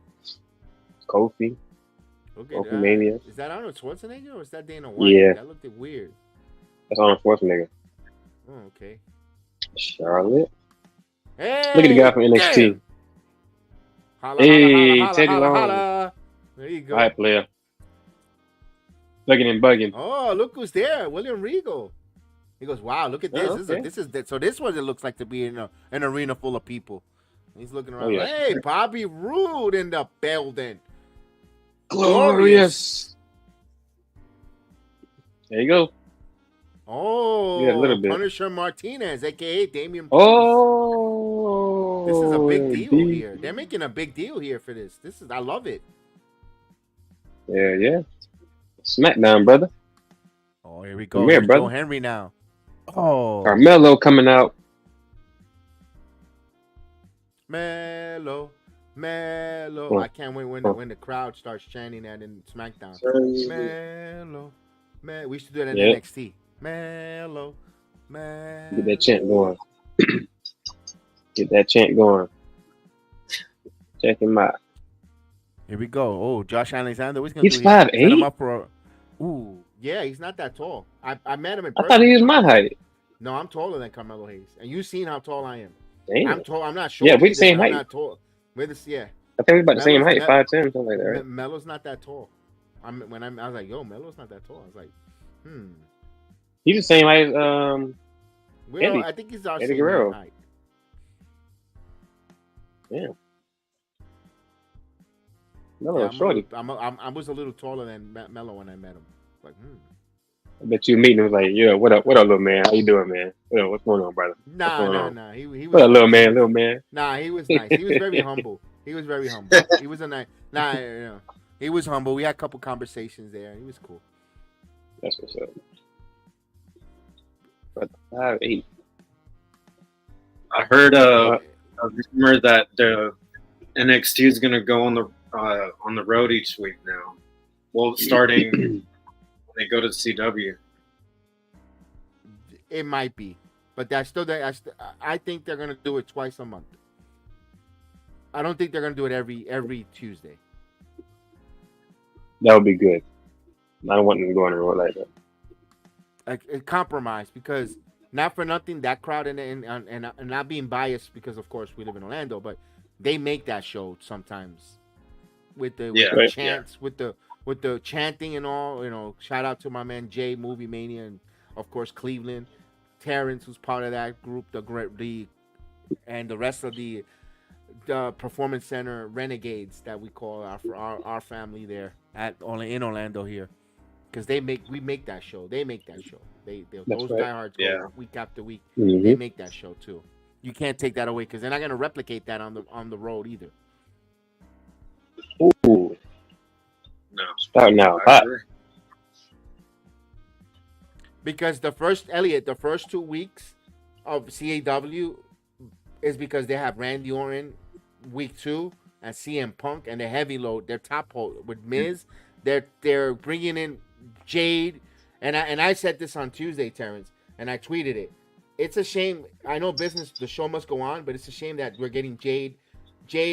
Kofi. Look at Kofi that. Mania. Is that Arnold Schwarzenegger or is that Dana White? Yeah. That looked weird. That's Arnold Schwarzenegger. Oh, okay. Charlotte. Hey, Look at the guy from NXT. damn. Holla, Hey, holla, Teddy holla, Long. holla. There you go. All right, player. Bugging and bugging. Oh, look who's there. William Regal. He goes, wow, look at this. Oh, okay. This is so this is what it looks like to be in an arena full of people. He's looking around. Oh, yeah. Hey, Bobby Roode in the building. Glorious. There you go. Oh, Yeah, a little bit. Punisher Martinez, a.k.a. Damian Priest. Oh. This is a big deal indeed. here. They're making a big deal here for this. I love it. Yeah. SmackDown, brother. Oh, here we go. Come here, Here's brother. Joe Henry now. Oh, Carmelo coming out. Melo. Oh. I can't wait when the crowd starts chanting that in SmackDown. Melo. We used to do that in Yeah. NXT. Melo. Get that chant going. Get that chant going. Check him out. Here we go. Oh, Josh Alexander. What's gonna He's do here? 5'8"? Set him up for a... Ooh, yeah, he's not that tall. I met him in I person. thought he was my height. No, I'm taller than Carmelo Hayes, and you've seen how tall I am. Damn. I'm tall. I'm not short. Yeah, we the either, same but I'm height. not tall. We're the yeah. I think we about the same Melo's height, not- 5'10", something like that, right? Melo's not that tall. I was like, yo, Melo's not that tall. I was like, He's the same height as Eddie. I think he's our Eddie same Guerrero. height. Yeah. Yeah, No, shorty. I was a little taller than Melo when I met him. Like, I bet you meeting him was like, yeah, what up, little man? How you doing, man? What's going on, brother? Nah. He was. What up, little man? Nah, he was nice. He was very humble. He was very humble. He was a nice. He was humble. We had a couple conversations there. He was cool. That's what's up. But 5'8". I heard a rumor that the NXT is going to go on the road each week now. Well, starting when they go to CW. It might be, but that's still that. I think they're gonna do it twice a month. I don't think they're gonna do it every Tuesday. That would be good. I don't want them to go on the road like that. Like a compromise, because not for nothing, that crowd and not being biased, because of course we live in Orlando, but they make that show sometimes with the Yeah. chants, with the chanting and all. You know, shout out to my man Jay, Movie Mania, and of course Cleveland, Terrence, who's part of that group, and the rest of the Performance Center Renegades that we call our family there in Orlando here, because we make that show. They make that show. Those right. diehards go Yeah. week after week. Mhm. They make that show too. You can't take that away, because they're not gonna replicate that on the road either. Ooh, No. starting out I hot. agree. Because the first 2 weeks of CAW is because they have Randy Orton week 2 and CM Punk, and the heavy load, their top hold with Miz. They're bringing in Jade, and I said this on Tuesday, Terrence, and I tweeted it. It's a shame. I know the show must go on, but it's a shame that we're getting Jade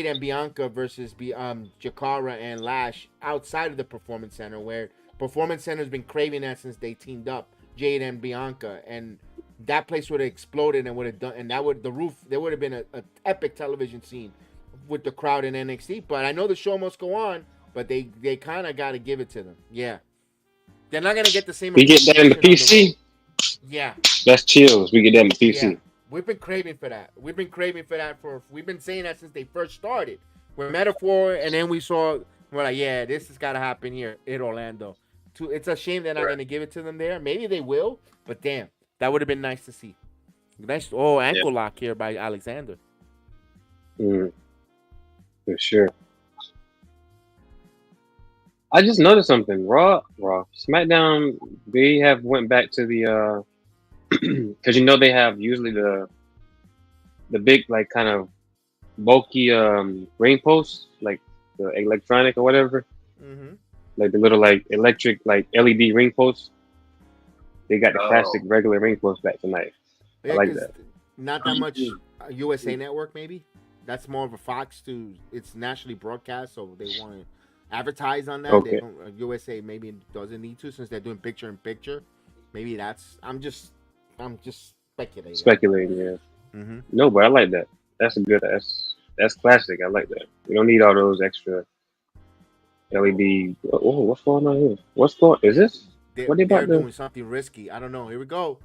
and Bianca versus Jakara and Lash outside of the Performance Center, where Performance Center's been craving that since they teamed up, Jade and Bianca, and that place would have exploded and would have done, and there would have been an epic television scene with the crowd in NXT. But I know the show must go on, but they kind of got to give it to them. Yeah, they're not gonna get the same. We get that in the appreciation on PC. road. Yeah. That's chills. We get that in the PC. Yeah. We've been craving for that. We've been saying that since they first started. We're Metaphor, and then we saw We're like, yeah, this has got to happen here in Orlando. It's a shame they're not going to give it to them there. Maybe they will, but damn, that would have been nice to see. Nice. Oh, ankle lock here by Alexander. For sure. I just noticed something. Raw, SmackDown. They have went back to the because they have usually the big like kind of bulky ring posts like the electronic or whatever, like the little like electric like LED ring posts. They got the plastic regular ring posts back tonight. Yeah, I like that. Not that much USA Network maybe. That's more of a Fox to. It's nationally broadcast, so they want to advertise on that. Okay. They don't, USA maybe doesn't need to since they're doing picture in picture. Maybe that's. I'm just speculating. Speculating, yeah. No, but I like that. That's a good. That's classic. I like that. We don't need all those extra LED. Oh, what's going on here? Is this? What they about doing something risky. I don't know. Here we go.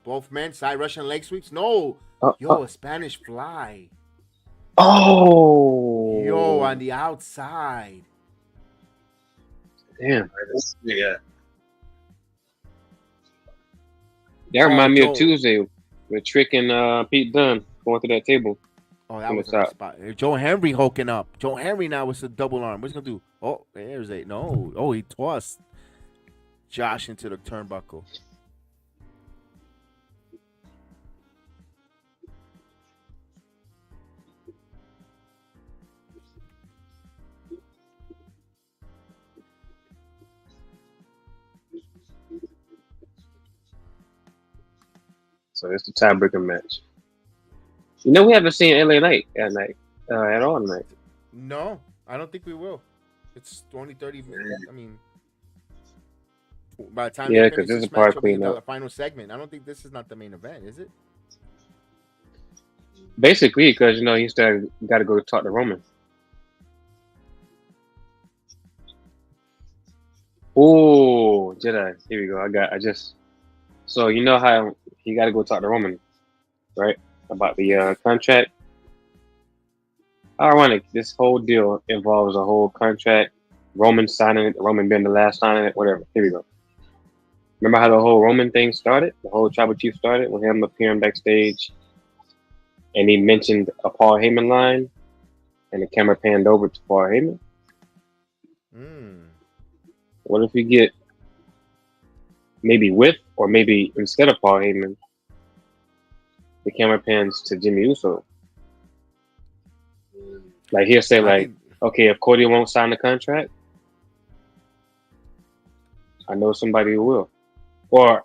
Both men side Russian leg sweeps. No, a Spanish fly. Oh, yo, on the outside. Damn. Yeah. That remind me of Tuesday with Trick and Pete Dunne going through that table. Oh, that was a nice spot. Joe Henry hulking up. Joe Henry now with a double arm. What's he gonna do? Oh, there's a no. Oh, he tossed Josh into the turnbuckle. So it's the tiebreaker match. We haven't seen LA Knight at all tonight. No, I don't think we will. It's only 30 minutes. I mean, by the time because this is part clean up. The final segment. I don't think this is not the main event, is it? Basically, because he still got to go talk to Roman. Oh, Jedi. Here we go. So how he got to go talk to Roman, right? About the contract. Ironic, this whole deal involves a whole contract. Roman signing it, Roman being the last signing it, whatever. Here we go. Remember how the whole Roman thing started? The whole Tribal Chief started with him appearing backstage, and he mentioned a Paul Heyman line, and the camera panned over to Paul Heyman. What if we get maybe with or maybe instead of Paul Heyman, the camera pans to Jimmy Uso? Like he'll say okay, if Cody won't sign the contract, I know somebody who will. Or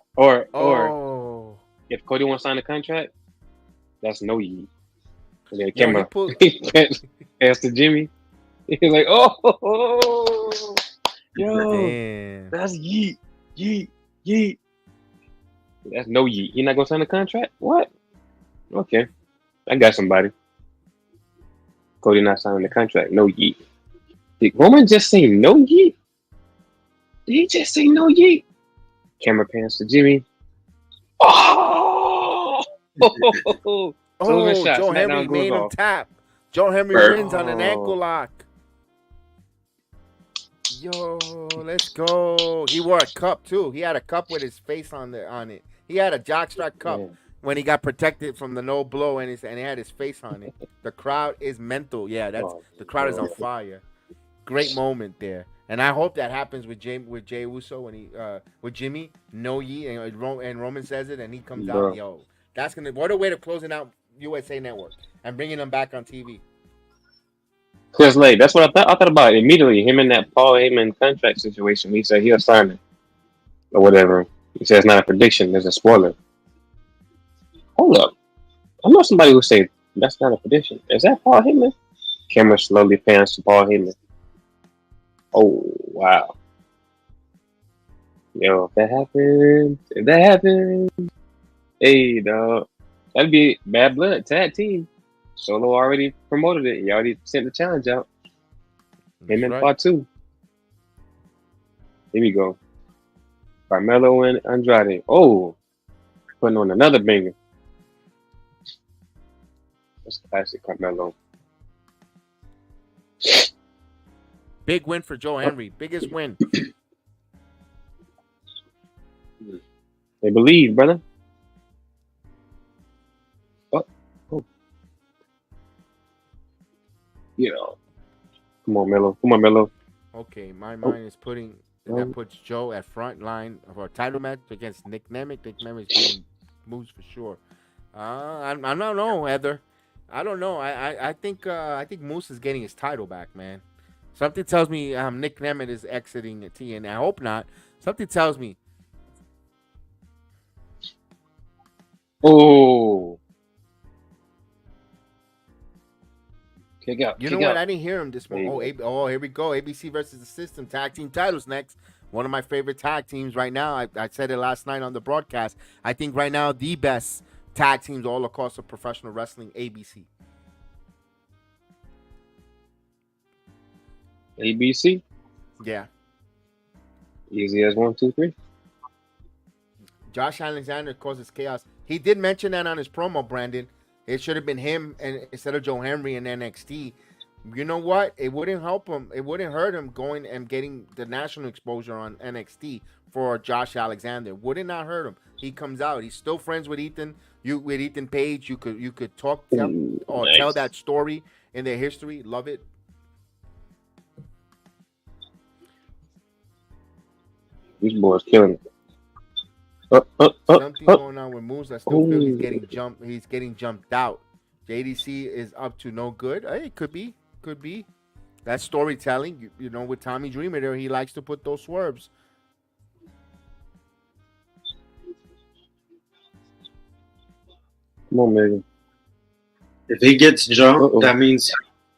if Cody won't sign the contract, that's no yeet. And then the camera pans to Jimmy. He's like, oh, yo, damn. That's yeet. That's no yeet. You're not gonna sign the contract? What? Okay, I got somebody. Cody not signing the contract. No yeet. Did Roman just say no yeet? Did he just say no yeet? Camera pans to Jimmy. Oh! Joe Henry made him tap. Joe Henry wins on an ankle lock. Yo, let's go. He wore a cup too. He had a cup with his face on it. He had a jockstrap cup when he got protected from the no blow, and he had his face on it. The crowd is mental. Yeah, the crowd is on fire. Great moment there, and I hope that happens with Jay Uso when he with Jimmy. No ye and Roman says it, and he comes out. Yo, that's what a way to closing out USA Network and bringing them back on TV. Because that's what I thought about it immediately. Him in that Paul Heyman contract situation. He said he'll sign it or whatever. He said it's not a prediction. There's a spoiler. Hold up. I know somebody who say that's not a prediction. Is that Paul Heyman? Camera slowly pans to Paul Heyman. Oh, wow. Yo, if that happens, hey, dog, that'd be Bad Blood tag team. Solo already promoted it. He already sent the challenge out. Him and part 2. Here we go. Carmelo and Andrade. Oh, putting on another banger. That's classic Carmelo. Big win for Joe Henry. Biggest win. They believe, brother. Oh. You know. Come on, Melo. Okay, my Oh. mind is putting that puts Joe at front line of our title match against Nick Nemeth. Nick Nemeth is beating Moose for sure. I don't know, Heather. I don't know. I think Moose is getting his title back, man. Something tells me Nick Nemeth is exiting the TNA. I hope not. Something tells me. Oh. Kick out. You know what? I didn't hear him this morning. Here we go. ABC versus the System. Tag team titles next. One of my favorite tag teams right now. I said it last night on the broadcast. I think right now the best tag teams all across of professional wrestling, ABC. ABC? Yeah. Easy as 1, 2, 3. Josh Alexander causes chaos. He did mention that on his promo, Brandon. It should have been him and instead of Joe Henry in NXT. You know what? It wouldn't help him. It wouldn't hurt him going and getting the national exposure on NXT for Josh Alexander. Would it not hurt him? He comes out. He's still friends with Ethan. With Ethan Page, you could talk tell that story in their history. Love it. These boys killing it. Something going on with Moose. I still feel he's getting jumped. He's getting jumped out. JDC is up to no good. Hey, it could be. That's storytelling. You know, with Tommy Dreamer there, he likes to put those swerves. Come on, man. If he gets jumped, that means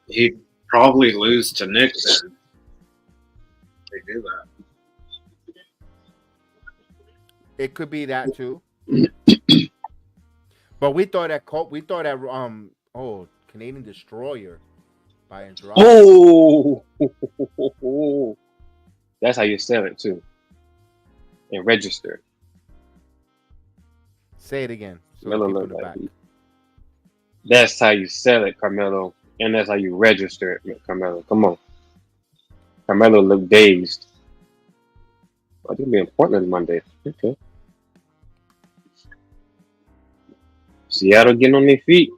he'd probably lose to Nick then. They do that. It could be that too. But we thought that Canadian Destroyer by Andrade. Oh, that's how you sell it too, and register. Say it again. So that's how you sell it, Carmelo, and that's how you register it, Carmelo. Come on, Carmelo looked dazed. I think it'll be important on Monday. Okay. Seattle getting on their feet.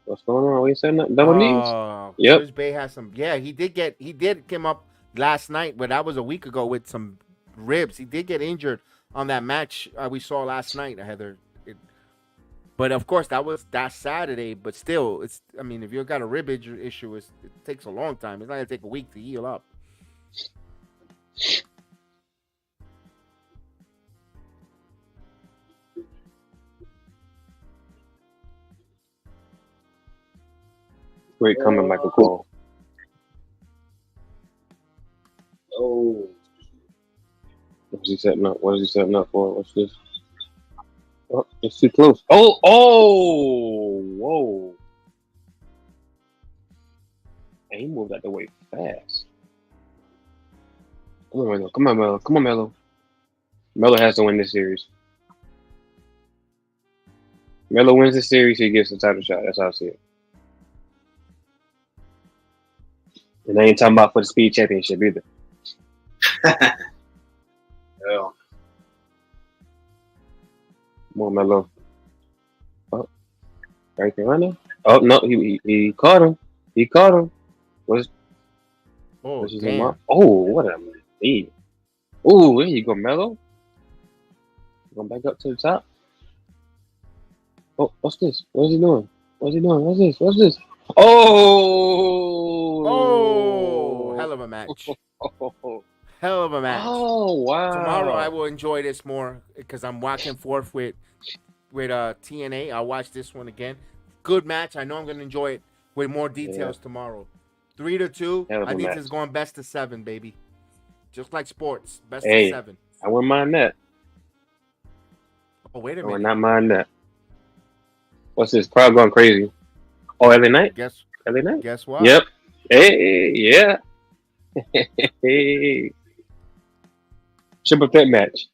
What's going on? What you saying? Double knees? Yep. Chris Bay has some. Yeah, he did come up last night, but that was a week ago with some ribs. He did get injured on that match we saw last night, Heather. But of course, that Saturday. But still, if you've got a rib issue, it takes a long time. It's not gonna take a week to heal up. Great coming, Michael Cole. Oh. What's he setting up? What is he setting up for? What's this? Oh, it's too close. Oh, whoa. And he moved out the way fast. Come on, Melo. Melo has to win this series. Melo wins the series, he gets the title shot. That's how I see it. And I ain't talking about for the speed championship either. Yeah. Come on, Melo. Oh, right there, running. Oh no, he caught him. What's damn. What a lead. Oh, there you go, Melo. Going back up to the top. Oh, what's this? What is he doing? What's this? Oh, hell of a match. Hell of a match. Oh, wow. Tomorrow I will enjoy this more because I'm walking forth with TNA. I'll watch this one again. Good match. I know I'm going to enjoy it with more details tomorrow. 3-2. I think it's going best of 7, baby. Just like sports. Best of 7. I wouldn't mind that. Oh, wait a minute. I would not mind that. What's this? Crowd going crazy. Oh, LA Knight? LA Knight? Guess what? Yep. Hey, yeah. Hey. Triple threat match.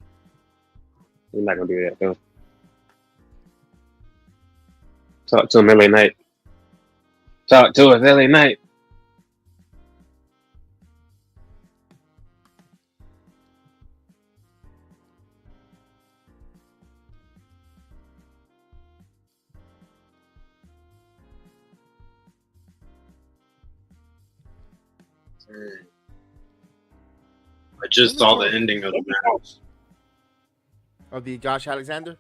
We're not going to do that, though. Talk to him, LA Knight. Talk to us, LA Knight. I just saw the ending of the match. Of the Josh Alexander?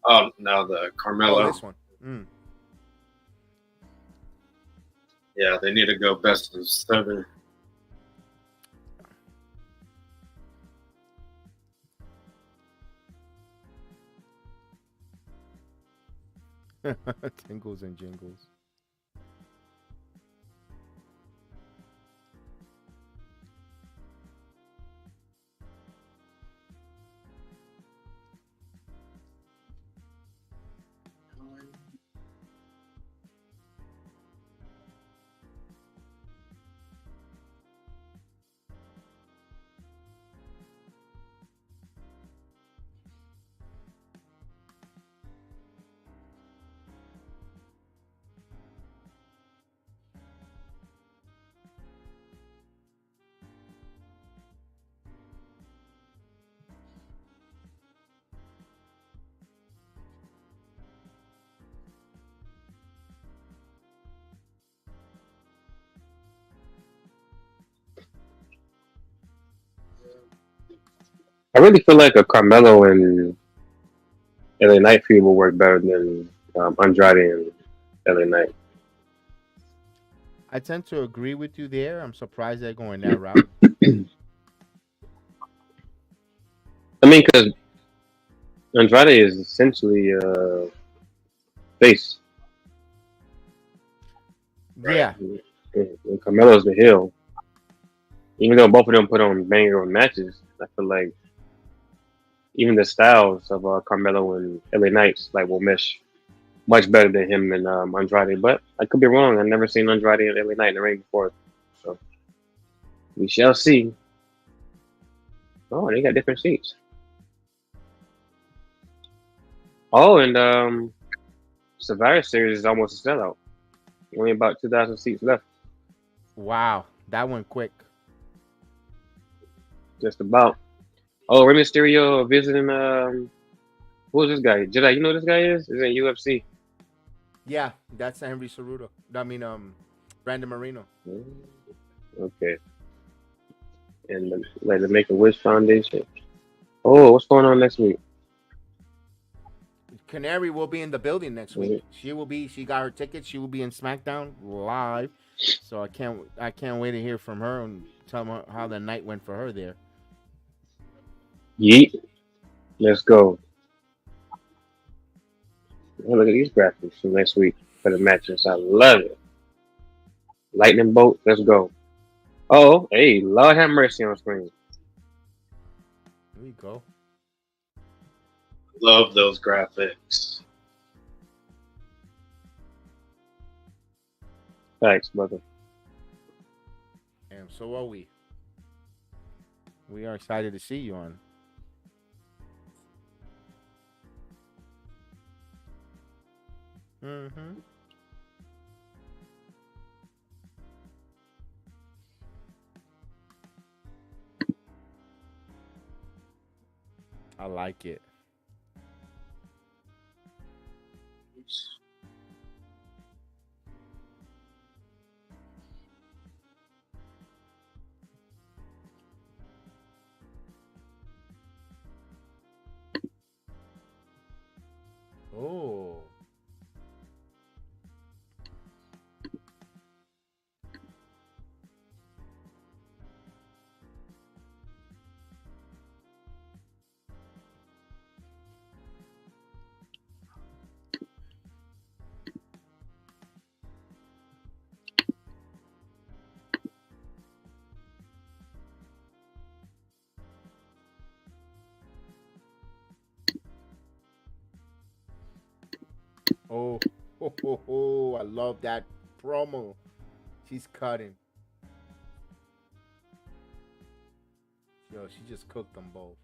Oh, no, the Carmelo. Oh, this one. Yeah, they need to go best of 7. Tingles and jingles. I really feel like a Carmelo and LA Knight feud will work better than Andrade and LA Knight. I tend to agree with you there. I'm surprised they're going that route. I mean, because Andrade is essentially face. Yeah. And Carmelo's the heel. Even though both of them put on banger matches, I feel like even the styles of Carmelo and LA Knights will mesh much better than him and Andrade. But I could be wrong. I've never seen Andrade and LA Knight in the ring before, so we shall see. Oh, they got different seats. Oh, and Survivor Series is almost a sellout. Only about 2,000 seats left. Wow, that went quick. Just about. Oh, Rey Mysterio visiting. Who is this guy? Jedi, you know who this guy is? He's in UFC. Yeah, that's Henry Ceruto. I mean, Brandon Marino. Okay. And the Make-A-Wish Foundation. Oh, what's going on next week? Canary will be in the building next week. She will be. She got her tickets. She will be in SmackDown live. So I can't wait to hear from her and tell me how the night went for her there. Yeet. Let's go. Oh, look at these graphics for next week for the matches. I love it. Lightning bolt. Let's go. Oh, hey, Lord have mercy on screen. There you go. Love those graphics. Thanks, brother. And so are we. We are excited to see you on. Mm-hmm. I like it. Oh. Oh, I love that promo. She's cutting. Yo, she just cooked them both.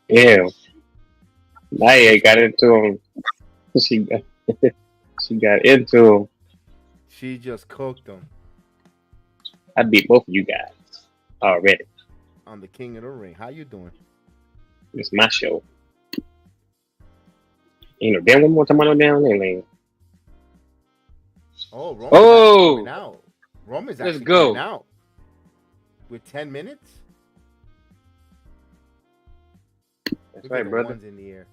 Yeah. Nia got into him. She got into him. She just cooked them. I beat both of you guys already. I'm the king of the ring. How you doing? It's my show. Damn, one more time I know down there, lane. Oh, Roman's Oh! coming out. Roman's Let's actually go. coming out with 10 minutes. That's Look right, at the brother. ones in the air.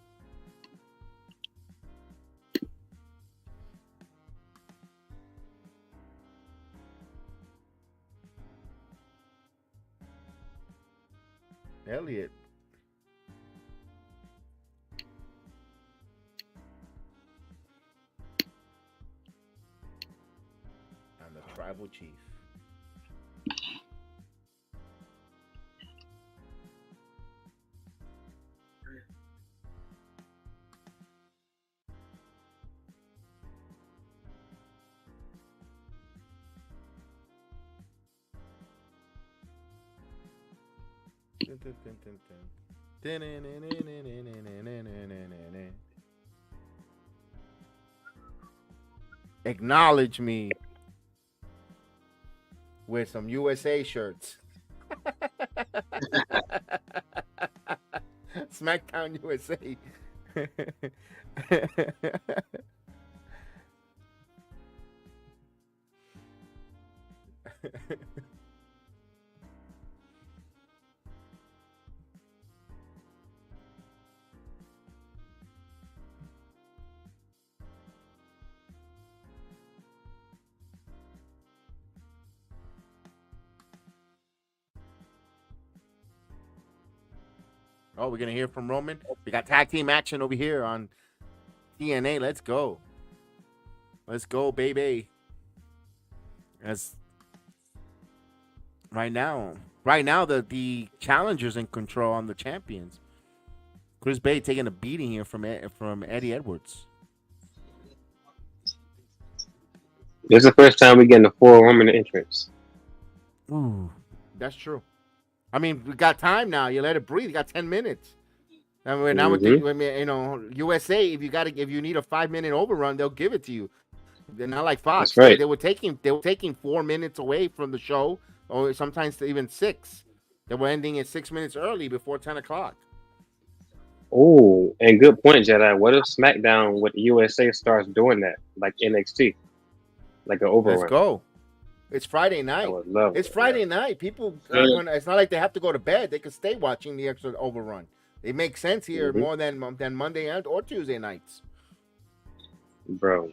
Elliot. And the tribal chief. Acknowledge me with some USA shirts. SmackDown USA. Oh, we're gonna hear from Roman. We got tag team action over here on TNA. Let's go. Let's go, baby. As right now the challengers in control on the champions. Chris Bay taking a beating here from Eddie Edwards. This is the first time we getting a 4-woman entrance. Ooh, that's true. I mean, we got time now. You let it breathe. You got 10 minutes. And we're now with the, USA. If you need a 5-minute overrun, they'll give it to you. They're not like Fox. That's right. They were taking 4 minutes away from the show, or sometimes even 6. They were ending at 6 minutes early before 10 o'clock. Oh, and good point, Jedi. What if SmackDown with the USA starts doing that, like NXT, like an overrun? Let's go. It's Friday night. I would love it. It's Friday night. People are gonna. It's not like they have to go to bed. They can stay watching the extra overrun. It makes sense here more than Monday or Tuesday nights. Bro,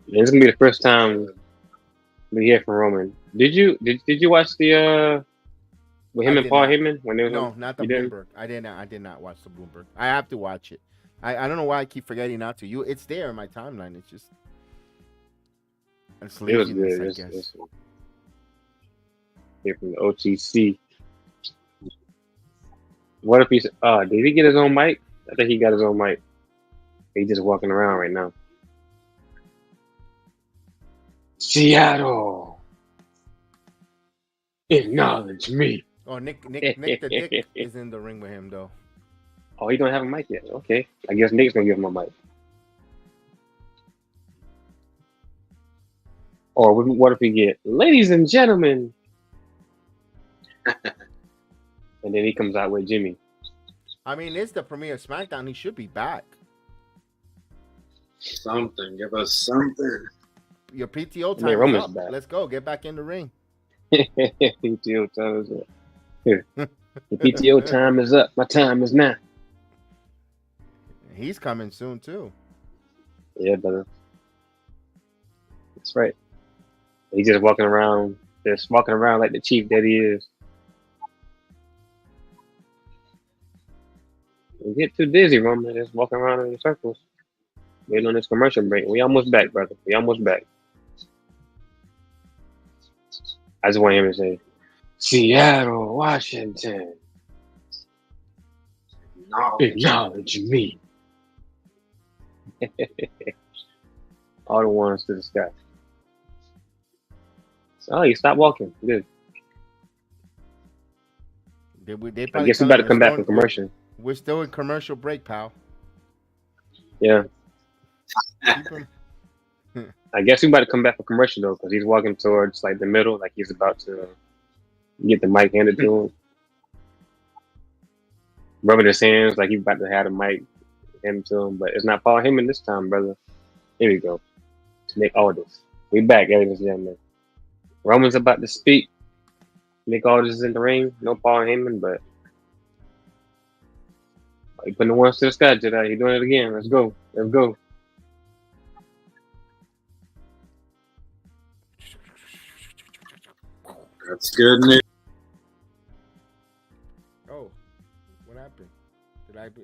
this is gonna be the first time we hear from Roman. Did you watch the with him and Paul Heyman when they was No, not the Bloomberg. I did not watch the Bloomberg. I have to watch it. I don't know why I keep forgetting not to. It's there in my timeline. It's just it was good. I guess. Here from the OTC. What if he's did he get his own mic? I think he got his own mic. He's just walking around right now. Seattle, acknowledge me. Oh, Nick the Dick is in the ring with him though. Oh, he don't have a mic yet. Okay, I guess Nick's gonna give him a mic. Or what if we get, ladies and gentlemen, and then he comes out with Jimmy. I mean, it's the premiere of SmackDown. He should be back. Something. Give us something. Your PTO time is up. Back. Let's go. Get back in the ring. PTO time is up. Here. The PTO time is up. My time is now. He's coming soon too. Yeah, brother. That's right. He's just walking around like the chief that he is. Don't get too dizzy, Roman. Just walking around in circles. Waiting on this commercial break. We almost back, brother. We almost back. I just want him to say, Seattle, Washington. Acknowledge me. All the ones to the sky. Oh, you stopped walking. Good. I guess we better come back from commercial. We're still in commercial break, pal. Yeah. I guess we about to come back for commercial though, because he's walking towards like the middle, like he's about to get the mic handed to him. Rubbing his hands like he's about to have the mic him to him, but it's not Paul Heyman this time, brother. Here we go. Nick Aldis. We back, ladies and gentlemen. Roman's about to speak. Nick Aldis is in the ring. No Paul Heyman, but you putting the ones to the sky, Jedi. You're doing it again. Let's go. Let's go. That's good news. Oh, what happened? Did I be?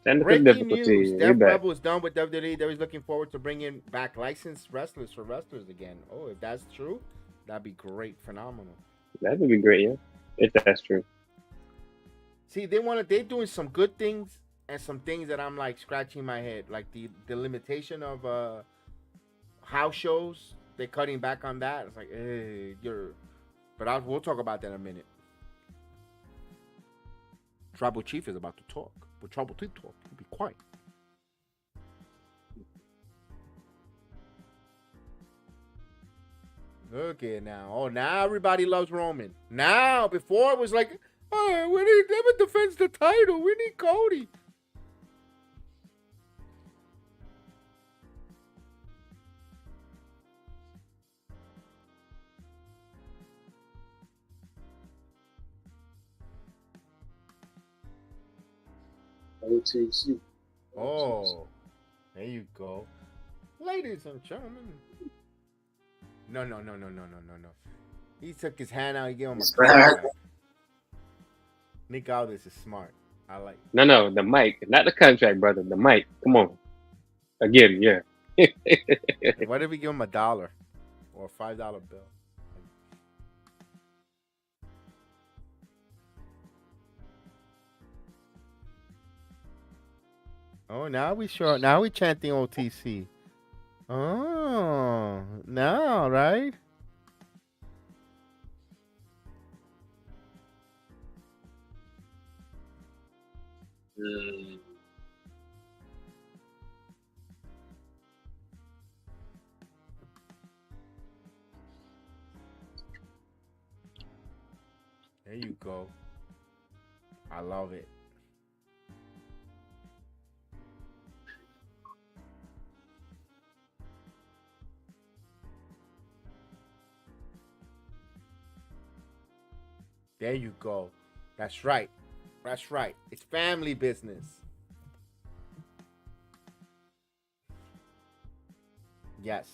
Technical Breaking difficulty. news: We Death back. Rebel is done with WWE. They're looking forward to bringing back licensed wrestlers for wrestlers again. Oh, if that's true, that'd be great, phenomenal. That would be great, yeah. If that's true. See, they're doing some good things and some things that I'm like scratching my head, like the limitation of house shows. They're cutting back on that. It's like, hey, but we'll talk about that in a minute. Tribal Chief is about to talk, but Tribal Chief talk, he'll be quiet. Look at now. Oh, now everybody loves Roman. Now, before it was like, oh, we need Nemeth defends the title. We need Cody. OTC. Oh, there you go. Ladies and gentlemen. No. He took his hand out. He gave him a contract. Nick Aldis is smart. I like it. No, the mic. Not the contract, brother. The mic. Come on. Again, yeah. What if we give him $1 or a $5 bill? Oh, now we chanting OTC. Oh, now, right? There you go. I love it. There you go. That's right. That's right. It's family business. Yes.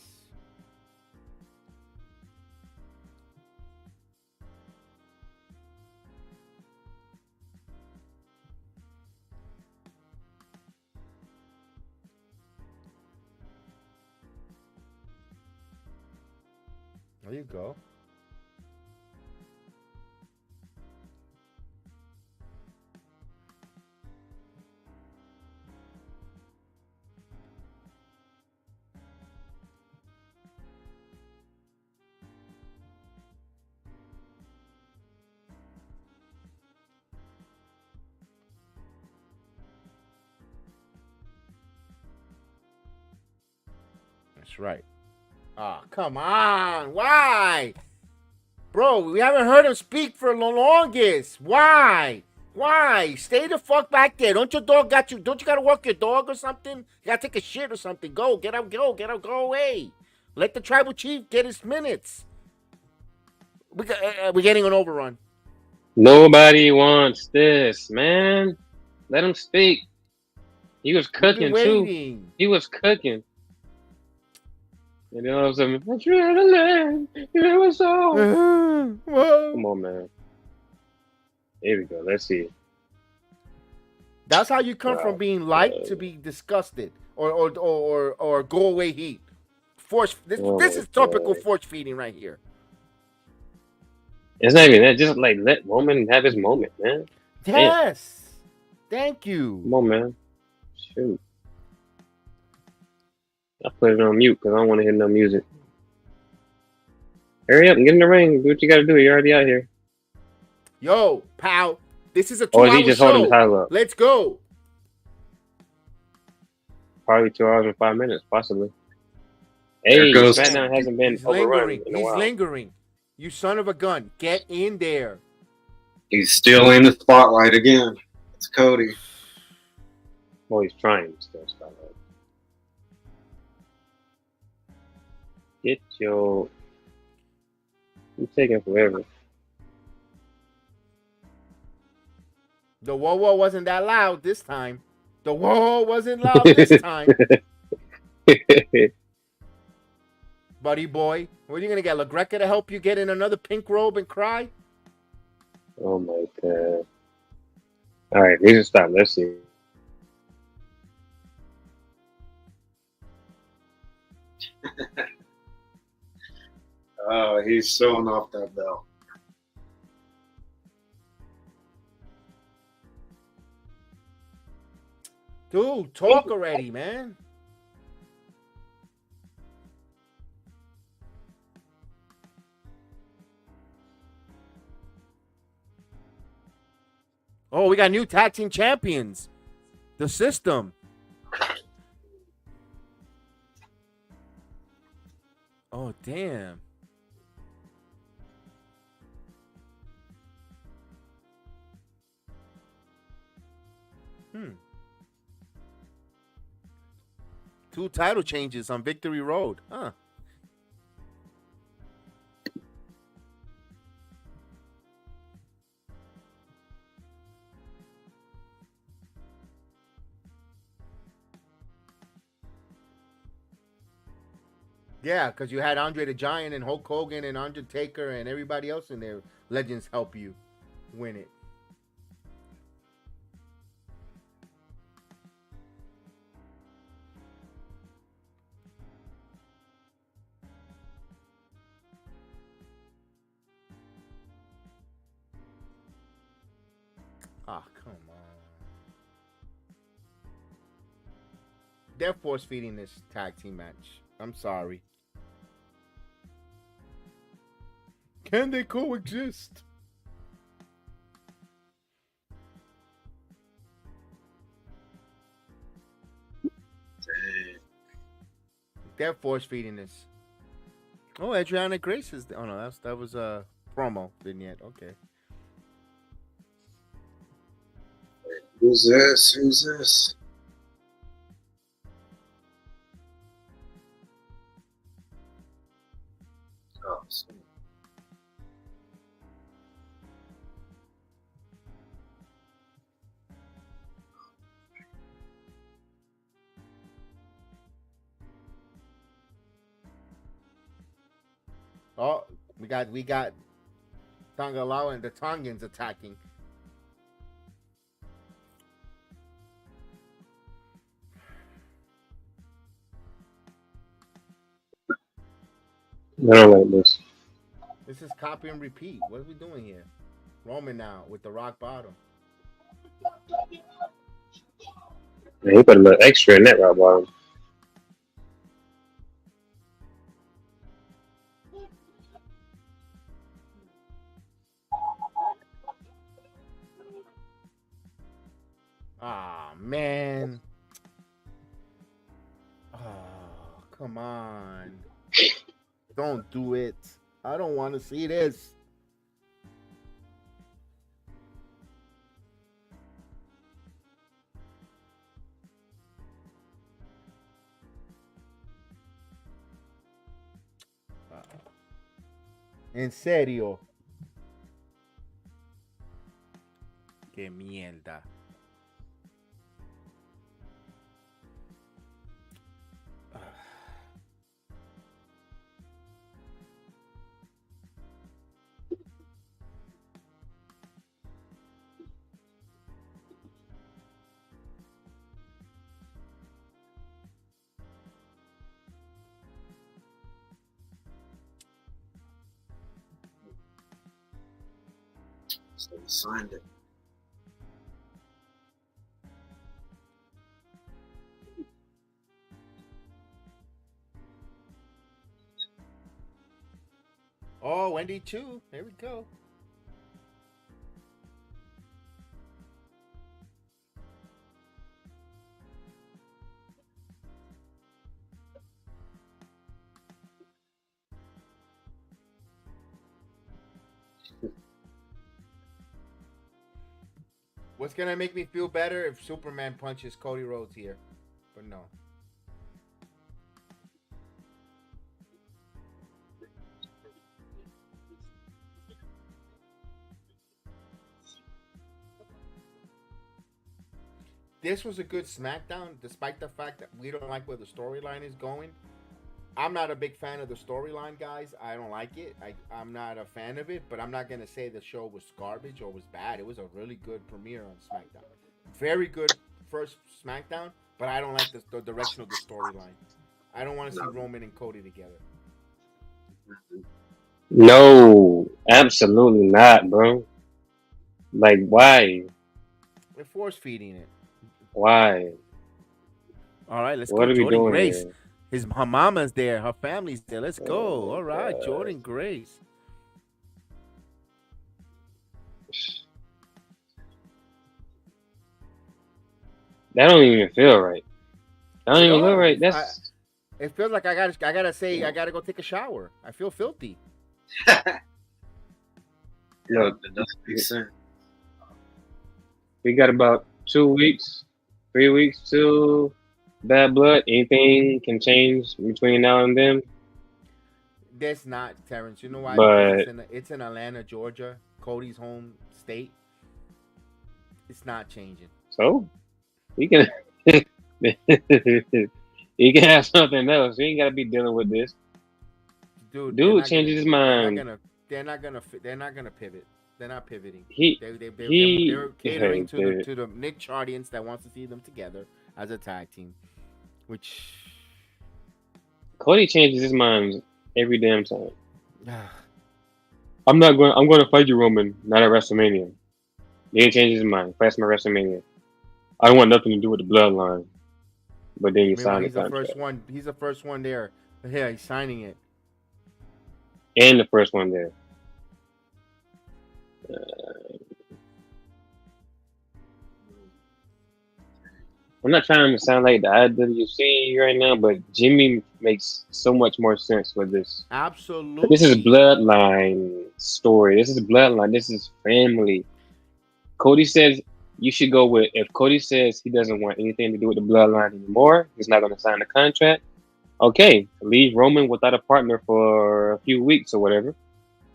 There you go. That's right. Ah, come on. Why? Bro, we haven't heard him speak for the longest. Why? Why? Stay the fuck back there. Don't your dog got you? Don't you gotta walk your dog or something? You gotta take a shit or something. Go, get up, go away. Let the tribal chief get his minutes. We're getting an overrun. Nobody wants this, man. Let him speak. He was cooking too. He was cooking. And then all of a sudden, adrenaline, it was all. Come on, man. Here we go. Let's see. That's how you come from being liked to be disgusted or go away heat. Force. This is typical force feeding right here. It's not even that. Just like let Roman have his moment, man. Yes. Thank you. Come on, man. Shoot. I put it on mute because I don't want to hear no music. Hurry up and get in the ring. Do what you got to do. You're already out here. Yo, pal. This is a 2-hour show. Or is he just holding the title up? Let's go. Probably 2 hours and 5 minutes, possibly. Hey, SmackDown hasn't been overrun in a while. He's lingering. You son of a gun. Get in there. He's still in the spotlight again. It's Cody. Well, he's trying to still start. Get your. You're taking forever. The whoa whoa wasn't that loud this time. The whoa wasn't loud this time. Buddy boy, what are you gonna get? LaGreca to help you get in another pink robe and cry? Oh my god. All right, we should stop. Let's see. Oh, he's showing off that belt. Dude, talk already, man. Oh, we got new tag team champions. The system. Oh, damn. Two title changes on Victory Road. Huh. Yeah, because you had Andre the Giant and Hulk Hogan and Undertaker and everybody else in there. Legends help you win it. Ah, come on. They're force feeding this tag team match. I'm sorry. Can they coexist? They're force feeding this. Oh, Adriana Grace is. Oh no, that was a promo vignette. Okay. Who's this? Who's this? Oh, Oh, we got Tangaloa and the Tongans attacking. I don't like this. This is copy and repeat. What are we doing here? Roman now with the rock bottom. Man, he put a little extra in that rock bottom. Ah, man. Oh, come on. Don't do it. I don't want to see this. En serio. Qué mierda. so he signed it. Oh, Wendy too. There we go. What's gonna make me feel better if Superman punches Cody Rhodes here? But no. This was a good SmackDown, despite the fact that we don't like where the storyline is going. I'm not a big fan of the storyline, guys. I don't like it. I'm not a fan of it, but I'm not going to say the show was garbage or was bad. It was a really good premiere on SmackDown. Very good first SmackDown, but I don't like the direction of the storyline. I don't want to see Roman and Cody together. No, absolutely not, bro. Like, why? They're force feeding it. Why? All right, let's What go. are we Jordan doing Grace. here? Her mama's there. Her family's there. Let's go. All right, God. Jordan Grace. That don't even feel right. That don't even feel right. That's It feels like I gotta go take a shower. I feel filthy. look. It doesn't make sense. We got about 2 weeks, 3 weeks till Bad Blood. Anything can change between now and then. That's not Terrence. You know why? But- Because it's in Atlanta, Georgia, Cody's home state. It's not changing. So he can he can have something else. He ain't gotta be dealing with this. Dude changes his mind. They're not gonna pivot. They're not pivoting. They're They're catering to the niche audience that wants to see them together as a tag team, which Cody changes his mind every damn time. I'm going to fight you, Roman, not at WrestleMania. Then he changes his mind. Fights me at WrestleMania. I don't want nothing to do with the bloodline. But then you sign the he's the contract. first one. He's the first one there. Yeah, he's signing it. And the first one there. I'm not trying to sound like the IWC right now, but Jimmy makes so much more sense with this. Absolutely. This is a bloodline story. This is a bloodline. This is family. Cody says you should go with, if Cody says he doesn't want anything to do with the bloodline anymore, he's not going to sign the contract. Okay, leave Roman without a partner for a few weeks or whatever.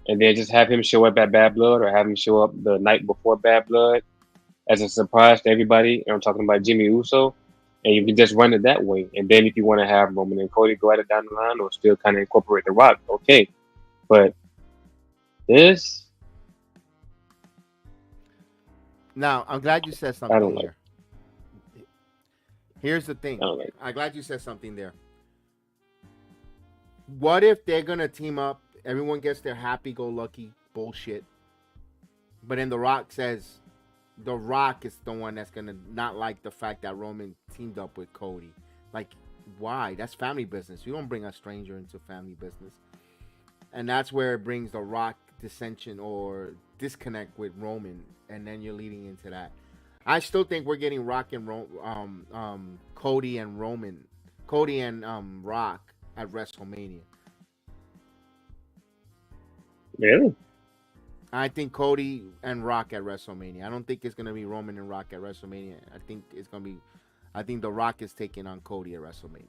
And then just have him show up at Bad Blood or have him show up the night before Bad Blood as a surprise to everybody. And I'm talking about Jimmy Uso. And you can just run it that way. And then if you want to have Roman and Cody go at it down the line or still kind of incorporate The Rock, okay. But this... Now, I'm glad you said something I don't here. Here's the thing. I don't like it. I'm glad you said something there. What if they're going to team up? Everyone gets their happy-go-lucky bullshit. But then The Rock says The Rock is the one that's going to not like the fact that Roman teamed up with Cody. Like, why? That's family business. You don't bring a stranger into family business. And that's where it brings The Rock dissension or disconnect with Roman. And then you're leading into that. I still think we're getting Rock and Cody and Roman. Cody and Rock at WrestleMania. Really? I think Cody and Rock at WrestleMania. I don't think it's gonna be Roman and Rock at WrestleMania. I think The Rock is taking on Cody at WrestleMania.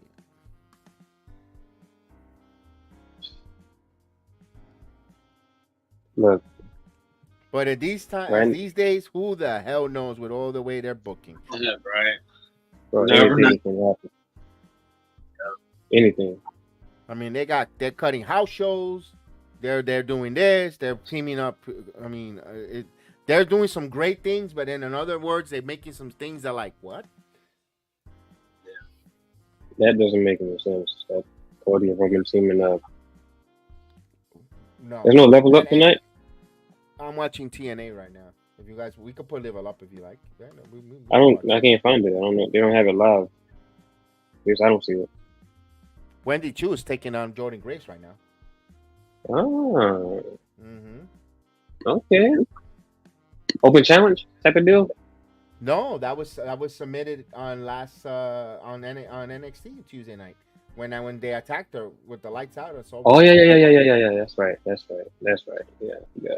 Look. But at these times, Right. these days, who the hell knows with all the way they're booking? Yeah, right. Bro, Never anything can happen. Anything. I mean, they're cutting house shows. They're doing this. They're teaming up. I mean, they're doing some great things, but then in other words, they're making some things that like what? That doesn't make any sense. That Cody and Roman teaming up. No. There's no level up tonight? I'm watching TNA right now. If you guys, we could put Level Up if you like. Yeah, no, I can't find it. I don't know. They don't have it live. At least I don't see it. Wendy Chu is taking on Jordan Grace right now. Oh, Mm-hmm. okay. Open challenge type of deal. No, that was submitted on NXT Tuesday night when they attacked her with the lights out. Oh yeah. That's right. Yeah.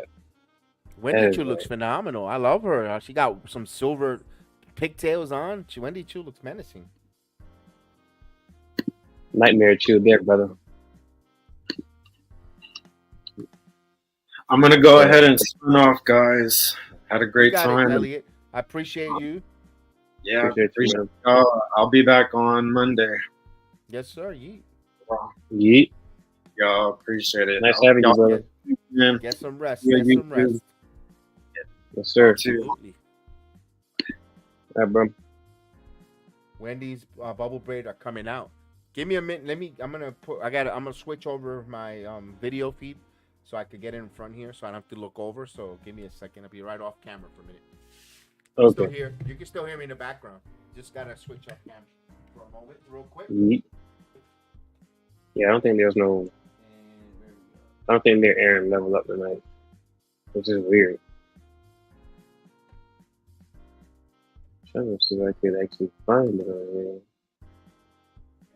Wendy Chu looks phenomenal. I love her. She got some silver pigtails on. Wendy Chu looks menacing. Nightmare Chu there, brother. I'm gonna go ahead and sign off, guys. Had a great time. Elliot. I appreciate you. Yeah, appreciate you. I'll be back on Monday. Yes, sir. Yeet. Yeet. Y'all appreciate it. Nice having you, brother. Get some rest. Yeah, Get some rest. Yes, sir. Absolutely. All right, bro. Wendy's bubble braid are coming out. Give me a minute. I'm gonna switch over my video feed so I could get in front here, so I don't have to look over. So give me a second. I'll be right off camera for a minute. Okay. You can still hear me in the background. Just gotta switch off camera for a moment, real quick. Yeah, I don't think they're airing Level Up tonight, which is weird. I'm trying to see if I could actually find it on here.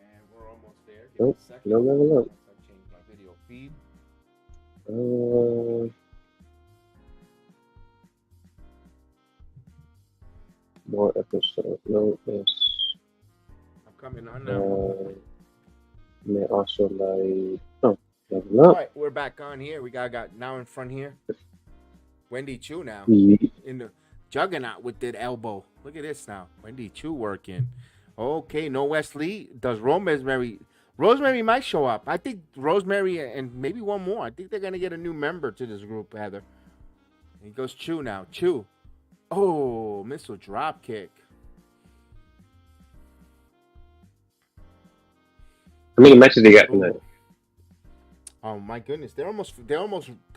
And we're almost there. Nope, no Level Up. I changed my video feed. More episodes. No, this. I'm coming on now. And also like Level Up. All right, we're back on here. We got now in front here. Wendy Chu now in the juggernaut with that elbow. Look at this now. Wendy Chu working. Okay, no Wesley. Does Rosemary might show up. I think Rosemary and maybe one more. I think they're gonna get a new member to this group, Heather. He goes Chu now. Chu. Oh, missile drop kick. How many matches they got tonight? Oh my goodness, they're almost.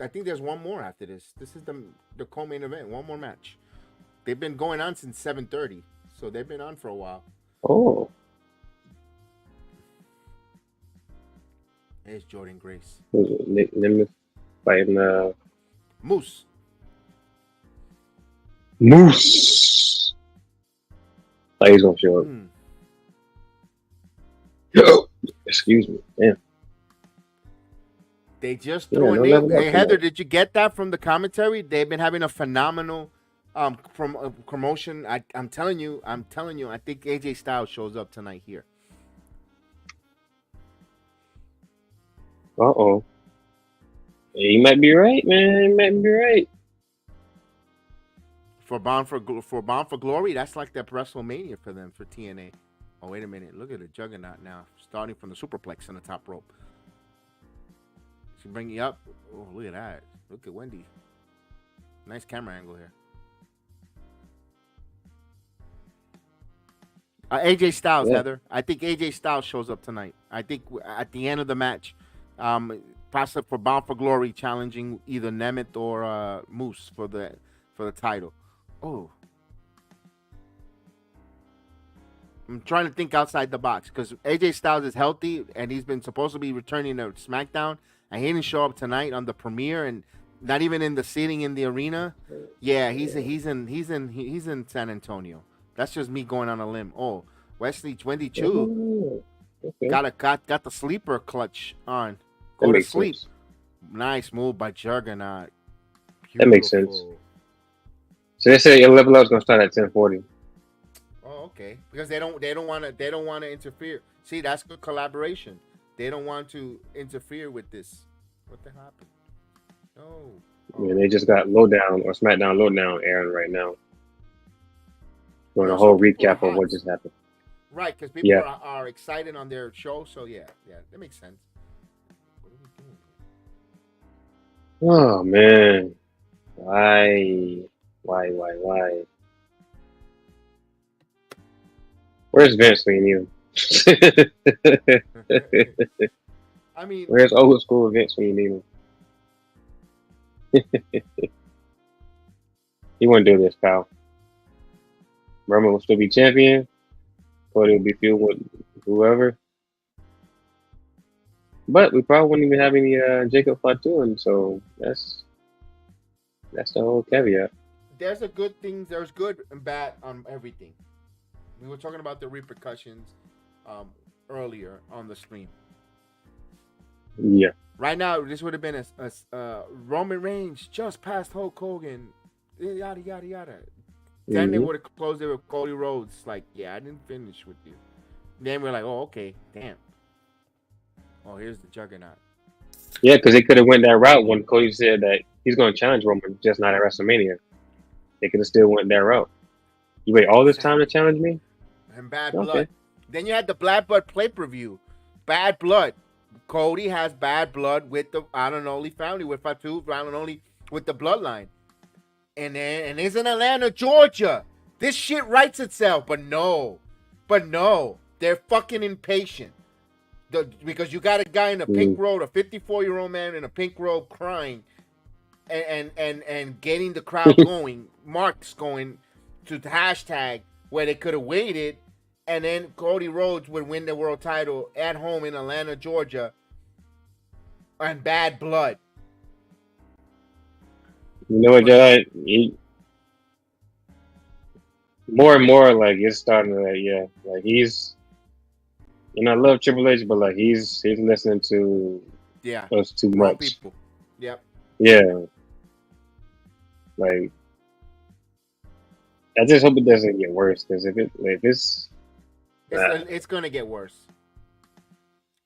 I think there's one more after this. This is the co-main event. One more match. They've been going on since 7:30, so they've been on for a while. Oh. There's Jordan Grace. Nemeth fighting Moose. Like he's gonna show up. Yo, excuse me. Damn. They just threw a name. Hey Heather, did you get that from the commentary? They've been having a phenomenal promotion. I'm telling you. I think AJ Styles shows up tonight here. Uh-oh. You might be right, man. You might be right. For Bound for Glory, that's like that WrestleMania for them, for TNA. Oh, wait a minute. Look at the juggernaut now. Starting from the superplex on the top rope. She bring you up. Oh, look at that. Look at Wendy. Nice camera angle here. AJ Styles, yeah. Heather. I think AJ Styles shows up tonight. I think at the end of the match, possibly for Bound for Glory, challenging either Nemeth or Moose for the title. Oh, I'm trying to think outside the box because AJ Styles is healthy and he's been supposed to be returning to SmackDown, and he didn't show up tonight on the premiere and not even in the seating in the arena. Yeah, he's in San Antonio. That's just me going on a limb. Oh, Wendy Chu got the sleeper clutch on. Go to sleep. Sense. Nice move by Juggernaut. Beautiful. That makes sense. So they say your Level Up is gonna start at 10:40. Oh, okay. Because they don't want to interfere. See, that's good collaboration. They don't want to interfere with this. What the happened? No. Yeah, they just got Lowdown or SmackDown Lowdown airing right now. Doing a whole recap of what just happened. Right, because people are excited on their show. So yeah, that makes sense. What are we doing? Oh man, why? Where's Vince when you need him? I mean, where's old school Vince when you need him? He wouldn't do this, pal. Roman will still be champion. Cody will be feud with whoever. But we probably wouldn't even have any Jacob Fatu, so that's the whole caveat. There's a good thing. There's good and bad on everything. We were talking about the repercussions earlier on the stream. Yeah. Right now, this would have been a Roman Reigns just past Hulk Hogan, yada yada yada. Then they would have closed it with Cody Rhodes. Like, yeah, I didn't finish with you. Then we're like, oh, okay, damn. Oh, here's the Juggernaut. Yeah, because they could have went that route when Cody said that he's going to challenge Roman, just not at WrestleMania. They could have still went that route. You wait all this time to challenge me? And Bad Okay. Blood. Then you had the Bad Blood pay-per-view. Bad Blood. Cody has Bad Blood with the Allen Only family, with Fatu, Allen Only with the bloodline. And it's in Atlanta, Georgia. This shit writes itself, but no. They're fucking impatient. Because you got a guy in a pink robe, a 54-year-old man in a pink robe crying and getting the crowd going, marks going to the hashtag where they could have waited, and then Cody Rhodes would win the world title at home in Atlanta, Georgia, and Bad Blood. You know what, Jedi? More and more, like, it's starting to, like, yeah, like, he's, I love Triple H, but, like, he's listening to us too Wrong much. people. Yep. Yeah. Like, I just hope it doesn't get worse, because if it's It's gonna get worse.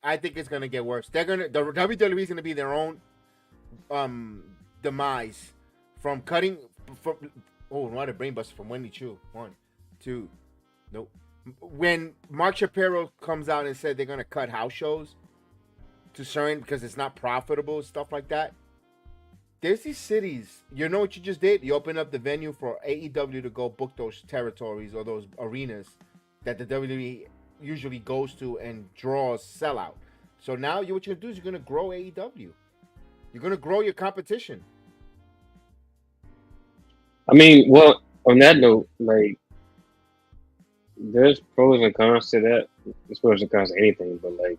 I think it's gonna get worse. The WWE is gonna be their own demise from cutting. What a brain buster from Wendy Chu. 1, 2, nope. When Mark Shapiro comes out and said they're gonna cut house shows to certain because it's not profitable, stuff like that. There's these cities. You know what you just did? You open up the venue for AEW to go book those territories or those arenas that the WWE usually goes to and draws sellout. So now what you're gonna do is you're gonna grow AEW. You're gonna grow your competition. I mean, well, on that note, like, there's pros and cons to that. There's pros and cons to anything, but, like,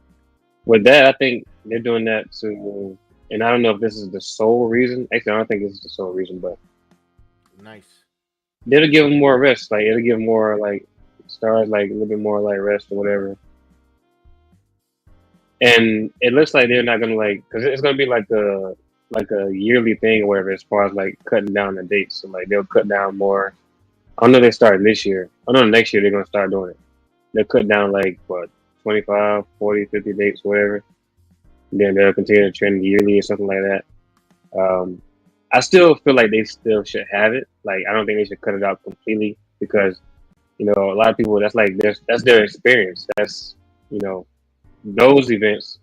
with that, I think they're doing that to, and I don't know if this is the sole reason. Actually, I don't think this is the sole reason, but Nice. it'll give them more rest. Like, it'll give more, like, stars, like, a little bit more, like, rest or whatever. And it looks like they're not gonna, like, because it's gonna be like a yearly thing or whatever, as far as, like, cutting down the dates. So, like, they'll cut down more. I don't know if they started this year. I know next year they're gonna start doing it. They'll cut down, like, what, 25, 40, 50 dates, whatever. And then they'll continue to trend yearly or something like that. I still feel like they still should have it. Like, I don't think they should cut it out completely, because, a lot of people, that's like that's their experience. That's, those events,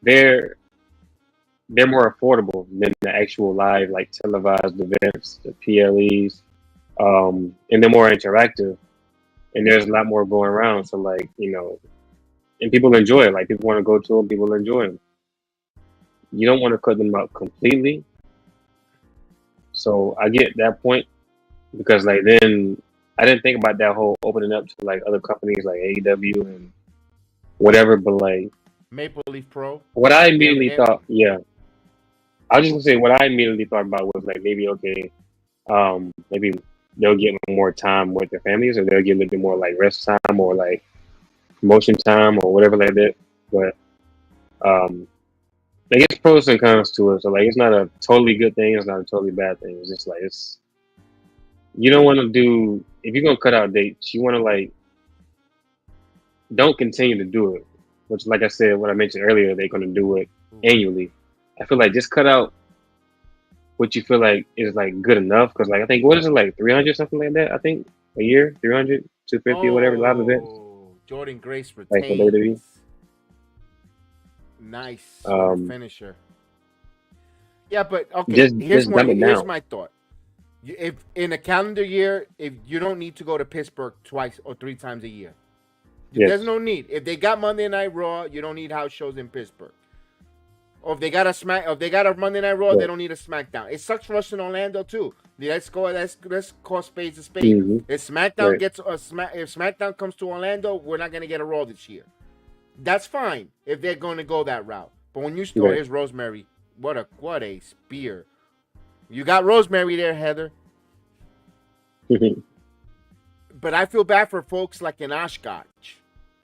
they're more affordable than the actual live, like, televised events, the PLEs, and they're more interactive, and there's a lot more going around. So, like, and people enjoy it. Like, people want to go to them, people enjoy them. You don't want to cut them out completely. So I get that point, because, like, then I didn't think about that whole opening up to, like, other companies like AEW and whatever, but, like, Maple Leaf Pro. what I immediately thought, I was just gonna say, what I immediately thought about was, like, maybe, okay, maybe they'll get more time with their families, or they'll get a little bit more, like, rest time, or, like, promotion time, or whatever like that. But I guess pros and cons to it. So, like, it's not a totally good thing. It's not a totally bad thing. It's just, like, you don't want to do, if you're going to cut out dates, you want to, like, don't continue to do it. Which, like I said, what I mentioned earlier, they're going to do it annually. I feel like just cut out what you feel like is, like, good enough. Because, like, I think, what is it, like, 300, something like that, I think, a year? 300, 250, whatever, live events. Jordan Grace Like, for WWE. retains. Nice finisher. Yeah, but okay. Here's my thought. If in a calendar year, if you don't need to go to Pittsburgh 2 or 3 times a year, there's no need. If they got Monday Night Raw, you don't need house shows in Pittsburgh. Or if they got a Monday Night Raw, they don't need a SmackDown. It sucks for us in Orlando too. Let's call spades a spade. Mm-hmm. If SmackDown if SmackDown comes to Orlando, we're not gonna get a Raw this year. That's fine if they're going to go that route. But when you start, here's Rosemary. What a spear. You got Rosemary there, Heather. But I feel bad for folks like in Oshkosh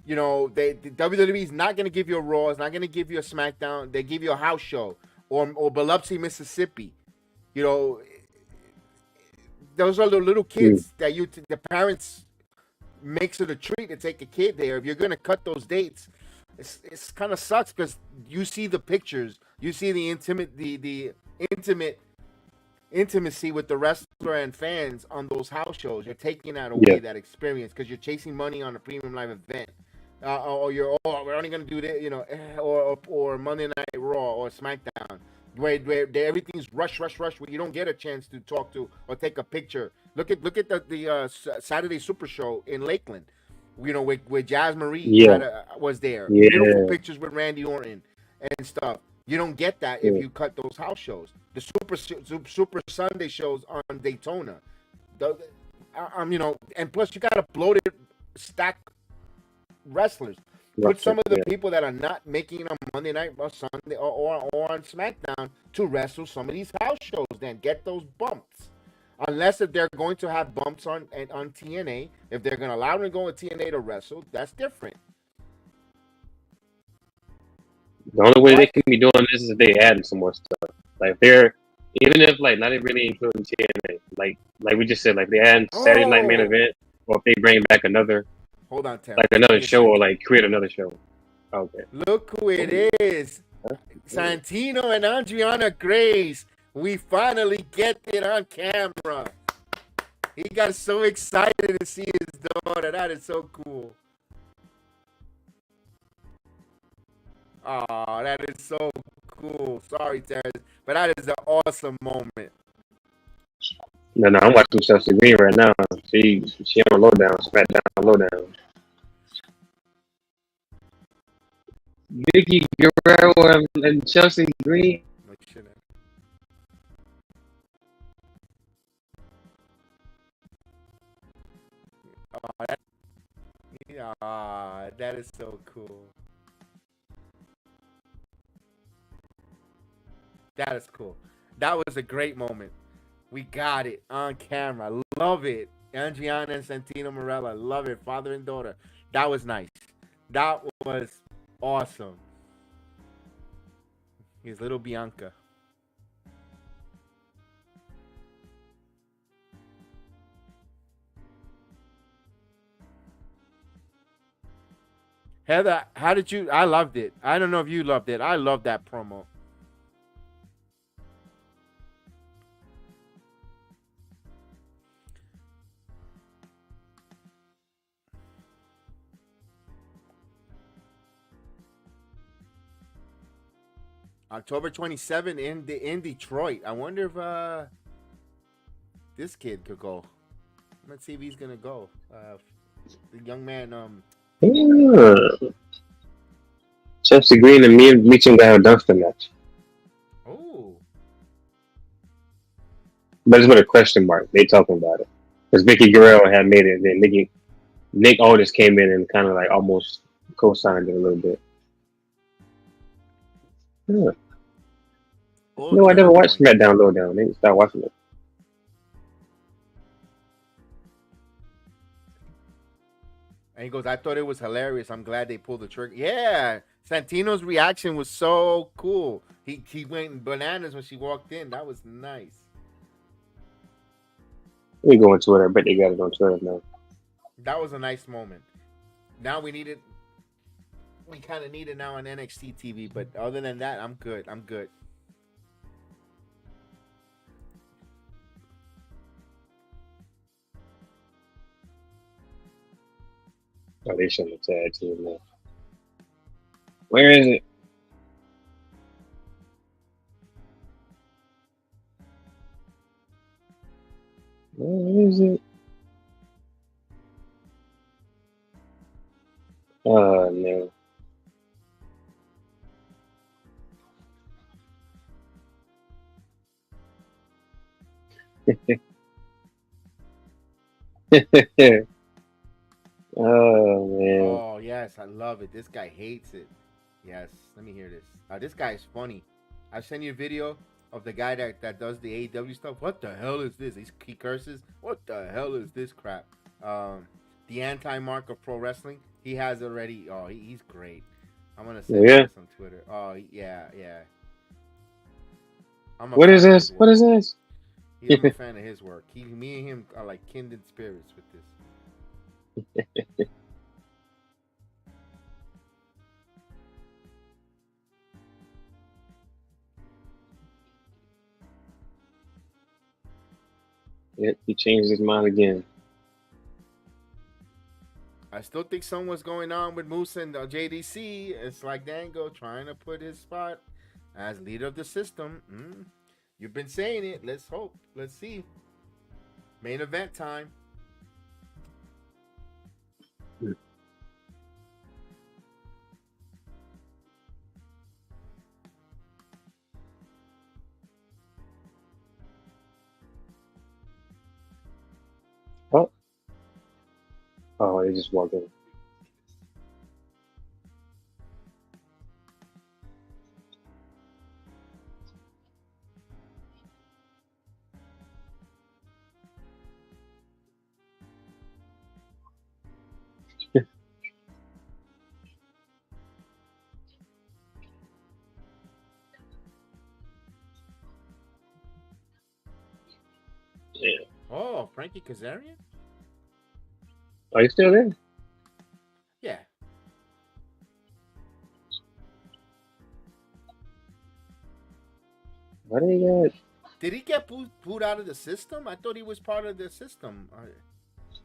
You know, the WWE is not going to give you a Raw. It's not going to give you a SmackDown. They give you a house show or Biloxi, Mississippi. You know, those are the little kids that the parents makes it a treat to take a kid there. If you're going to cut those dates, it's kind of sucks because you see the pictures, you see the intimacy with the wrestler and fans on those house shows. You're taking that away, that experience, because you're chasing money on a premium live event. Or we're only gonna do that, you know, or Monday Night Raw or SmackDown, where everything's rush, where you don't get a chance to talk to or take a picture. Look at the Saturday Super Show in Lakeland, you know, where Jazz Marie was there. Beautiful pictures with Randy Orton and stuff. You don't get that if you cut those house shows. The Super Sunday shows on Daytona, you know, and plus you got a bloated stack wrestlers. Put some of the people that are not making a Monday night or Sunday or on SmackDown to wrestle some of these house shows. Then get those bumps. Unless if they're going to have bumps on TNA, if they're going to allow them to go on TNA to wrestle, that's different. The only way they can be doing this is if they add some more stuff. Like they're even if like not really including TNA, like we just said, like they add Saturday Night Main Event, or if they bring back another. Hold on, Terry. Like another show, or like create another show. Okay. Look who it is. Santino and Adriana Grace. We finally get it on camera. He got so excited to see his daughter. That is so cool. Oh, that is so cool. Sorry, Terrence, but that is an awesome moment. No, I'm watching Chelsea Green right now. She on Lowdown, SmackDown Lowdown. Vicky Guerrero and Chelsea Green. That is so cool. That is cool. That was a great moment. We got it on camera. Love it. Adriana and Santino Marella. Love it. Father and daughter. That was nice. That was awesome. Here's little Bianca. Heather, how did you? I loved it. I don't know if you loved it. I loved that promo. October 27th in Detroit. I wonder if this kid could go. Let's see if he's gonna go. The young man. Chelsea Green and me meeting got a dumpster match. Oh. But it's with a question mark. They talking about it because Vicky Guerrero had made it. And then Nick Aldis came in and kind of like almost co-signed it a little bit. Yeah. No, I never watched SmackDown Lowdown. I didn't start watching it. And he goes, I thought it was hilarious. I'm glad they pulled the trigger. Yeah. Santino's reaction was so cool. He went bananas when she walked in. That was nice. We go on Twitter, but they got it on Twitter now. That was a nice moment. Now we kind of need it now on NXT TV, but other than that, I'm good. Oh, they shouldn't have tagged team now. Where is it? Where is it? Oh, no. Oh, man. Oh, yes. I love it. This guy hates it. Yes. Let me hear this. This guy is funny. I've sent you a video of the guy that does the AEW stuff. What the hell is this? He curses. What the hell is this crap? The anti-mark of pro wrestling. He has already. Oh, he's great. I'm gonna say Yeah. this on Twitter. Oh yeah. I'm a What fan is of this? his What work. is this? I'm a fan of his work. Me and him are like kindred spirits with this. Yep, he changed his mind again. I still think something's going on with Moose and JDC. It's like Dango trying to put his spot as leader of the system. You've been saying it. Let's hope. Let's see. Main event time. Oh, they just walked in. Yeah. Oh, Frankie Kazarian? Are you still there? Yeah. Why do you got? Did he get booed out of the system? I thought he was part of the system.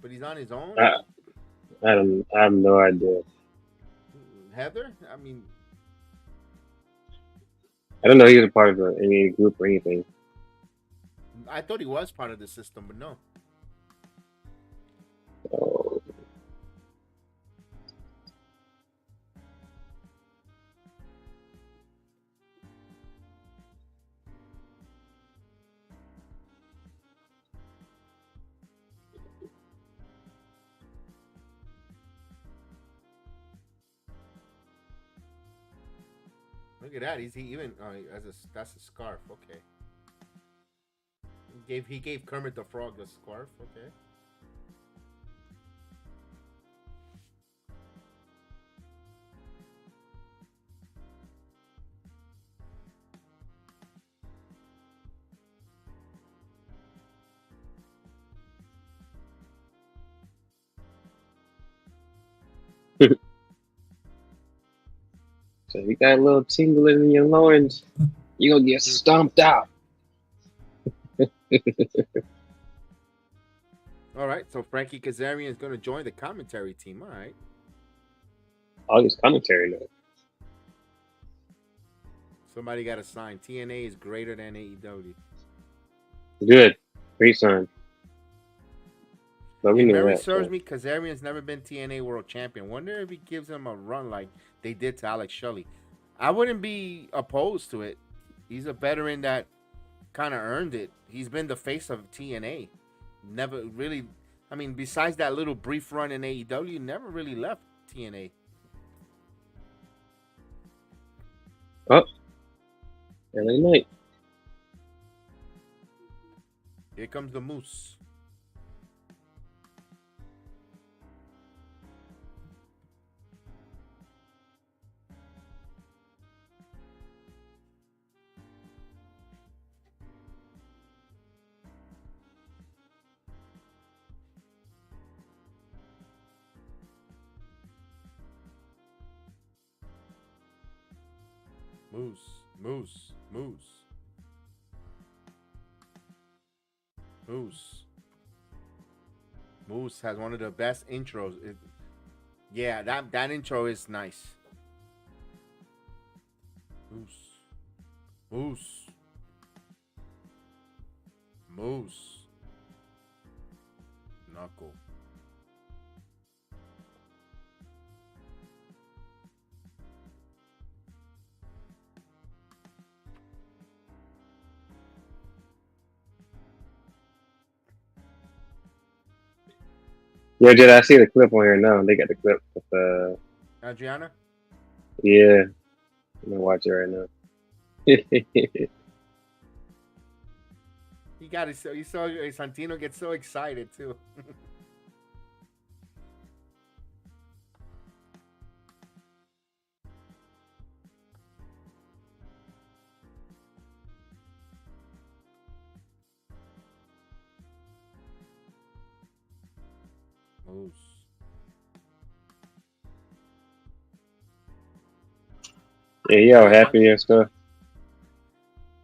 But he's on his own? I have no idea. Heather? I mean, I don't know he was a part of any group or anything. I thought he was part of the system, but no. Oh. Look at that. He even that's a scarf. Okay. He gave Kermit the Frog the scarf. Okay. So you got a little tingling in your loins, you're gonna get stomped out. All right. So Frankie Kazarian is going to join the commentary team. All right. All this commentary now. Somebody got to sign. TNA is greater than AEW. Good. Great sign. But we If knew memory that. serves So. me, Kazarian's never been TNA World Champion. Wonder if he gives him a run like they did to Alex Shelley. I wouldn't be opposed to it. He's a veteran that kind of earned it. He's been the face of TNA. Never really, I mean, besides that little brief run in AEW, never really left TNA. Oh. LA Knight. Here comes the Moose. Moose has one of the best intros. Yeah, that intro is nice. Moose. Knuckle. Yeah, did I see the clip on here now? They got the clip with Adriana? Yeah. I'm gonna watch it right now. He got it. So you saw Santino get so excited too. Yeah, y'all happy and stuff.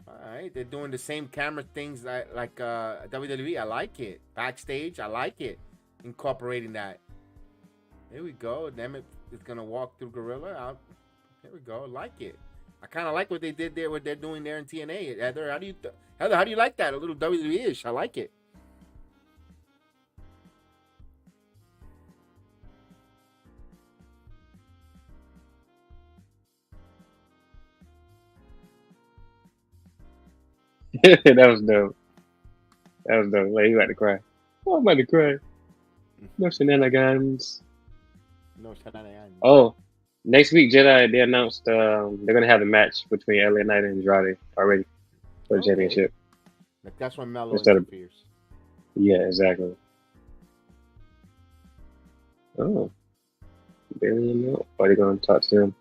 All right, they're doing the same camera things like WWE. I like it. Backstage, I like it. Incorporating that. Here we go. Nemeth is gonna walk through Gorilla. Here we go. Like it. I kind of like what they did there. What they're doing there in TNA. Heather, how do you like that? A little WWE-ish. I like it. That was dope. That was dope. Like, you about to cry. Oh, I'm about to cry. No shenanigans. No shenanigans. Oh, next week, Jedi, they announced they're going to have a match between LA Knight and Andrade already for the championship. Like that's when Melo Instead of- interferes. Yeah, exactly. Oh. Barely know. Are they going to talk to him?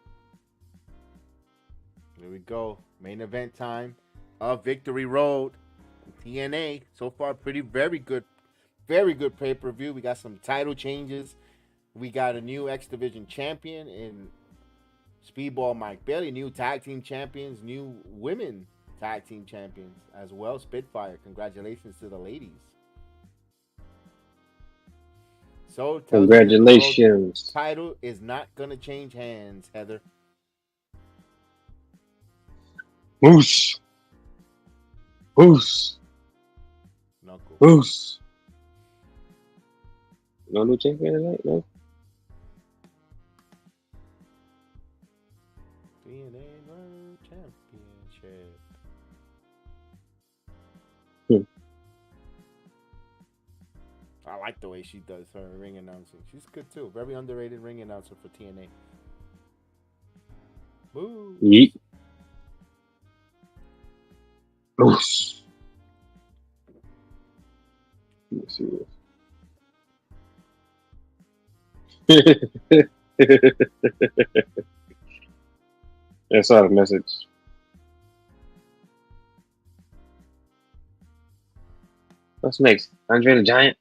Here we go. Main event time of Victory Road. TNA. So far, very good pay-per-view. We got some title changes. We got a new X Division champion in Speedball Mike Bailey. New tag team champions. New women tag team champions as well. Spitfire. Congratulations to the ladies. So Congratulations. Title is not gonna change hands, Heather. Moose. Moose. Knuckle. Moose. No new champion tonight, no? TNA World Championship. I like the way she does her ring announcing. She's good too. Very underrated ring announcer for TNA. Boo. Yeet. Moose. Let me see this. I saw the message. What's next? Andre the Giant?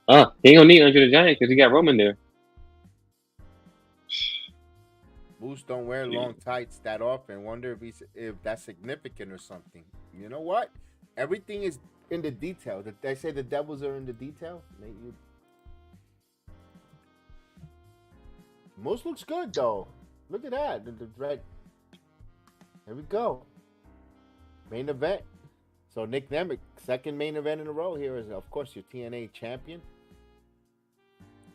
He ain't gonna need Andre the Giant because he got Roman there. Moose don't wear long tights that often. Wonder if that's significant or something. You know what? Everything is in the detail. They say the devils are in the detail. Moose looks good though. Look at that. The red. Here we go. Main event. So Nick Nemeth, second main event in a row here is, of course, your TNA champion.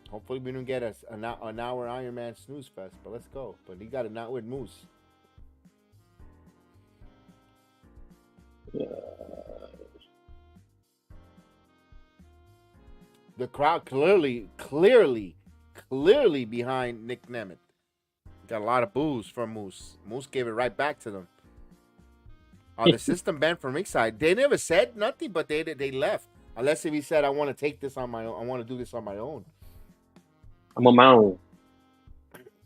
Hopefully we don't get an hour Iron Man snooze fest, but let's go. But he got it not with Moose. The crowd clearly behind Nick Nemeth. Got a lot of boos from Moose. Moose gave it right back to them. The system banned from ringside. They never said nothing, but they left. Unless if he said, "I want to take this on my own. I want to do this on my own." I'm on my own.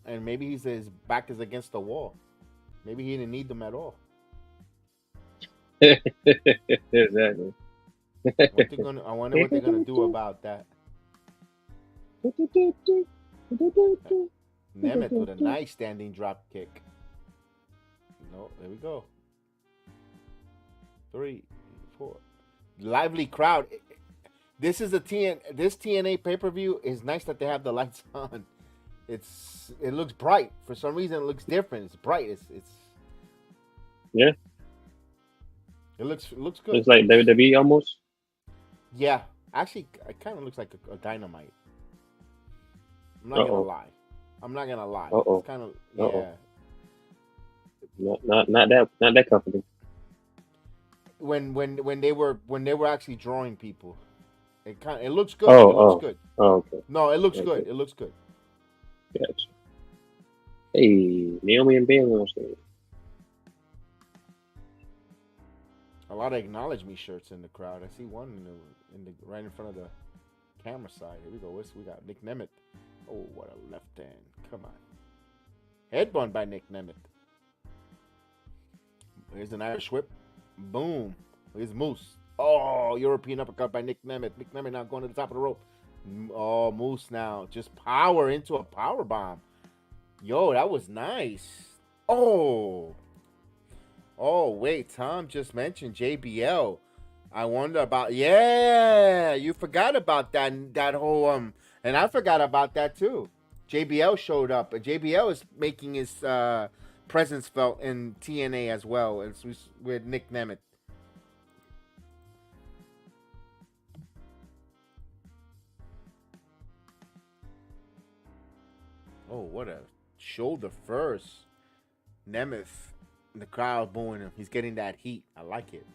And maybe his back is against the wall. Maybe he didn't need them at all. Exactly. I wonder what they're gonna do about that. Nemeth with a nice standing drop kick. No, there we go. 3, 4. Lively crowd. This is this TNA pay-per-view is nice that they have the lights on. It looks bright. For some reason it looks different. It's bright. It's Yeah. It looks good. It's like WWE almost. Yeah. Actually, it kind of looks like a Dynamite. I'm not gonna lie. Uh-oh. It's kind of Uh-oh. Not that company. When they were actually drawing people, it looks good. Oh, it looks good. Oh, okay. No, it looks Okay. good. It looks good. Gotcha. Hey, Naomi and Bailey on stage. A lot of acknowledge me shirts in the crowd. I see one in the right in front of the camera side. Here we go. We got Nick Nemeth. Oh, what a left hand! Come on, headbutt by Nick Nemeth. Here's an Irish whip. Boom. Here's Moose. Oh, European uppercut by Nick Nemeth. Nick Nemeth now going to the top of the rope. Oh, Moose now just power into a power bomb. Yo, that was nice. Oh. Oh, wait. Tom just mentioned JBL. I wonder about. Yeah, you forgot about that whole and I forgot about that too. JBL showed up. JBL is making his presence felt in TNA as well as with Nick Nemeth. Oh, what a shoulder first. Nemeth, the crowd booing him. He's getting that heat. I like it.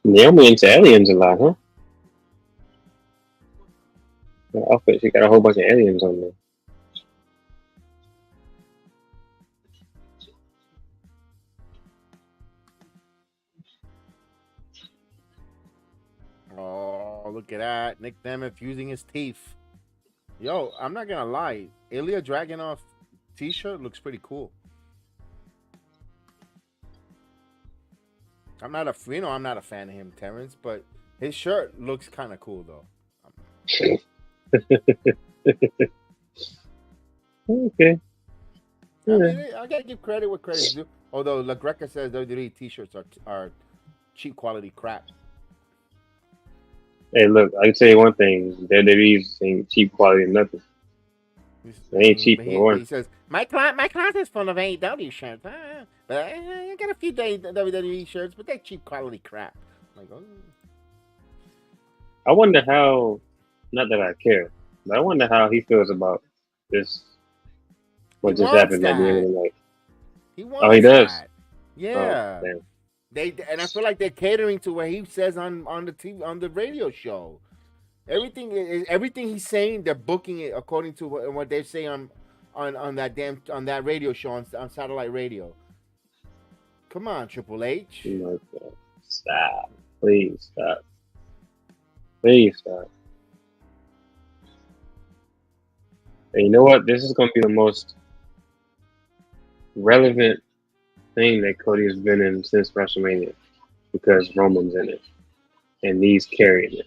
Naomi into aliens a lot, huh? Her outfit, she got a whole bunch of aliens on there. Oh, look at that. Nick Nemeth using his teeth. Yo, I'm not gonna lie. Ilya Dragunov t-shirt looks pretty cool. I'm not a fan of him, Terrence, but his shirt looks kind of cool though. Okay. I mean, I gotta give credit where credit's due. Although La Greca says WWE t-shirts are cheap quality crap. Hey, look, I can tell you one thing: WWE's ain't cheap quality of nothing. They ain't cheap no He says my closet's full of AEW shirts, but I got a few WWE shirts, but they're cheap quality crap. I'm like, oh. I wonder how. Not that I care, but I wonder how he feels about this. What just happened at the end of the night? He wants he does. That. Yeah. Oh, and I feel like they're catering to what he says on the TV, on the radio show. Everything he's saying, they're booking it according to what they say on that radio show on satellite radio. Come on, Triple H. Stop. Please stop. Please stop. And you know what? This is going to be the most relevant thing that Cody has been in since WrestleMania because Roman's in it. And he's carrying it.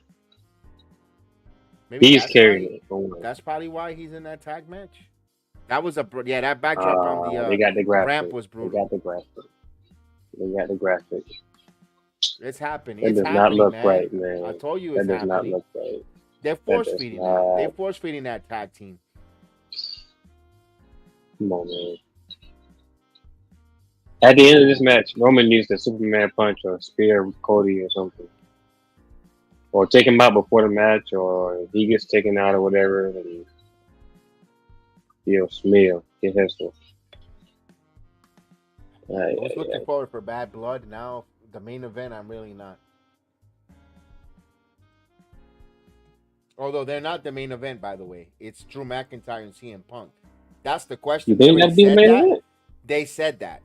Maybe he's carrying it. That's probably why he's in that tag match. That was that backdrop on the they got the graphic. ramp was brutal. They got the graphic. It's happening. It does not look right, man. I told you it's happening. That does happening. not look right. They're force feeding that. They're force feeding that tag team. Come on, man. At the end of this match, Roman used a Superman punch or spear Cody or something. Or take him out before the match, or he gets taken out or whatever, and Smell, get hustle. I was looking forward for Bad Blood. Now, the main event, I'm really not. Although they're not the main event, by the way. It's Drew McIntyre and CM Punk. That's the question. You think that'd be the main event? They said that.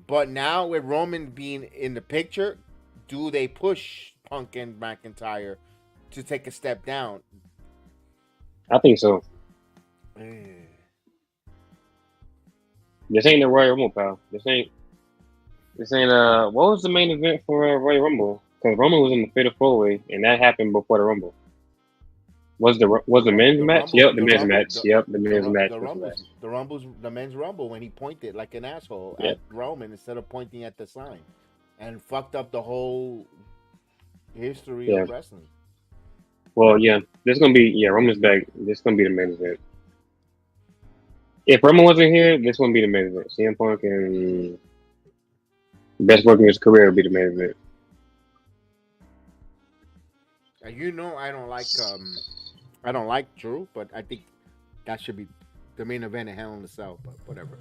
But now with Roman being in the picture, do they push Punk and McIntyre to take a step down? I think so. This ain't the Royal Rumble, pal. This ain't what was the main event for Royal Rumble? Because Roman was in the Fatal 4-Way, and that happened before the Rumble. Was the men's match? Yep, the men's match. Yep, the men's match. The men's Rumble when he pointed like an asshole at Roman instead of pointing at the sign, and fucked up the whole history of wrestling. Well, this is gonna be Roman's back. This is gonna be the main event. If Roman wasn't here, this wouldn't be the main event. CM Punk and Best work in his career will be the main event. You know, I don't like Drew, but I think that should be the main event at Hell in a Cell. But whatever.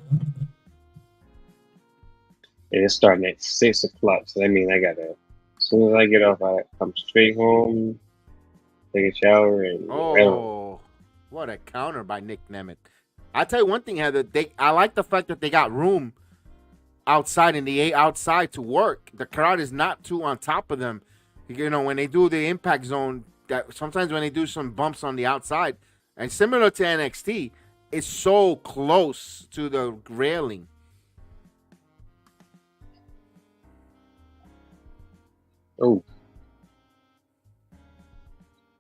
And it's starting at 6 o'clock, so that means I gotta. As soon as I get off, I come straight home, take a shower, and Oh, what a counter by Nick Nemeth. I tell you one thing, Heather. I like the fact that they got room outside outside to work. The crowd is not too on top of them. You know, when they do the impact zone, that sometimes when they do some bumps on the outside, and similar to NXT, it's so close to the railing. oh,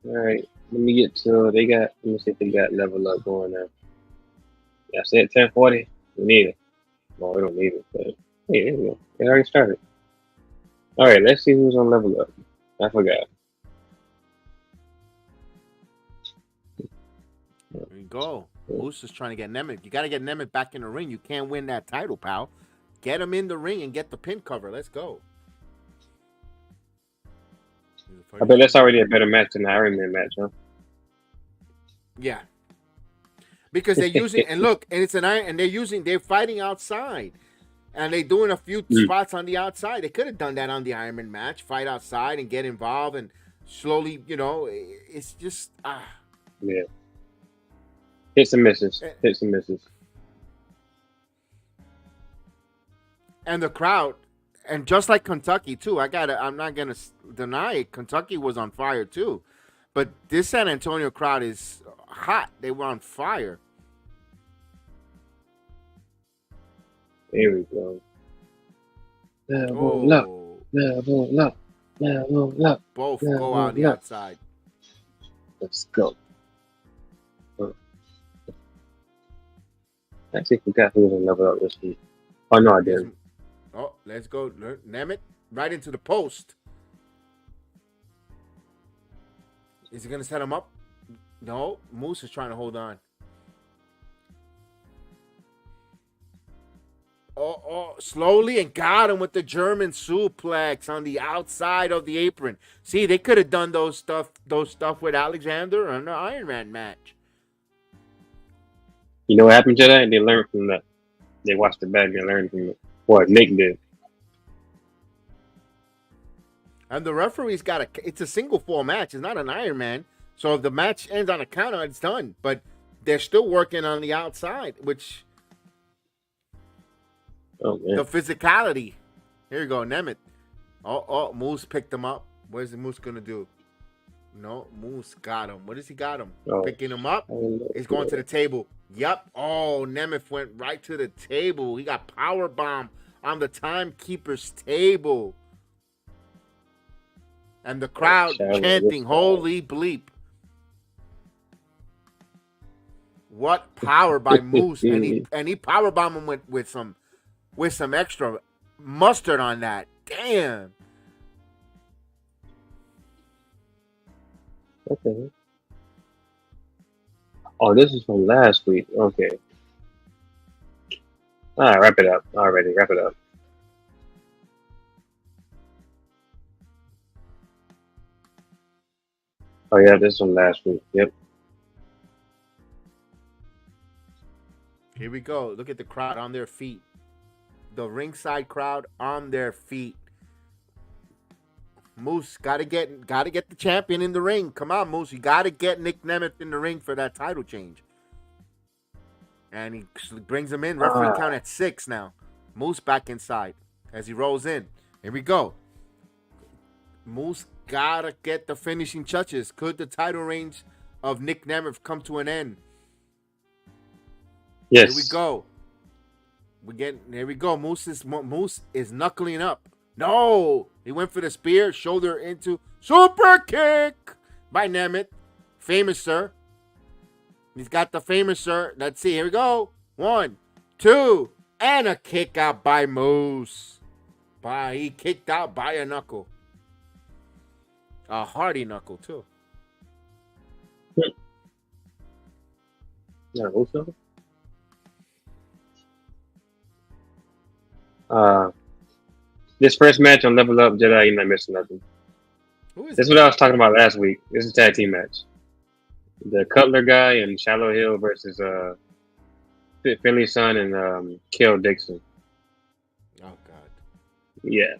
all right. Let me get to. They got. Let me see if they got level up going now. Yeah, I said 10:40. We need it. Well, we don't need it, but hey, there we go. It already started. All right, let's see who's on level up. I forgot. There you go. Moose is trying to get Nemeth. You got to get Nemeth back in the ring. You can't win that title, pal. Get him in the ring and get the pin cover. Let's go. I bet that's already a better match than the Iron Man match, huh? Yeah. Because they're using, and look, and it's an iron, and they're fighting outside. And they're doing a few spots on the outside. They could have done that on the Iron Man match, fight outside and get involved and slowly, you know, it's just, Yeah. Hits and misses. Hits and misses. And the crowd, and just like Kentucky too, I'm not gonna deny it. Kentucky was on fire too, but this San Antonio crowd is hot. They were on fire. Here we go. Oh, Level up. both go out the outside. Let's go. I actually forgot who was on level up this week. Oh no, I didn't. Oh, let's go. Nemeth right into the post. Is he going to set him up? No. Moose is trying to hold on. Oh, slowly, and got him with the German suplex on the outside of the apron. See, they could have done those stuff with Alexander on the Iron Man match. You know what happened to that? They learned from that. They watched it back and learned from it. What Nick did. And the referee's it's a single fall match. It's not an Iron Man. So if the match ends on a counter, it's done. But they're still working on the outside, which... Oh, man. The physicality. Here you go, Nemeth. Oh, Moose picked him up. What is the Moose going to do? No, Moose got him. What has he got him? Oh. Picking him up. He's going to the table. Yep. Oh, Nemeth went right to the table. He got power bomb on the timekeeper's table. And the crowd chanting, holy bleep. What power by Moose. And he power bombed him with some extra mustard on that. Damn. Okay. Oh, this is from last week. Okay. All right, wrap it up. Already, wrap it up. Oh yeah, this is from last week. Yep. Here we go. Look at the crowd on their feet. The ringside crowd on their feet. Moose gotta get the champion in the ring. Come on, Moose. You gotta get Nick Nemeth in the ring for that title change. And he brings him in. Referee count at 6 now. Moose back inside as he rolls in. Here we go. Moose gotta get the finishing touches. Could the title reigns of Nick Nemeth come to an end? Yes. Here we go. Here we go. Moose is knuckling up. No, he went for the spear, shoulder into super kick by Nemeth. Famous, sir. He's got the famous, sir. Let's see. Here we go. 1, 2, and a kick out by Moose. He kicked out by a knuckle. A hearty knuckle, too. Yeah, also. This first match on Level Up Jedi, you're not missing nothing. Who is That's what I was talking about last week. This is a tag team match. The Cutler guy and Shallow Hill versus Finley Son and Kel Dixon. Oh God. Yeah.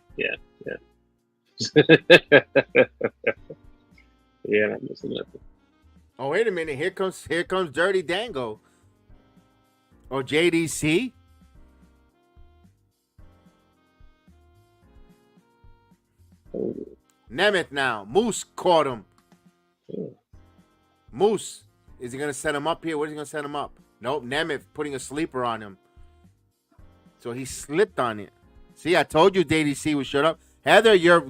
Yeah, not missing nothing. Oh, wait a minute. Here comes Dirty Dango. Or JDC. Oh, Nemeth now. Moose caught him. yeah. Moose. Is he going to set him up here? Where's he going to set him up? Nope. Nemeth putting a sleeper on him. So he slipped on it. See, I told you JDC would shut up. Heather, you're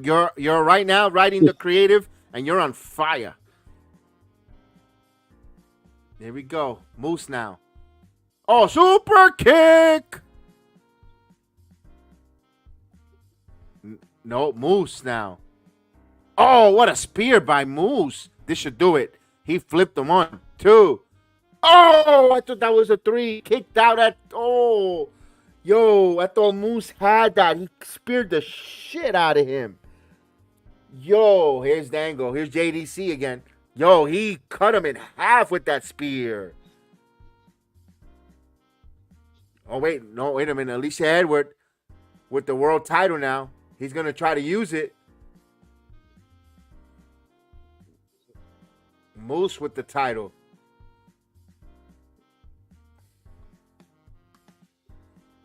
right now writing the creative, and you're on fire. There we go. Moose now. Oh, super kick. No, Moose now. Oh, what a spear by Moose. This should do it. He flipped him 1, 2. Oh, I thought that was a 3. Kicked out at, oh. Yo, I thought Moose had that. He speared the shit out of him. Yo, here's Dango. Here's JDC again. Yo, he cut him in half with that spear. Oh, wait. No, wait a minute. Alisha Edward with the world title now. He's going to try to use it. Moose with the title.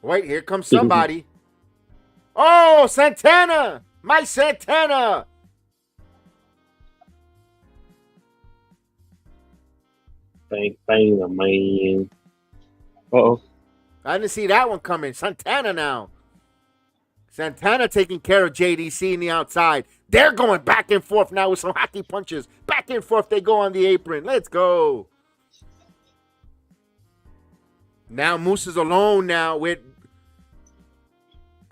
Wait, here comes somebody. Oh, Santana! Mike Santana! Bang, man. Uh-oh. I didn't see that one coming. Santana now. Santana taking care of JDC in the outside. They're going back and forth now with some hockey punches. Back and forth they go on the apron. Let's go. Now Moose is alone now with...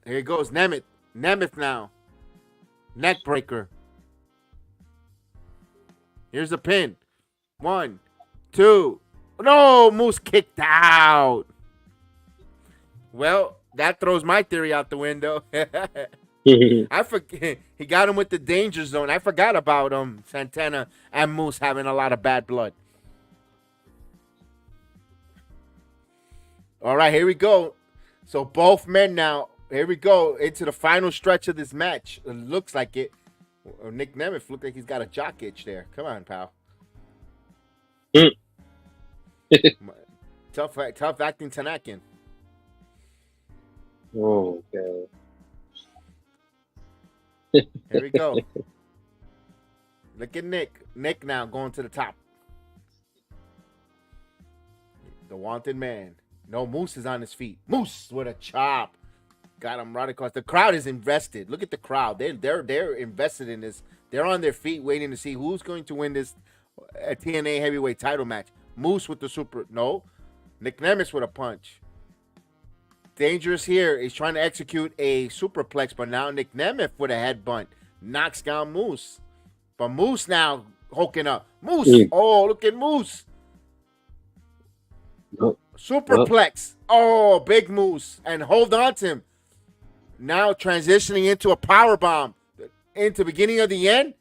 Here goes Nemeth. Nemeth now. Neck breaker. Here's a pin. 1, 2. No, Moose kicked out. Well, that throws my theory out the window. I forget. He got him with the danger zone. I forgot about Santana and Moose having a lot of bad blood. All right, here we go. So both men now. Here we go into the final stretch of this match. It looks like it. Nick Nemeth looks like he's got a jock itch there. Come on, pal. Tough acting Tanakin. Oh, okay. Here we go. Look at Nick. Nick now going to the top. The wanted man. No, Moose is on his feet. Moose with a chop. Got him right across. The crowd is invested. Look at the crowd. They're invested in this. They're on their feet waiting to see who's going to win this TNA heavyweight title match. Moose with the super. No. Nick Nemeth with a punch. Dangerous here. He's trying to execute a superplex, but now Nick Nemeth with a headbutt knocks down Moose. But Moose now hooking up. Moose. Oh, look at Moose. Superplex. Oh, big Moose. And hold on to him. Now transitioning into a power bomb. Into beginning of the end.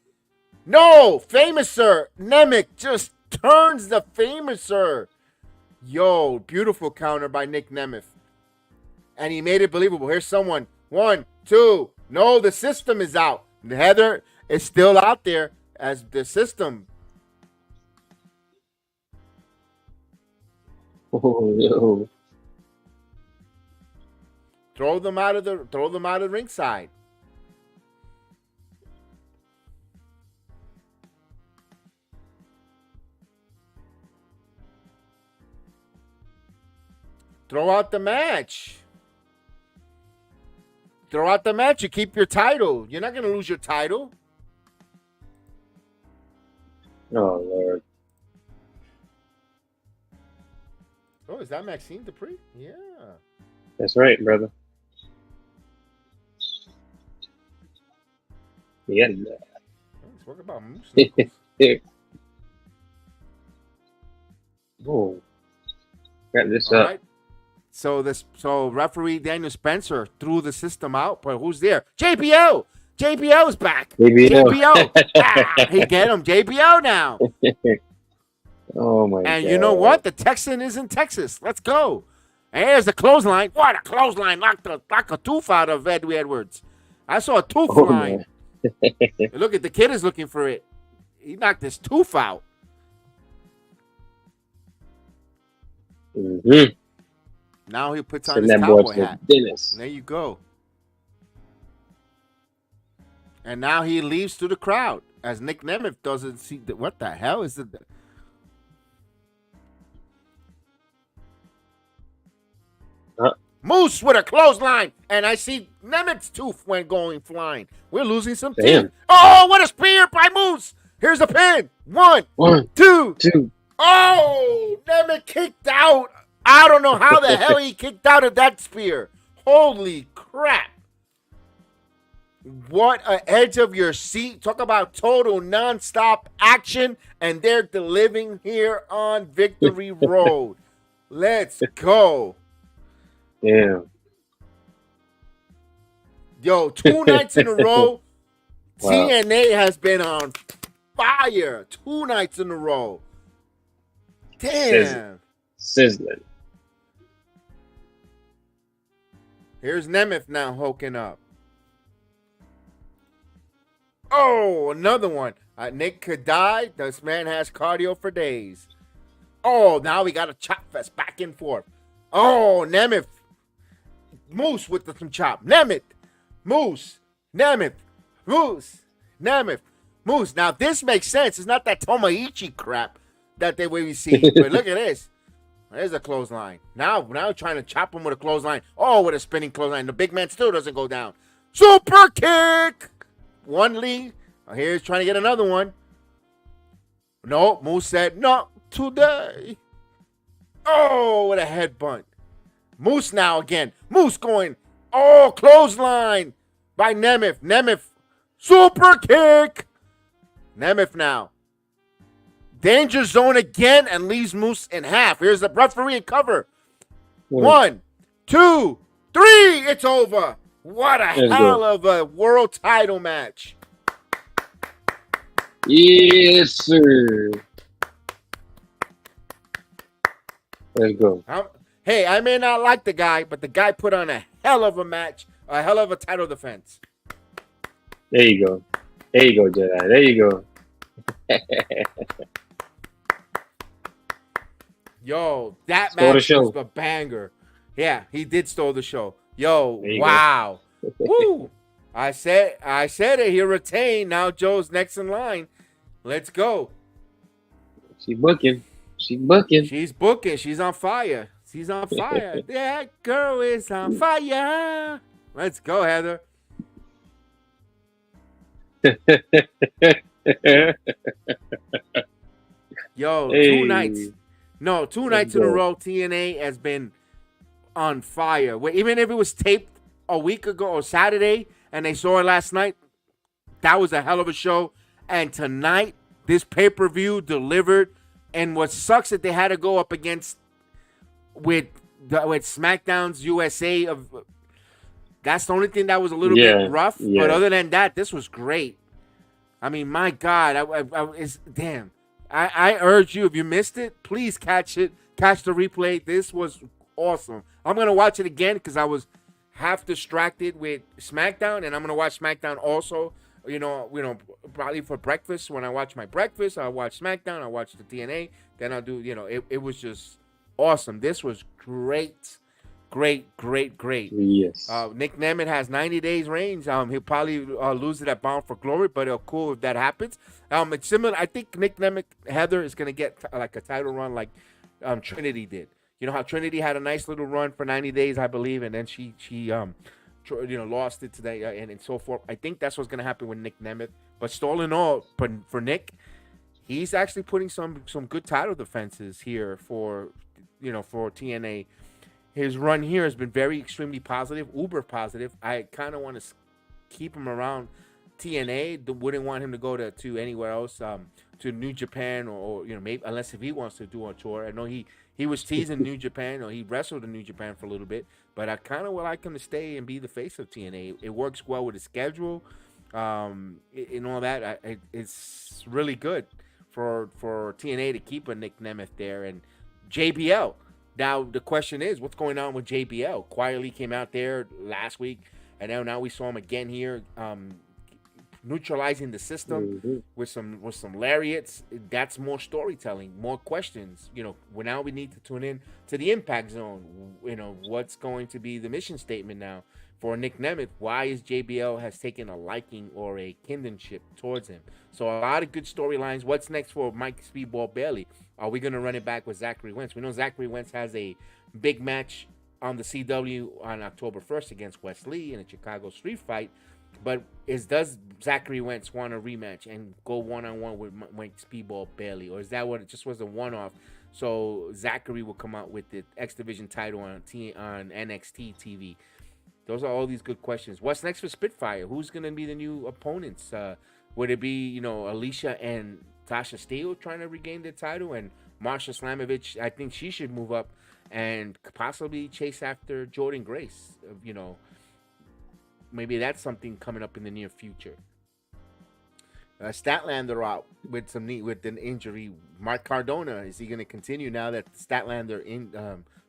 No, Famouser. Nemeth just turns the Famouser. Yo, beautiful counter by Nick Nemeth. And he made it believable. Here's someone. 1, 2. No, the system is out. Heather is still out there as the system. Oh, no. Throw them out of the ringside. Throw out the match. Throw out the match. You keep your title. You're not going to lose your title. Oh, Lord. Oh, is that Maxine Dupree? Yeah. That's right, brother. Yeah. Let's talk about Moose. Oh. Got this All up. right. So referee Daniel Spencer threw the system out, but who's there? JBL. JBL's back. JBL. He get him. JBL now. Oh my god! And you know what? The Texan is in Texas. Let's go. And here's the clothesline. What a clothesline! Knocked a tooth out of Edwards. I saw a tooth flying. Look at the kid is looking for it. He knocked his tooth out. Mm-hmm. Now he puts on his cowboy hat. There you go. And now he leaves to the crowd as Nick Nemeth doesn't see what the hell is it? Moose with a clothesline, and I see Nemeth's tooth went going flying. We're losing some teeth. Oh, what a spear by Moose! Here's a pin. One, two. Oh, Nemeth kicked out. I don't know how the hell he kicked out of that spear. Holy crap. What a edge of your seat. Talk about total nonstop action. And they're delivering here on Victory Road. Let's go. Damn. Yo, 2 nights in a row. Wow. TNA has been on fire. 2 nights in a row. Damn. Sizzling. Here's Nemeth now hooking up. Oh, another one. Nick could die. This man has cardio for days. Oh, now we got a chop fest back and forth. Oh, Nemeth. Moose with some chop. Nemeth. Moose. Nemeth. Moose. Nemeth. Moose. Now, this makes sense. It's not that Tomoichi crap that we see. But look at this. There's a clothesline. Now trying to chop him with a clothesline. Oh, with a spinning clothesline. The big man still doesn't go down. Super kick. One lead. Here's trying to get another one. No, Moose said, not today. Oh, with a headbutt. Moose now again. Moose going, oh, clothesline by Nemeth. Nemeth, super kick. Nemeth now. Danger zone again and leaves Moose in half. Here's the referee and cover. 1, 2, 3. It's over. What a hell of a world title match. Yes, sir. Let's go. Hey, I may not like the guy, but the guy put on a hell of a match, a hell of a title defense. There you go. There you go, Jedi. There you go. Yo, that match was a banger. Yeah, he did stole the show. Yo, wow. Woo. I said it. He'll retain. Now Joe's next in line. Let's go. She's booking. She's booking. She's on fire. She's on fire. That girl is on fire. Let's go, Heather. Yo, hey. 2 nights. No, 2 nights in a row, TNA has been on fire. Even if it was taped a week ago or Saturday and they saw it last night, that was a hell of a show. And tonight, this pay-per-view delivered. And what sucks that they had to go up against with SmackDown's USA. That's the only thing that was a little bit rough. Yeah. But other than that, this was great. I mean, my God, damn. I urge you, if you missed it, please catch the replay. This was awesome. I'm gonna watch it again because I was half distracted with SmackDown, and I'm gonna watch SmackDown also. You know, probably for breakfast. When I watch my breakfast, I'll watch SmackDown. I'll watch the TNA. Then I'll do. It was just awesome. This was great. Yes. Nick Nemeth has 90 days range. He'll probably lose it at Bound for Glory, but it'll cool if that happens. It's similar. I think Nick Nemeth, Heather, is going to get like a title run like Trinity did. You know how Trinity had a nice little run for 90 days, I believe, and then she lost it today and so forth. I think that's what's going to happen with Nick Nemeth. But still in all, for Nick, he's actually putting some good title defenses here for TNA. His run here has been extremely positive, uber positive. I kind of want to keep him around TNA. Wouldn't want him to go to anywhere else, to New Japan or maybe unless if he wants to do a tour. I know he He was teasing New Japan, or he wrestled in New Japan for a little bit. But I kind of would like him to stay and be the face of TNA. It works well with his schedule, and all that. It's really good for TNA to keep a Nick Nemeth there and JBL. Now the question is, what's going on with JBL? Quietly came out there last week, and now we saw him again here, neutralizing the system with some lariats. That's more storytelling, more questions. Now we need to tune in to the Impact Zone. What's going to be the mission statement now for Nick Nemeth? Why is JBL has taken a liking or a kinship towards him? So a lot of good storylines. What's next for Mike Speedball Bailey? Are we going to run it back with Zachary Wentz? We know Zachary Wentz has a big match on the CW on October 1st against Wes Lee in a Chicago street fight. But does Zachary Wentz want a rematch and go one-on-one with Mike Speedball Bailey? Or is that what it just was a one-off? So Zachary will come out with the X Division title on NXT TV. Those are all these good questions. What's next for Spitfire? Who's going to be the new opponents? Would it be, Alisha and Tasha Steele trying to regain the title? And Masha Slamovich, I think she should move up and possibly chase after Jordan Grace. Maybe that's something coming up in the near future. Statlander out with an injury. Mark Cardona, is he going to continue now that Statlander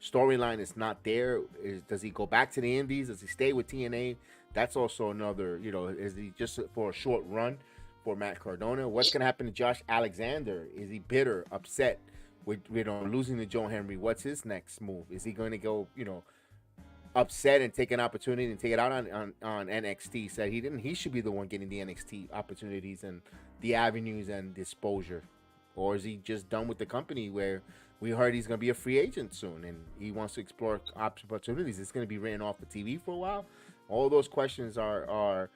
storyline is not there? Does he go back to the Indies? Does he stay with TNA? That's also another, is he just for a short run for Matt Cardona? What's going to happen to Josh Alexander? Is he bitter, upset with losing to Joe Henry? What's his next move? Is he going to go, upset and take an opportunity and take it out on NXT? Said he should be the one getting the NXT opportunities and the avenues and exposure. Or is he just done with the company, where we heard he's going to be a free agent soon and he wants to explore opportunities? It's going to be written off the TV for a while. All those questions are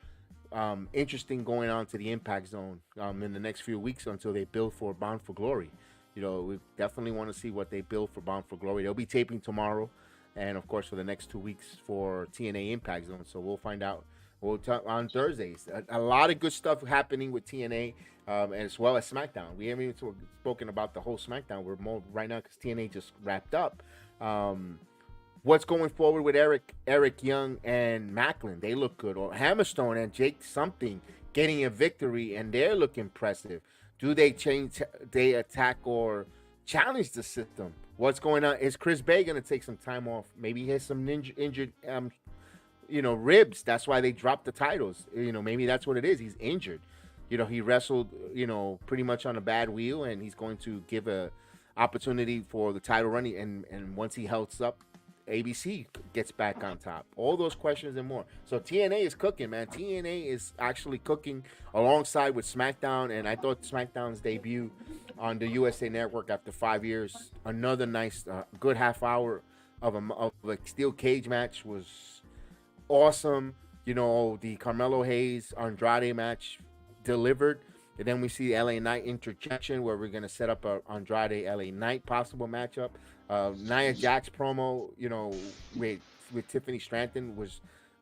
interesting going on to the Impact Zone in the next few weeks until they build for Bound for Glory. We definitely want to see what they build for Bound for Glory. They'll be taping tomorrow, and of course for the next 2 weeks for TNA Impact Zone. So we'll find out. We'll talk on Thursdays. A lot of good stuff happening with TNA, as well as SmackDown. We haven't even spoken about the whole SmackDown. We're more right now because TNA just wrapped up. What's going forward with Eric Young and Macklin? They look good. Or Hammerstone and Jake something getting a victory, and they look impressive. Do they change? They attack or challenge the system? What's going on? Is Chris Bay going to take some time off? Maybe he has some injured, ribs. That's why they dropped the titles. Maybe that's what it is. He's injured. He wrestled, pretty much on a bad wheel, and he's going to give a opportunity for the title running. And once he helps up, ABC gets back on top. All those questions and more. So TNA is cooking, man. TNA is actually cooking alongside with SmackDown, and I thought SmackDown's debut on the USA Network after 5 years, another nice, good half hour of a steel cage match was awesome. The Carmelo Hayes Andrade match delivered. And then we see LA Knight interjection, where we're going to set up a Andrade LA Knight possible matchup. Nia Jax promo, with Tiffany Stratton was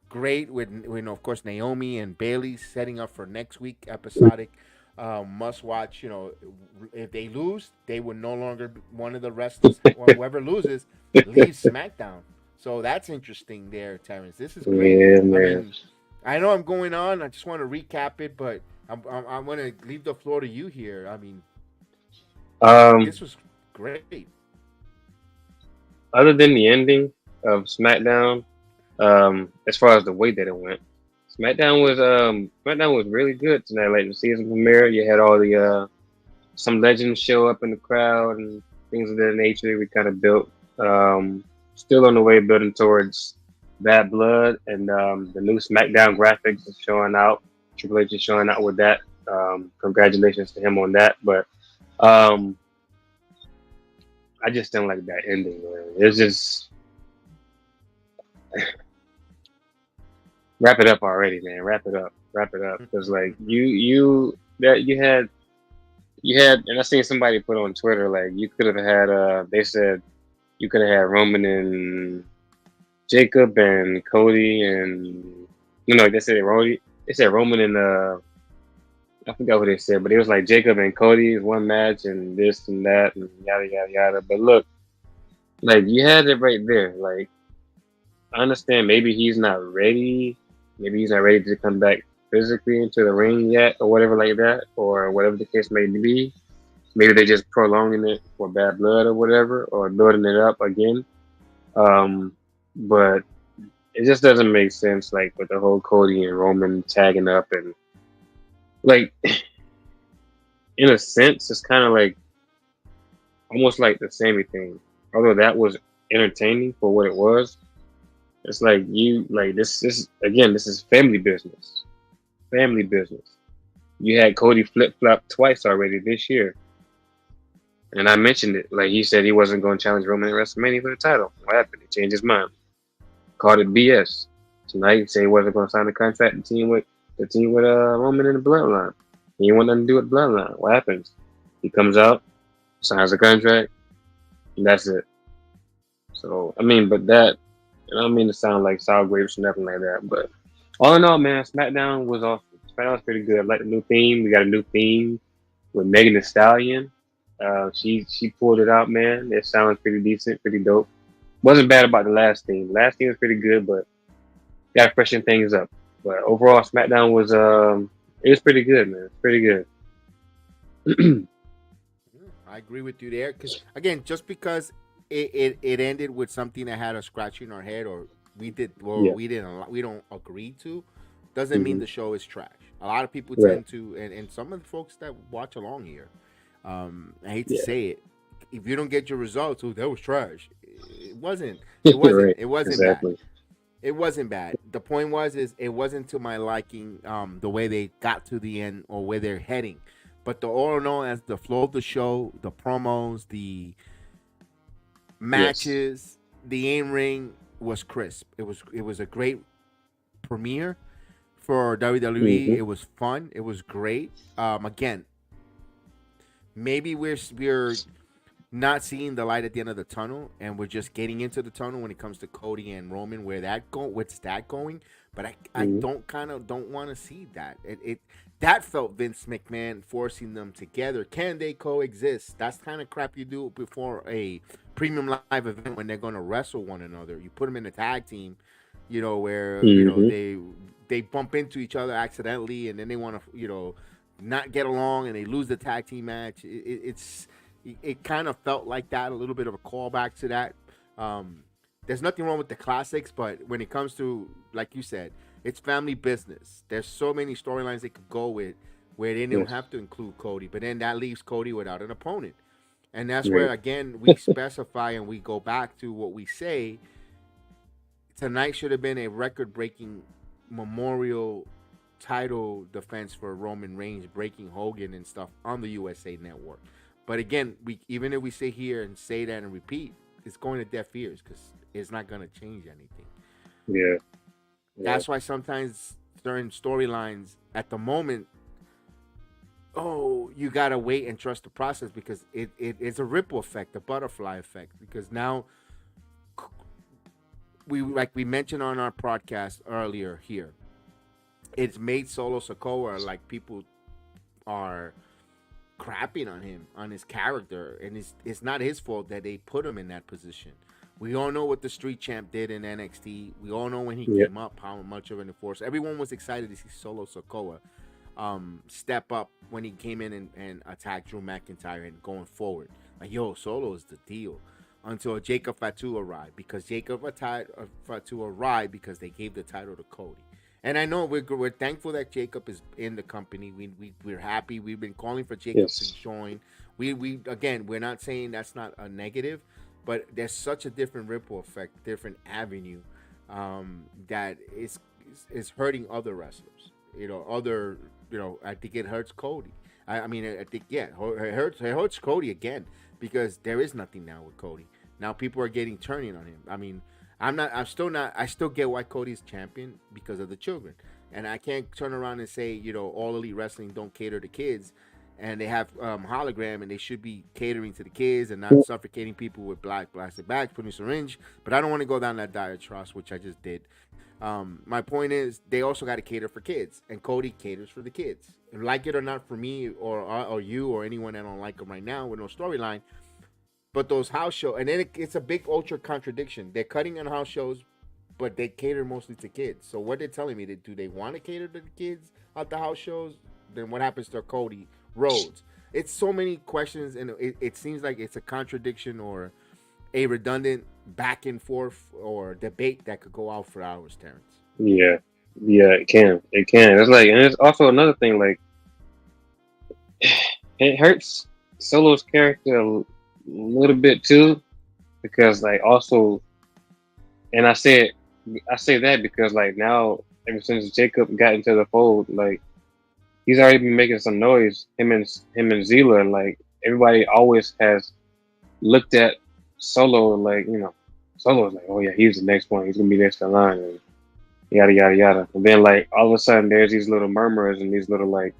great. With of course Naomi and Bayley setting up for next week episodic must watch. If they lose, they would no longer be one of the wrestlers. Or whoever loses leaves SmackDown. So that's interesting there, Terrence. This is great. Yeah, man. I know I'm going on. I just want to recap it, but I'm going to leave the floor to you here. This was great. Other than the ending of SmackDown, as far as the way that it went, SmackDown was really good tonight. Like the season premiere, you had all the some legends show up in the crowd and things of that nature. We kind of built, still on the way building towards Bad Blood, and the new SmackDown graphics is showing out. Triple H is showing out with that. Congratulations to him on that. But I just didn't like that ending, man. It's just wrap it up already, man. Wrap it up. Because like you had, and I seen somebody put on Twitter, like you could have had. They said you could have had Roman and Jacob and Cody and they said Roman. They said Roman and I forgot what they said, but it was like Jacob and Cody is one match and this and that and yada yada yada. But look, like you had it right there. Like I understand maybe he's not ready. Maybe he's not ready to come back physically into the ring yet, or whatever like that, or whatever the case may be. Maybe they're just prolonging it for bad blood or whatever, or building it up again. But it just doesn't make sense, like with the whole Cody and Roman tagging up, and like in a sense, it's kind of like almost like the same thing. Although that was entertaining for what it was, it's like you like this again. This is family business. Family business. You had Cody flip flop twice already this year, and I mentioned it. Like he said, he wasn't going to challenge Roman at WrestleMania for the title. What happened? He changed his mind. Called it BS. Tonight he said he wasn't going to sign the contract. The team with Roman in the Bloodline. He didn't want nothing to do with the Bloodline. What happens? He comes out, signs a contract, and that's it. So I mean, but that I don't mean to sound like sour grapes or nothing like that, but all in all, man, SmackDown was awesome. SmackDown was pretty good. I like the new theme. We got a new theme with Megan Thee Stallion. She pulled it out, man. It sounds pretty decent, pretty dope. Wasn't bad about the last theme. Last theme was pretty good, but got to freshen things up. But overall, SmackDown was it was pretty good, man. Pretty good. I agree with you there, because again, just because it ended with something that had us scratching our head, or we don't agree to, doesn't mean the show is trash. A lot of people tend to, and some of the folks that watch along here, I hate to say it, if you don't get your results, that was trash. It wasn't. Right. It wasn't Exactly. bad. It wasn't bad. The point is it wasn't to my liking, the way they got to the end or where they're heading. But the all in all, as the flow of the show, the promos, the matches, the in-ring was crisp. It was a great premiere for WWE. It was fun. It was great. Again, maybe we're not seeing the light at the end of the tunnel, and we're just getting into the tunnel when it comes to Cody and Roman. What's that going? But I don't want to see that. That felt Vince McMahon forcing them together. Can they coexist? That's kind of crap you do before a premium live event when they're going to wrestle one another. You put them in a tag team, where they bump into each other accidentally, and then they want to not get along, and they lose the tag team match. It kind of felt like that, a little bit of a callback to that. There's nothing wrong with the classics, but when it comes to, like you said, it's family business. There's so many storylines they could go with where they don't have to include Cody, but then that leaves Cody without an opponent. And that's where, again, we specify and we go back to what we say. Tonight should have been a record-breaking memorial title defense for Roman Reigns, breaking Hogan and stuff on the USA Network. But again, even if we sit here and say that and repeat, it's going to deaf ears because it's not going to change anything. Yeah. That's why sometimes certain storylines at the moment, you got to wait and trust the process, because it's a ripple effect, a butterfly effect. Because now, we mentioned on our podcast earlier here, it's made Solo Sikoa like people are crapping on him, on his character, and it's not his fault that they put him in that position. We all know what the Street Champ did in NXT. We all know when he came up, how much of an enforcer. Everyone was excited to see Solo Sikoa step up when he came in and attacked Drew McIntyre and going forward. Like, Solo is the deal. Until Jacob Fatu arrived, because Fatu arrived because they gave the title to Cody. And I know we're thankful that Jacob is in the company. We're happy. We've been calling for Jacob to join. We're not saying that's not a negative, but there's such a different ripple effect, different avenue, that is hurting other wrestlers. I think it hurts Cody. I think it hurts Cody again, because there is nothing now with Cody. Now people are turning on him. I still get why Cody's champion, because of the children. And I can't turn around and say, all Elite Wrestling don't cater to kids, and they have hologram, and they should be catering to the kids and not suffocating people with black plastic bags, putting syringe. But I don't want to go down that diatribe, which I just did. My point is, they also got to cater for kids, and Cody caters for the kids. Like it or not, for me or you or anyone that don't like him right now with no storyline, But those house shows, and then it's a big ultra contradiction. They're cutting on house shows, but they cater mostly to kids. So what they're telling me, do they want to cater to the kids at the house shows? Then what happens to Cody Rhodes? It's so many questions, and it seems like it's a contradiction or a redundant back and forth or debate that could go out for hours, Terrence. Yeah, yeah, it can. It can. It's like, and it's also another thing. Like, it hurts Solo's character a little bit too, because like also, and I say that because like now, ever since Jacob got into the fold, like he's already been making some noise. Him and Zila, and like everybody always has looked at Solo like, Solo's like, oh yeah, he's the next one. He's gonna be next in line, and yada yada yada. And then like all of a sudden, there's these little murmurs and these little like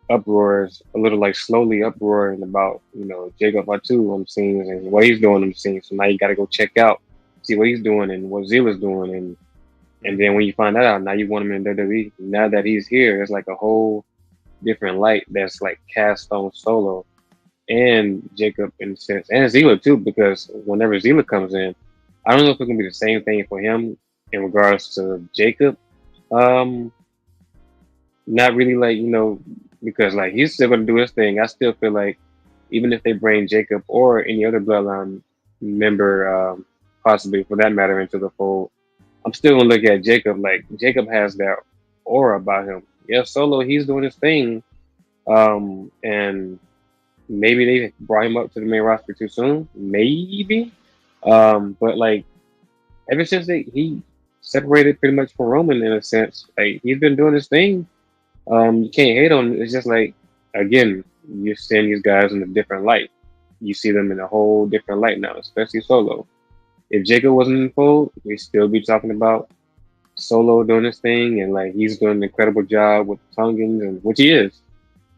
uproars, a little like slowly uproaring about Jacob Fatu on scenes and what he's doing on the scenes. So now you got to go check out, see what he's doing and what Zila's doing, and then when you find that out, now you want him in WWE. Now that he's here, it's like a whole different light that's like cast on Solo and Jacob in a sense, and Zila too, because whenever Zila comes in, I don't know if it's gonna be the same thing for him in regards to Jacob. Not really, like, because like he's still gonna do his thing. I still feel like even if they bring Jacob or any other bloodline member, possibly for that matter, into the fold, I'm still gonna look at Jacob like Jacob has that aura about him. Yeah, Solo, he's doing his thing, and maybe they brought him up to the main roster too soon, maybe. But like ever since he separated pretty much from Roman in a sense, like he's been doing his thing. You can't hate on it. It's just like, again, you're seeing these guys in a different light. You see them in a whole different light now, especially Solo. If Jacob wasn't in the fold, we'd still be talking about Solo doing his thing, and like he's doing an incredible job with the Tongans, and which he is.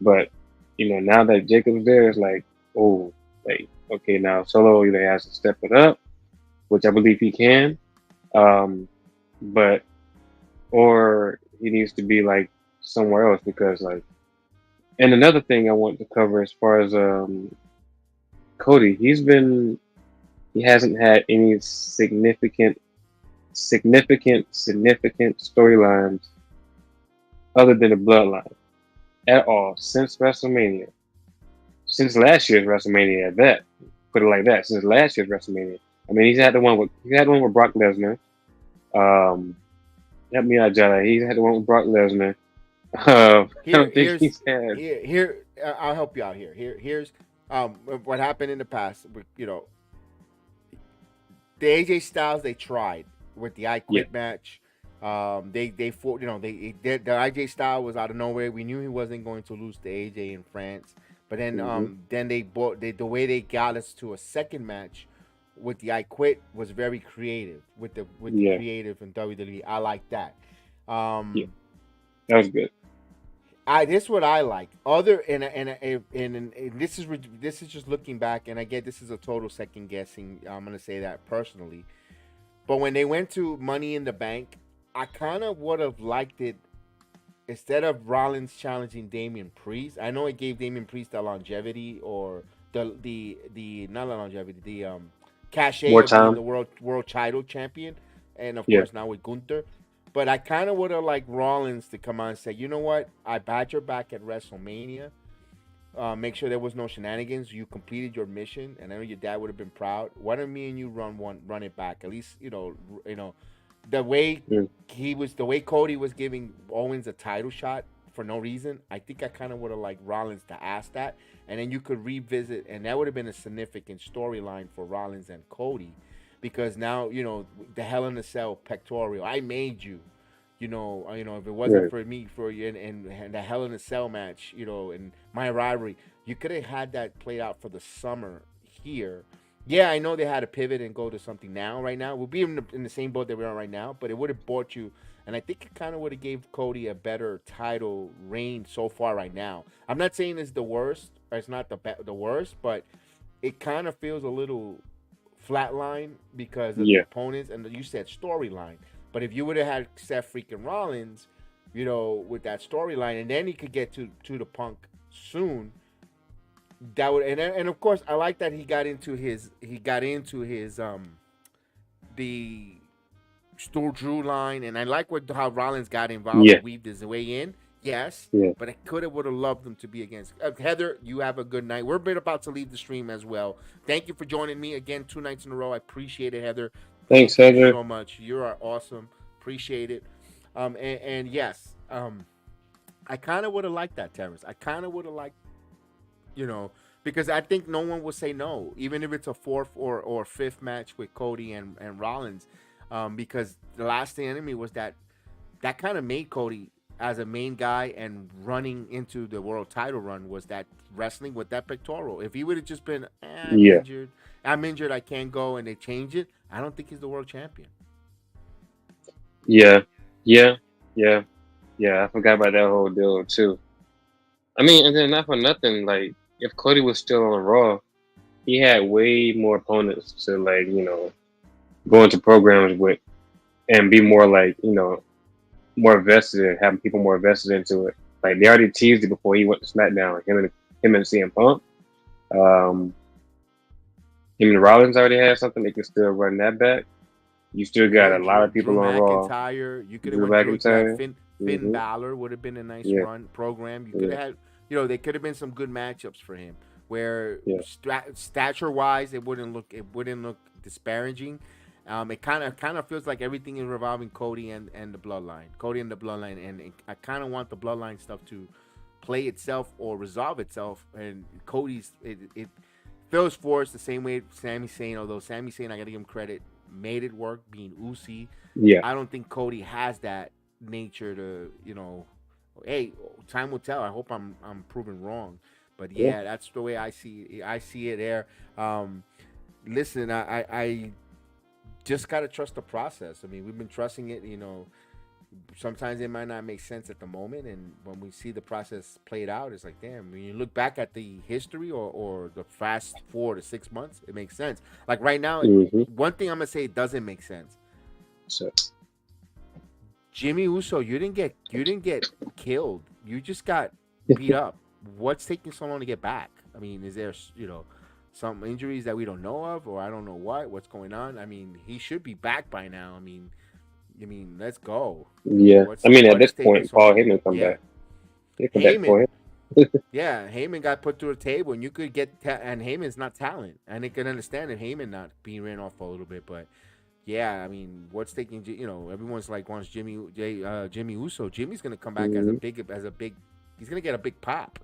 But now that Jacob's there, it's like, oh, like, okay, now Solo either has to step it up, which I believe he can, but or he needs to be like somewhere else, because like, and another thing I want to cover as far as Cody, he hasn't had any significant storylines other than the bloodline at all since WrestleMania, since last year's WrestleMania. At that, put it like that, since last year's WrestleMania. I mean, he's had the one with Brock Lesnar. Help me out, Jada. He's had the one with Brock Lesnar. I don't think he's had. Here, I'll help you out here. Here's what happened in the past. The AJ Styles, they tried with the I Quit match. They fought. The AJ Styles was out of nowhere. We knew he wasn't going to lose to AJ in France. But then then the way they got us to a second match with the I Quit was very creative with the creative in WWE. I like that. That was good. This is what I like. Other and this is just looking back, and I get this is a total second guessing. I'm gonna say that personally, but when they went to Money in the Bank, I kind of would have liked it instead of Rollins challenging Damian Priest. I know it gave Damian Priest the longevity or the not the longevity, the cachet of being the world title champion, and of course now with Gunther. But I kind of would have liked Rollins to come on and say, you know what? I bat your back at WrestleMania. Make sure there was no shenanigans. You completed your mission, and I know your dad would have been proud. Why don't me and you run it back? At least the way the way Cody was giving Owens a title shot for no reason. I think I kind of would have liked Rollins to ask that, and then you could revisit, and that would have been a significant storyline for Rollins and Cody. Because now, the Hell in a Cell pectoral, I made you, if it wasn't for me, for you, and the Hell in a Cell match, and my rivalry, you could have had that played out for the summer here. Yeah, I know they had to pivot and go to something right now. We'll be in the same boat that we're on right now, but it would have bought you, and I think it kind of would have gave Cody a better title reign so far right now. I'm not saying it's the worst, or it's not the worst, but it kind of feels a little flatline because of the opponents, and you said storyline. But if you would have had Seth freaking Rollins, with that storyline, and then he could get to the Punk soon, that would, and of course I like that he got into his the Stu Drew line, and I like how Rollins got involved Yeah, and weaved his way in. Yes, yeah. but I would have loved them to be against Heather. You have a good night. We're about to leave the stream as well. Thank you for joining me again 2 nights in a row. I appreciate it, Heather. Thanks, Thank you Heather. so much. You are awesome. Appreciate it. And yes, I kind of would have liked that, Terrence. I kind of would have liked, because I think no one would say no, even if it's a fourth or fifth match with Cody and Rollins, because the last enemy was that kind of made Cody as a main guy, and running into the world title run was that wrestling with that pectoral. If he would have just been, Yeah, I'm injured, I can't go, and they change it, I don't think he's the world champion. yeah, yeah, yeah, yeah. I forgot about that whole deal too. I mean, and then not for nothing, like if Cody was still on Raw, he had way more opponents to like, go into programs with and be more like, more vested, having people more vested into it. Like they already teased it before he went to SmackDown. Him and CM Punk. Um, him and Rollins already had something. They could still run that back. You still got Yeah, a lot of Drew people on Raw. McIntyre. You could have Drew went through that. McIntyre. Finn Hmm. Balor would have been a nice Yeah, run program. You could yeah, have had, they could have been some good matchups for him. Where yeah, stature wise, it wouldn't look disparaging. It kind of feels like everything is revolving Cody and the Bloodline, and I kind of want the Bloodline stuff to play itself or resolve itself. And Cody's it feels forced the same way Sami Zayn. Although Sami Zayn, I gotta give him credit, made it work being Uzi. yeah, I don't think Cody has that nature to, hey, time will tell. I hope I'm proven wrong. But yeah. yeah, that's the way I see it there. Listen, I just gotta trust the process. I mean, we've been trusting it, sometimes it might not make sense at the moment, and when we see the process played out, it's like, damn, when you look back at the history or the fast 4 to 6 months, it makes sense. Like right now, Hmm. one thing I'm gonna say, it doesn't make sense. So Jimmy Uso, you didn't get killed. You just got beat up. What's taking so long to get back? I mean, is there some injuries that we don't know of, or I don't know what's going on? I mean, he should be back by now. I mean, let's go. yeah. I mean, at What this is taking point, so Paul long? Heyman come Yeah, back. He come back for Heyman. him. Yeah, Heyman got put through a table, and you could get and Heyman's not talent, and I can understand if Heyman not being ran off a little bit, but yeah, I mean, what's taking everyone's like wants Jimmy Uso. Jimmy's gonna come back Hmm. as a big. He's gonna get a big pop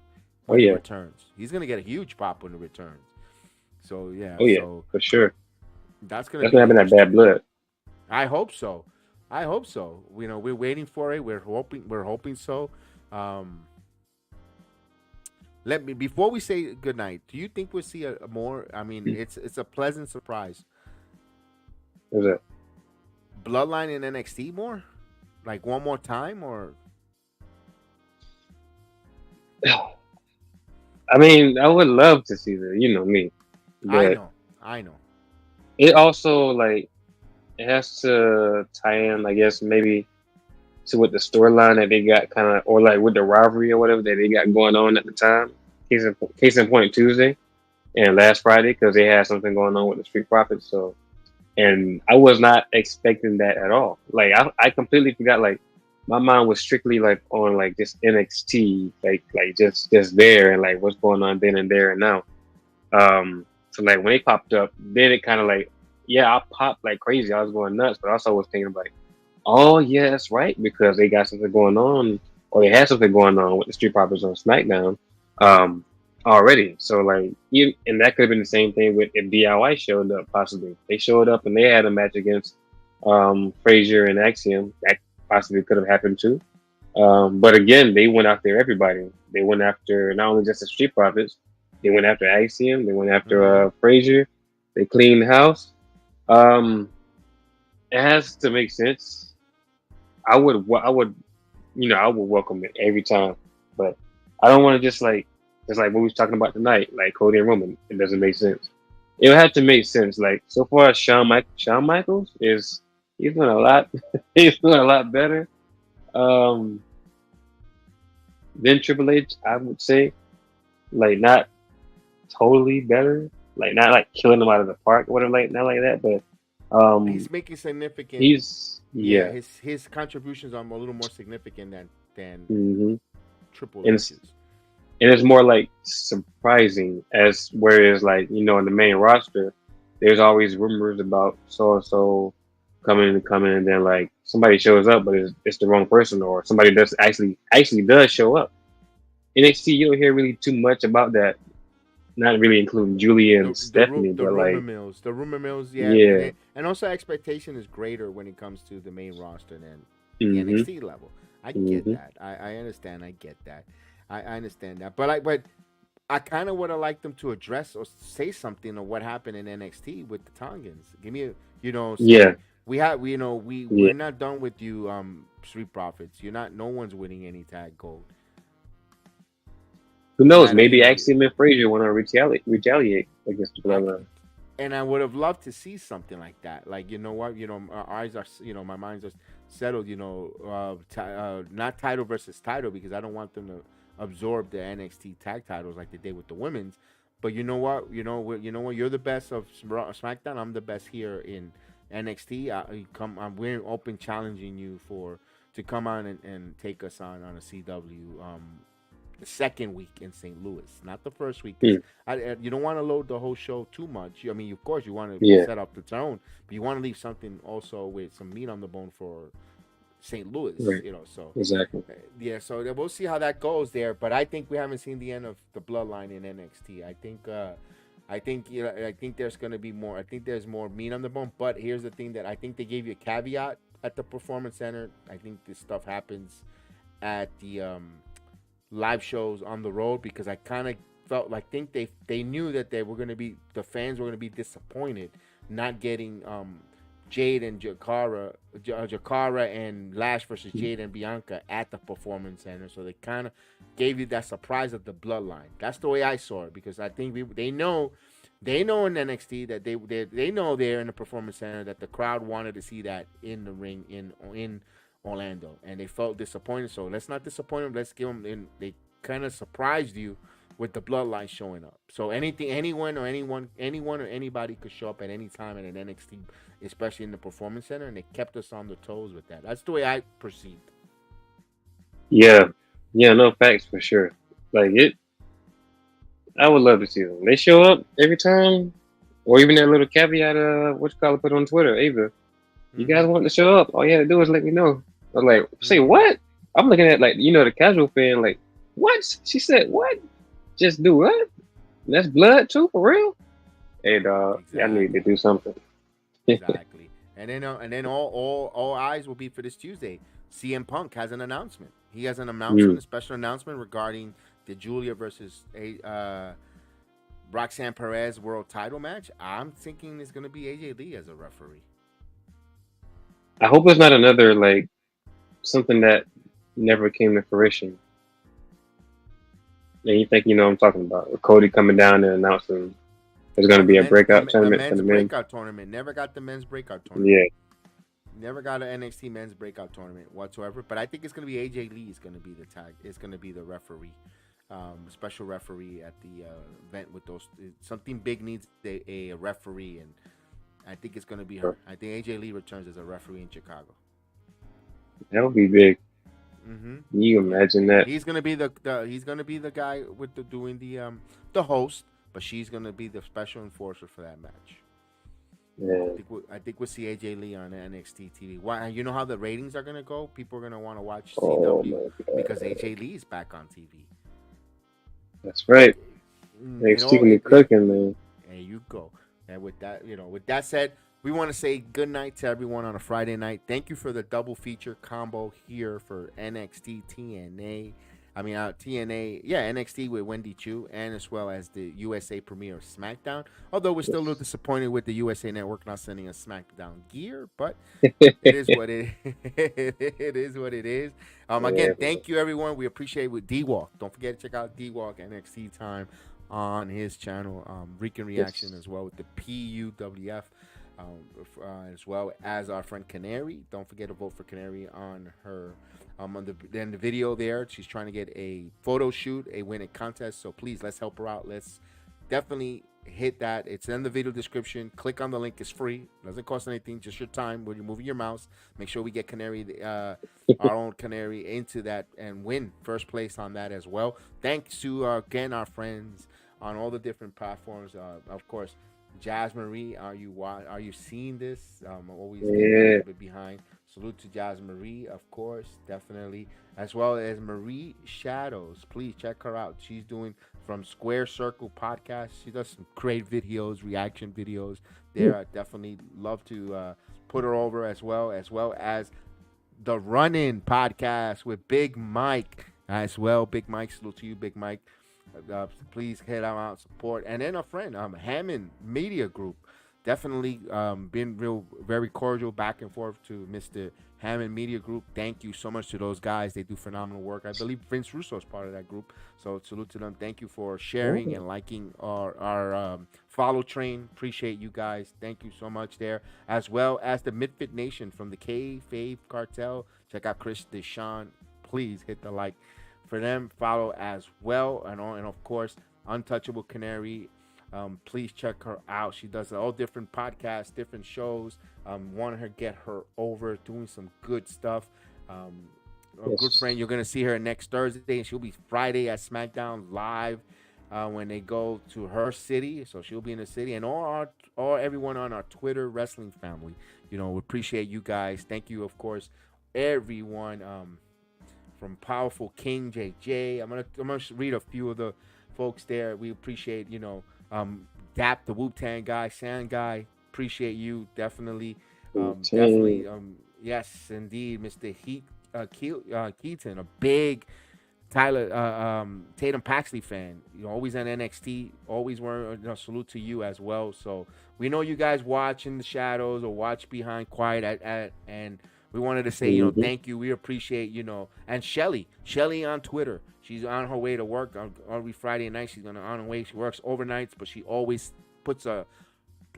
Oh when he yeah, returns. He's gonna get a huge pop when he returns. So yeah, oh yeah, so for sure. that's gonna That's be not having that interesting. bad blood. I hope so. I hope so. We're waiting for it. We're hoping so. Um, Let me before we say goodnight. Do you think we'll see a more? I mean, it's a pleasant surprise. Is it? Bloodline in NXT more, like one more time, or I mean, I would love to see that. You know me, but I know. it also like it has to tie in, I guess, maybe to what the storyline that they got kind of, or like with the rivalry or whatever that they got going on at the time. Case in point, Tuesday and last Friday, because they had something going on with the Street Profits. So, and I was not expecting that at all. Like I completely forgot. Like my mind was strictly like on like this NXT, like just there and like what's going on then and there and now. So like when they popped up, then it kind of like, yeah, I popped like crazy. I was going nuts, but also was thinking like, oh yeah, that's right, because they got something going on, or they had something going on with the Street Profits on SmackDown, um, already. So like, and that could have been the same thing with if DIY showed up. Possibly they showed up and they had a match against Frazier and Axiom. That possibly could have happened too. But again, they went after everybody. They went after not only just the Street Profits, they went after Axiom, they went after Frazier. They cleaned house. Um, it has to make sense. I would welcome it every time, but I don't want to just like what we was talking about tonight, like Cody and Roman. It doesn't make sense. It would have to make sense. Like so far, Shawn Michaels he's doing a lot. He's doing a lot better. Than Triple H, I would say. Like not totally better. Like not like killing them out of the park or whatever, like not like that, but He's making significant. yeah. His contributions are a little more significant than hmm Triple And H's. it's more like surprising as whereas like in the main roster, there's always rumors about so and so coming, and then like somebody shows up, but it's the wrong person, or somebody does actually does show up. NXT, you don't hear really too much about that. Not really including Julia and Stephanie, The but like rumor mills, yeah, yeah, and also expectation is greater when it comes to the main roster than the hmm NXT level. I get hmm that. I understand. I get that. I understand that. But I kind of would have liked them to address or say something of what happened in NXT with the Tongans. Give me yeah, say we're not done with you, Street Profits. No one's winning any tag gold. Who You knows? gotta, Maybe Axiom and Frazier want to retaliate against the I, bloodline. and I would have loved to see something like that. Like, you know what? Our eyes are, my mind's just settled. Not title versus title, because I don't want them to absorb the NXT tag titles like they did with the women's. But you know what? You're the best of SmackDown. I'm the best here in NXT. We're open challenging you to come on and take us on a CW. The second week in St. Louis, not the first week. 'Cause you don't want to load the whole show too much. I mean, of course, you want to Yeah, set up the tone, but you want to leave something also with some meat on the bone for St. Louis. right, So exactly. yeah, so we'll see how that goes there. But I think we haven't seen the end of the bloodline in NXT. I think there's going to be more. I think there's more meat on the bone. But here's the thing that I think they gave you a caveat at the Performance Center. I think this stuff happens at the live shows on the road, because I kind of felt like they knew that the fans were going to be disappointed not getting Jade and Jakara and Lash versus Jade and Bianca at the Performance Center. So they kind of gave you that surprise of the bloodline. That's the way I saw it, because I think they know in NXT that they know they're in the Performance Center that the crowd wanted to see that in the ring in Orlando, and they felt disappointed. So let's not disappoint them. Let's give them. They kind of surprised you with the bloodline showing up. So anyone or anybody could show up at any time at an NXT, especially in the Performance Center, and they kept us on the toes with that. That's the way I perceived. Yeah, no facts for sure. Like it, I would love to see them. They show up every time, or even that little caveat. What you call it? Put on Twitter, Ava. You guys want to show up? All you have to do is let me know. I was like, say what? I'm looking at like the casual fan like, what? She said what? Just do what? That's blood too, for real? Hey dog, Exactly. I need to do something. Exactly. And then all eyes will be for this Tuesday. CM Punk has an announcement. He has an announcement, a special announcement regarding the Julia versus Roxanne Perez world title match. I'm thinking it's going to be AJ Lee as a referee. I hope it's not another like something that never came to fruition. And you think what I'm talking about? With Cody coming down and announcing there's going to be a breakout tournament for the men. Breakout tournament. Never got the men's breakout tournament. Yeah. Never got an NXT men's breakout tournament whatsoever. But I think it's going to be AJ Lee is going to be the tag. It's going to be the referee, special referee at the event with those. Something big needs a referee, and I think it's going to be her. I think AJ Lee returns as a referee in Chicago. That would be big. Mm-hmm. Can you imagine that? He's gonna be the guy with doing the host, but she's gonna be the special enforcer for that match. Yeah. I think we'll see AJ Lee on NXT TV. Why? You know how the ratings are gonna go? People are gonna want to watch Oh, CW because AJ Lee is back on TV. That's right. NXT can be cooking, man. There you go. And with that said, we want to say good night to everyone on a Friday night. Thank you for the double feature combo here for NXT TNA. NXT with Wendy Chu, and as well as the USA premiere of SmackDown. Although we're still a little disappointed with the USA Network not sending us SmackDown gear, but it is what it is. What it is. Again, thank you everyone. We appreciate it with D-Walk. Don't forget to check out D-Walk NXT time on his channel. Rican Reaction as well with the PUWF. As well as our friend Canary. Don't forget to vote for Canary on her on the video there. She's trying to get a photo shoot, a winning contest. So please, let's help her out. Let's definitely hit that. It's in the video description. Click on the link. It's free. Doesn't cost anything. Just your time when you're moving your mouse. Make sure we get Canary, our own Canary, into that and win first place on that as well. Thanks to again our friends on all the different platforms. Of course, Jazz Marie, are you seeing this? I'm always a little bit behind. Salute to Jazz Marie, of course, definitely, as well as Marie Shadows. Please check her out. She's doing from Square Circle Podcast. She does some great videos, reaction videos. There, I definitely love to put her over as well as the Run-In Podcast with Big Mike as well. Big Mike, salute to you, Big Mike. Please head out, support, and then a friend, Hammond Media Group. Definitely been very cordial back and forth to Mr. Hammond Media Group. Thank you so much to those guys. They do phenomenal work. I believe Vince Russo is part of that group. So salute to them. Thank you for sharing and liking our follow train. Appreciate you guys. Thank you so much there. As well as the Midfit Nation from the K-Fave Cartel. Check out Chris Deshawn. Please hit the like for them. Follow as well. And of course, Untouchable Canary. Please check her out. She does all different podcasts, different shows. Want her get her over doing some good stuff. A good friend. You're gonna see her next Thursday, and she'll be Friday at SmackDown live when they go to her city. So she'll be in the city, and all everyone on our Twitter wrestling family. We appreciate you guys. Thank you, of course, everyone from Powerful King JJ. I'm gonna read a few of the folks there. We appreciate Dap, the Wu-Tang guy, Sand guy, appreciate you, definitely. Definitely, yes, indeed, Mr. Keaton, a big Tatum Paxley fan, always on NXT, always wearing, salute to you as well. So we know you guys watch in the shadows or watch behind quiet and we wanted to say, thank you. We appreciate, and Shelly on Twitter. She's on her way to work every Friday night. She's on her way. She works overnights, but she always puts a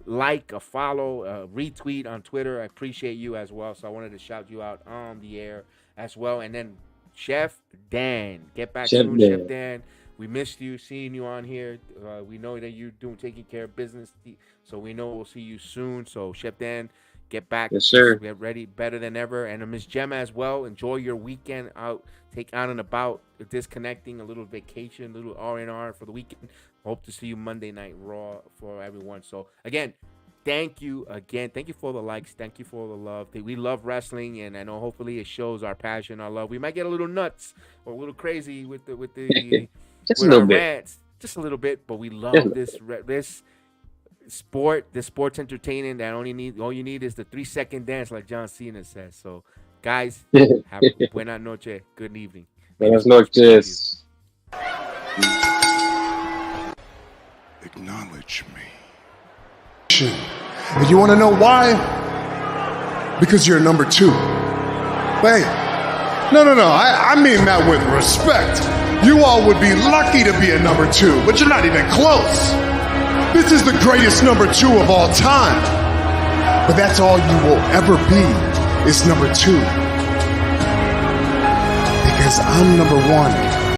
like, a follow, a retweet on Twitter. I appreciate you as well. So I wanted to shout you out on the air as well. And then Chef Dan, get back soon, Chef Dan. We missed you, seeing you on here. We know that you're taking care of business, so we know we'll see you soon. So Chef Dan, get back. Yes, sir. Get ready, better than ever. And Miss Gemma as well. Enjoy your weekend out. Take out and about, disconnecting, a little vacation, a little R&R for the weekend. Hope to see you Monday Night Raw for everyone. So, again, thank you again. Thank you for the likes. Thank you for the love. We love wrestling, and I know hopefully it shows our passion, our love. We might get a little nuts or a little crazy with the just a little bit. Rants, just a little bit, but we love this sport. This sport's entertaining. All you need is the 3-second dance, like John Cena says. So, guys, have buena noche. Good evening. Buenas noches. Acknowledge me. And you want to know why? Because you're number 2. Hey, no. I mean that with respect. You all would be lucky to be a number 2, but you're not even close. This is the greatest number 2 of all time. But that's all you will ever be, is number 2. Because I'm number 1.